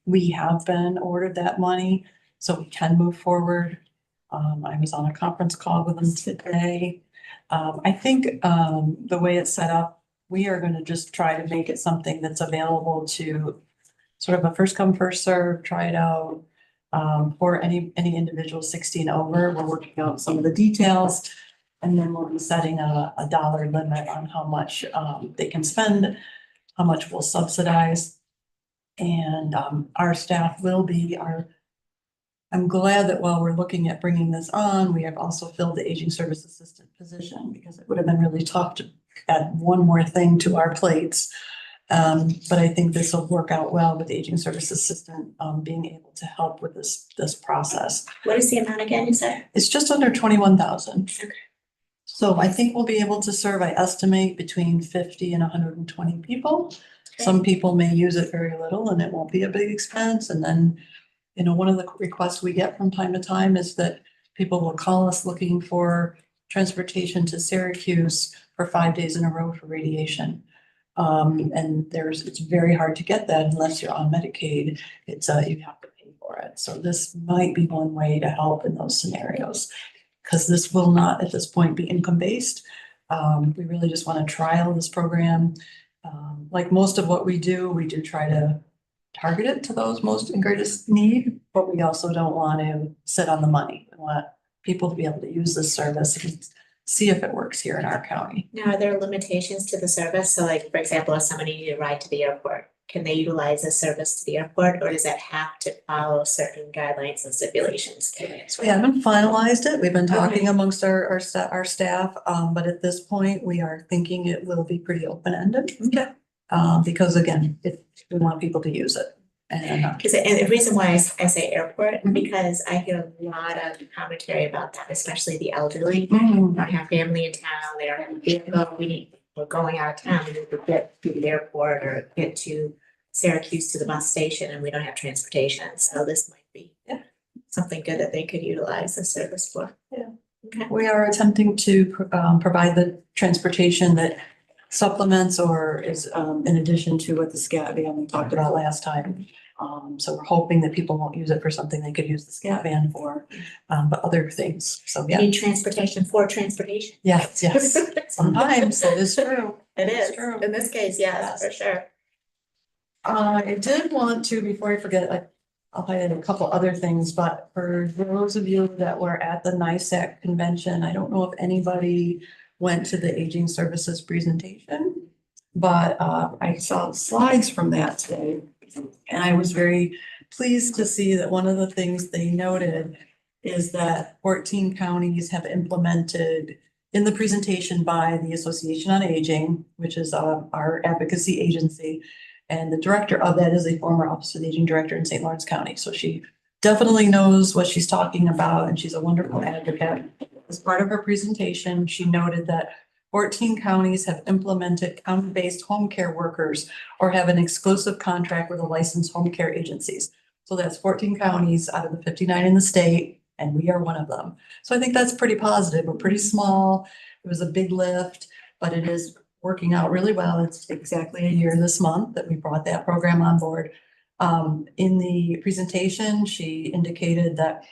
We have been ordered that money. so we can move forward. I was on a conference call with them today. I think, the way it's set up, we are gonna just try to make it something that's available to sort of a first come, first serve, try it out. For any individual 60 and over, we're working out some of the details. And then we'll be setting a dollar limit on how much, they can spend, how much we'll subsidize. And, our staff will be I'm glad that while we're looking at bringing this on, we have also filled the aging service assistant position, because it would have been really tough to add one more thing to our plates. But I think this will work out well with the aging service assistant, being able to help with this process. What is the amount again, you said? It's just under 21,000. So I think we'll be able to serve, I estimate, between 50 and 120 people. Some people may use it very little and it won't be a big expense. And then, one of the requests we get from time to time is that people will call us looking for transportation to Syracuse for 5 days in a row for radiation. And it's very hard to get that unless you're on Medicaid. You have to pay for it. So this might be one way to help in those scenarios, because this will not at this point be income-based. We really just want to trial this program. Like most of what we do try to target it to those most in greatest need, but we also don't want to sit on the money. We want people to be able to use this service and see if it works here in our county. Now, are there limitations to the service? So like, for example, if somebody needed a ride to the airport, can they utilize this service to the airport, or does that have to follow certain guidelines and stipulations? We haven't finalized it. We've been talking amongst our staff, but at this point, we are thinking it will be pretty open-ended. Okay. Because again, we want people to use it. And the reason why I say airport, because I hear a lot of commentary about that, especially the elderly. Don't have family in town, they don't have a vehicle, we're going out of town, we need to get to the airport or get to Syracuse to the bus station, and we don't have transportation. So this might be something good that they could utilize the service for. Yeah. Okay. We are attempting to provide the transportation that supplements or is in addition to what the SCAT van we talked about last time. So we're hoping that people won't use it for something they could use the SCAT van for, but other things. So You need transportation for transportation. Yes. Sometimes that is true. It is true. in this case, yes, for sure. I did want to, before I forget, I'll highlight a couple other things, but for those of you that were at the NISAC convention, I don't know if anybody went to the aging services presentation, but I saw slides from that today. And I was very pleased to see that one of the things they noted is that 14 counties have implemented in the presentation by the Association on Aging, which is our advocacy agency. And the director of that is a former Office of the Aging Director in St. Lawrence County. So she definitely knows what she's talking about, and she's a wonderful advocate. As part of her presentation, she noted that 14 counties have implemented county-based home care workers or have an exclusive contract with a licensed home care agencies. So that's 14 counties out of the 59 in the state, and we are one of them. So I think that's pretty positive. We're pretty small. It was a big lift, but it is working out really well. It's exactly a year this month that we brought that program on board. In the presentation, she indicated that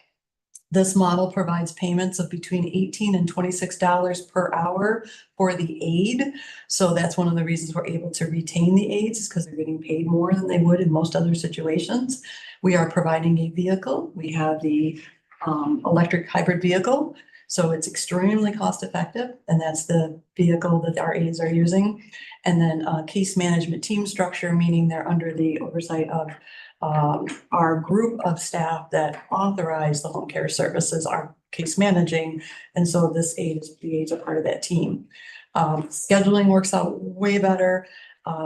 this model provides payments of between $18 and $26 per hour for the aide. So that's one of the reasons we're able to retain the aides, is because they're getting paid more than they would in most other situations. We are providing a vehicle. We have the electric hybrid vehicle. So it's extremely cost effective, and that's the vehicle that our aides are using. And then case management team structure, meaning they're under the oversight of our group of staff that authorize the home care services are case managing. And so the aides are part of that team. Scheduling works out way better.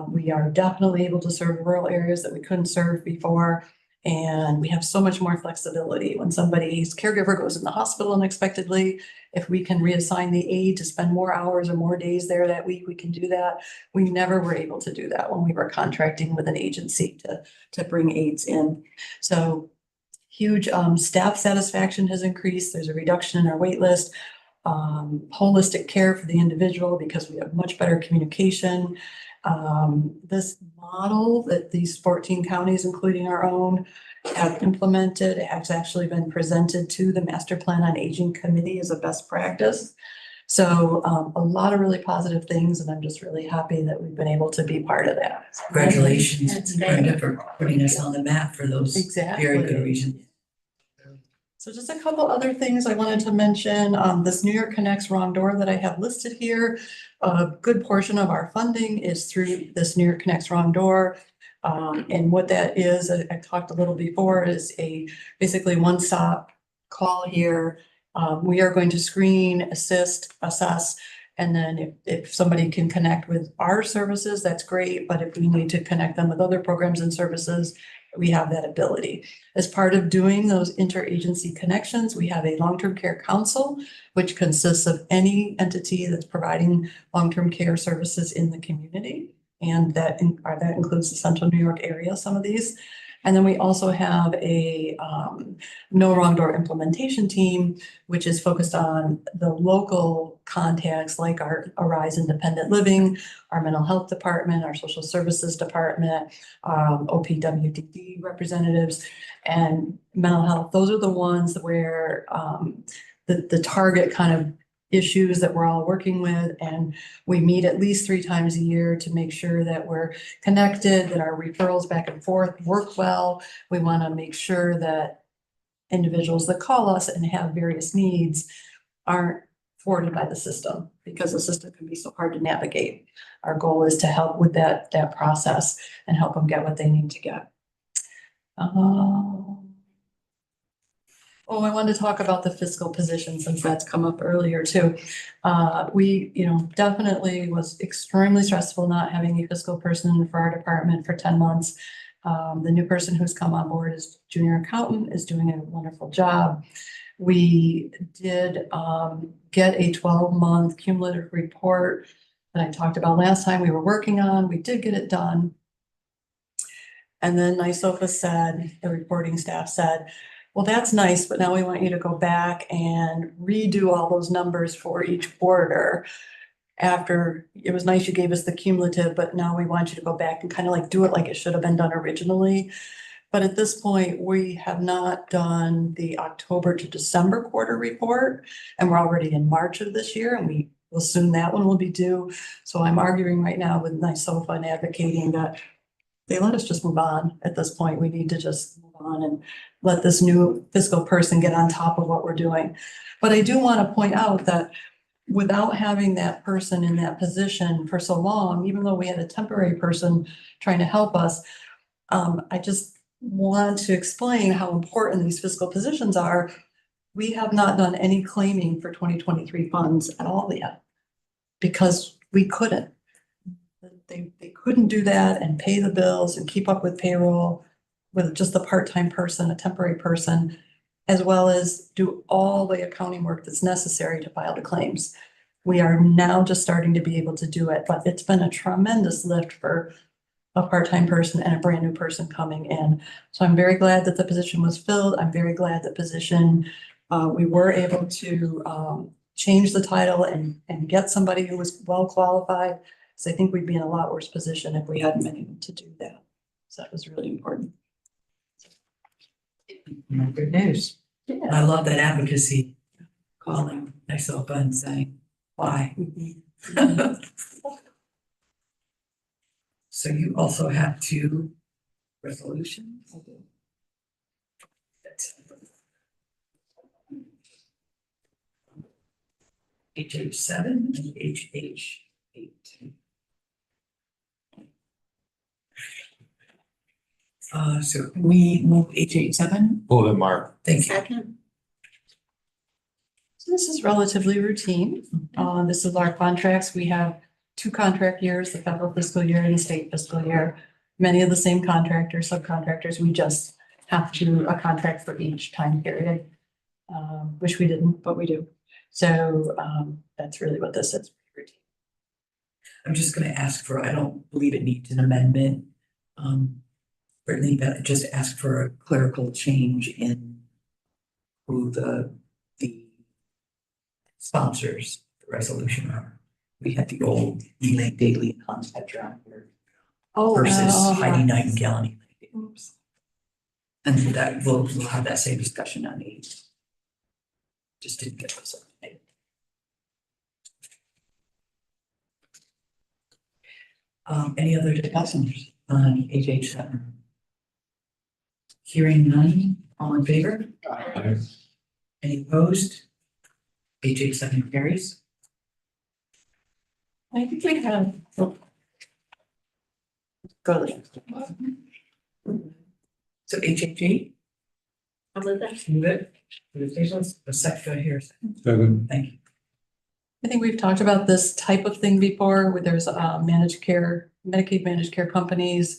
We are definitely able to serve rural areas that we couldn't serve before. And we have so much more flexibility. When somebody's caregiver goes in the hospital unexpectedly, if we can reassign the aide to spend more hours or more days there that week, we can do that. We never were able to do that when we were contracting with an agency to bring aides in. So huge staff satisfaction has increased. There's a reduction in our wait list. Holistic care for the individual, because we have much better communication. This model that these 14 counties, including our own, have implemented has actually been presented to the Master Plan on Aging Committee as a best practice. So a lot of really positive things, and I'm just really happy that we've been able to be part of that. Congratulations, Brenda, for putting us on the map for those very good Exactly. reasons. So just a couple other things I wanted to mention, this New York Connects Wrong Door that I have listed here. A good portion of our funding is through this New York Connects Wrong Door. And what that is, I talked a little before, is a basically one-stop call here. We are going to screen, assist, assess, and then if somebody can connect with our services, that's great. But if we need to connect them with other programs and services, we have that ability. As part of doing those interagency connections, we have a long-term care council, which consists of any entity that's providing long-term care services in the community. And that includes the central New York area, some of these. And then we also have a no wrong door implementation team, which is focused on the local contacts like our Arise Independent Living, our mental health department, our social services department, OPWDD representatives, and mental health. Those are the ones where the target kind of issues that we're all working with, and we meet at least 3 times a year to make sure that we're connected, that our referrals back and forth work well. We want to make sure that individuals that call us and have various needs aren't thwarted by the system, because the system can be so hard to navigate. Our goal is to help with that process and help them get what they need to get. I wanted to talk about the fiscal position since that's come up earlier too. We, definitely was extremely stressful not having a fiscal person for our department for 10 months. The new person who's come on board is junior accountant, is doing a wonderful job. We did get a 12-month cumulative report that I talked about last time we were working on. We did get it done. And then NYSOFA said, the reporting staff said, well, that's nice, but now we want you to go back and redo all those numbers for each quarter. After, it was nice you gave us the cumulative, but now we want you to go back and kind of like do it like it should have been done originally. But at this point, we have not done the October to December quarter report, and we're already in March of this year, and we will soon, that one will be due. So I'm arguing right now with NYSOFA and advocating that they let us just move on at this point. We need to just move on and let this new fiscal person get on top of what we're doing. But I do want to point out that without having that person in that position for so long, even though we had a temporary person trying to help us, I just want to explain how important these fiscal positions are. We have not done any claiming for 2023 funds at all yet because we couldn't. They couldn't do that and pay the bills and keep up with payroll with just a part-time person, a temporary person, as well as do all the accounting work that's necessary to file the claims. We are now just starting to be able to do it, but it's been a tremendous lift for a part-time person and a brand new person coming in. So I'm very glad that the position was filled. I'm very glad the position, we were able to change the title and get somebody who was well qualified. So I think we'd be in a lot worse position if we hadn't been able to do that. So that was really important. Good news. Yeah. I love that advocacy, calling myself and saying, why? So you also have 2 resolutions? HH7 and HH8. So we move HH7. Move it, Mark. Thank you. Second. So this is relatively routine. This is our contracts. We have 2 contract years, the federal fiscal year and the state fiscal year. Many of the same contractors, subcontractors, we just have to a contract for each time period. Wish we didn't, but we do. So that's really what this is. I'm just gonna ask for, I don't believe it needs an amendment. Certainly, but just ask for a clerical change in who the sponsors, the resolution are. We had the old Elaine Daily and Hans Petra on here Oh, versus wow. Heidi Nightingale and Elaine Daily. And that we'll have that same discussion on the eighth. Just didn't get those up. Any other discussions on HH7? Hearing none, all in favor? Any opposed? HH7 carries. I think we have. Go ahead. So HH8, I'll move that. move it. A second here. Second. Thank you. I think we've talked about this type of thing before, where there's managed care, Medicaid managed care companies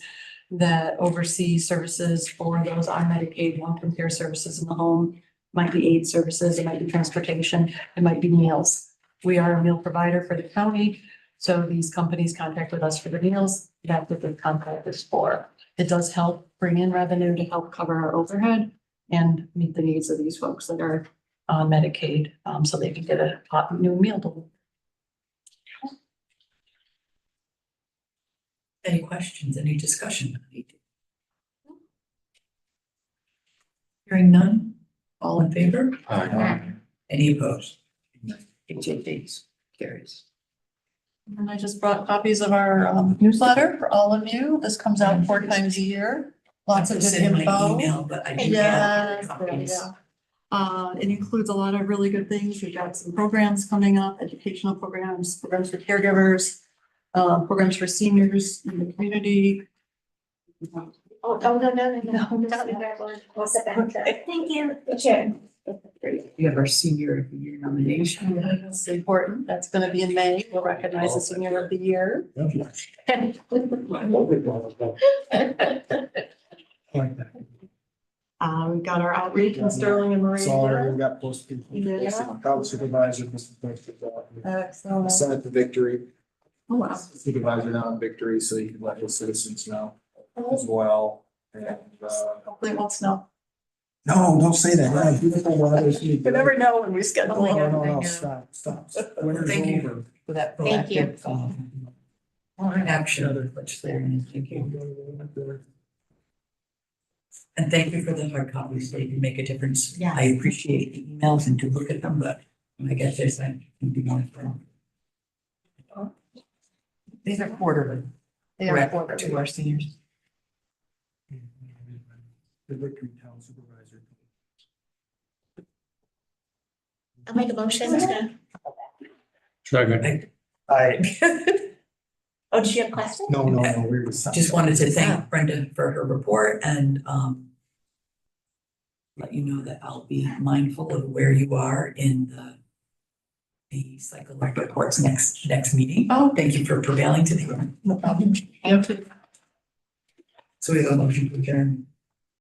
that oversee services for those on Medicaid, long-term care services in the home. Might be aid services, it might be transportation, it might be meals. We are a meal provider for the county, so these companies contact with us for the meals. That's what the contract is for. It does help bring in revenue to help cover our overhead and meet the needs of these folks that are on Medicaid, so they can get a hot new meal delivered. Any questions, any discussion? Hearing none, all in favor? Any opposed? HH8 carries. And I just brought copies of our newsletter for all of you. This comes out 4 times a year. Lots of good Send my info. email, but I do Yes, have copies. yeah. It includes a lot of really good things. We've got some programs coming up, educational programs, programs for caregivers, programs for seniors in the community. Oh, no. We'll sit back. Thank you, Chair. We have our senior of the year nomination. That's important. That's gonna be in May. We'll recognize the senior of the year. We've got our outreach in Sterling and Sorry, we Moravia. got posted. Yeah. College supervisor, Mr. Posted, Excellent. sent it to Victory. Oh, wow. Supervisor now in Victory, so you can let his citizens know as well. And, Hopefully it won't snow. no, don't say that. Yeah, beautiful weather. You never know when we schedule. Oh my God. No, stop. Winter's Thank you over. for that Thank you. proactive action of the legislature. Thank you. And thank you for the hard copies. They do make a difference. Yes. I appreciate the emails and do look at them, but when I get this, I can be more firm. These are quarterly. They are Correct, quarterly. to our seniors. The Victory Town Supervisor. I'll make a motion to. Second. Oh, did you have a question? No, we were. Just wanted to thank Brenda for her report and let you know that I'll be mindful of where you are in the cycle of reports next meeting. Oh. Thank you for prevailing to the. No problem. Thank you. So we have a motion to adjourn.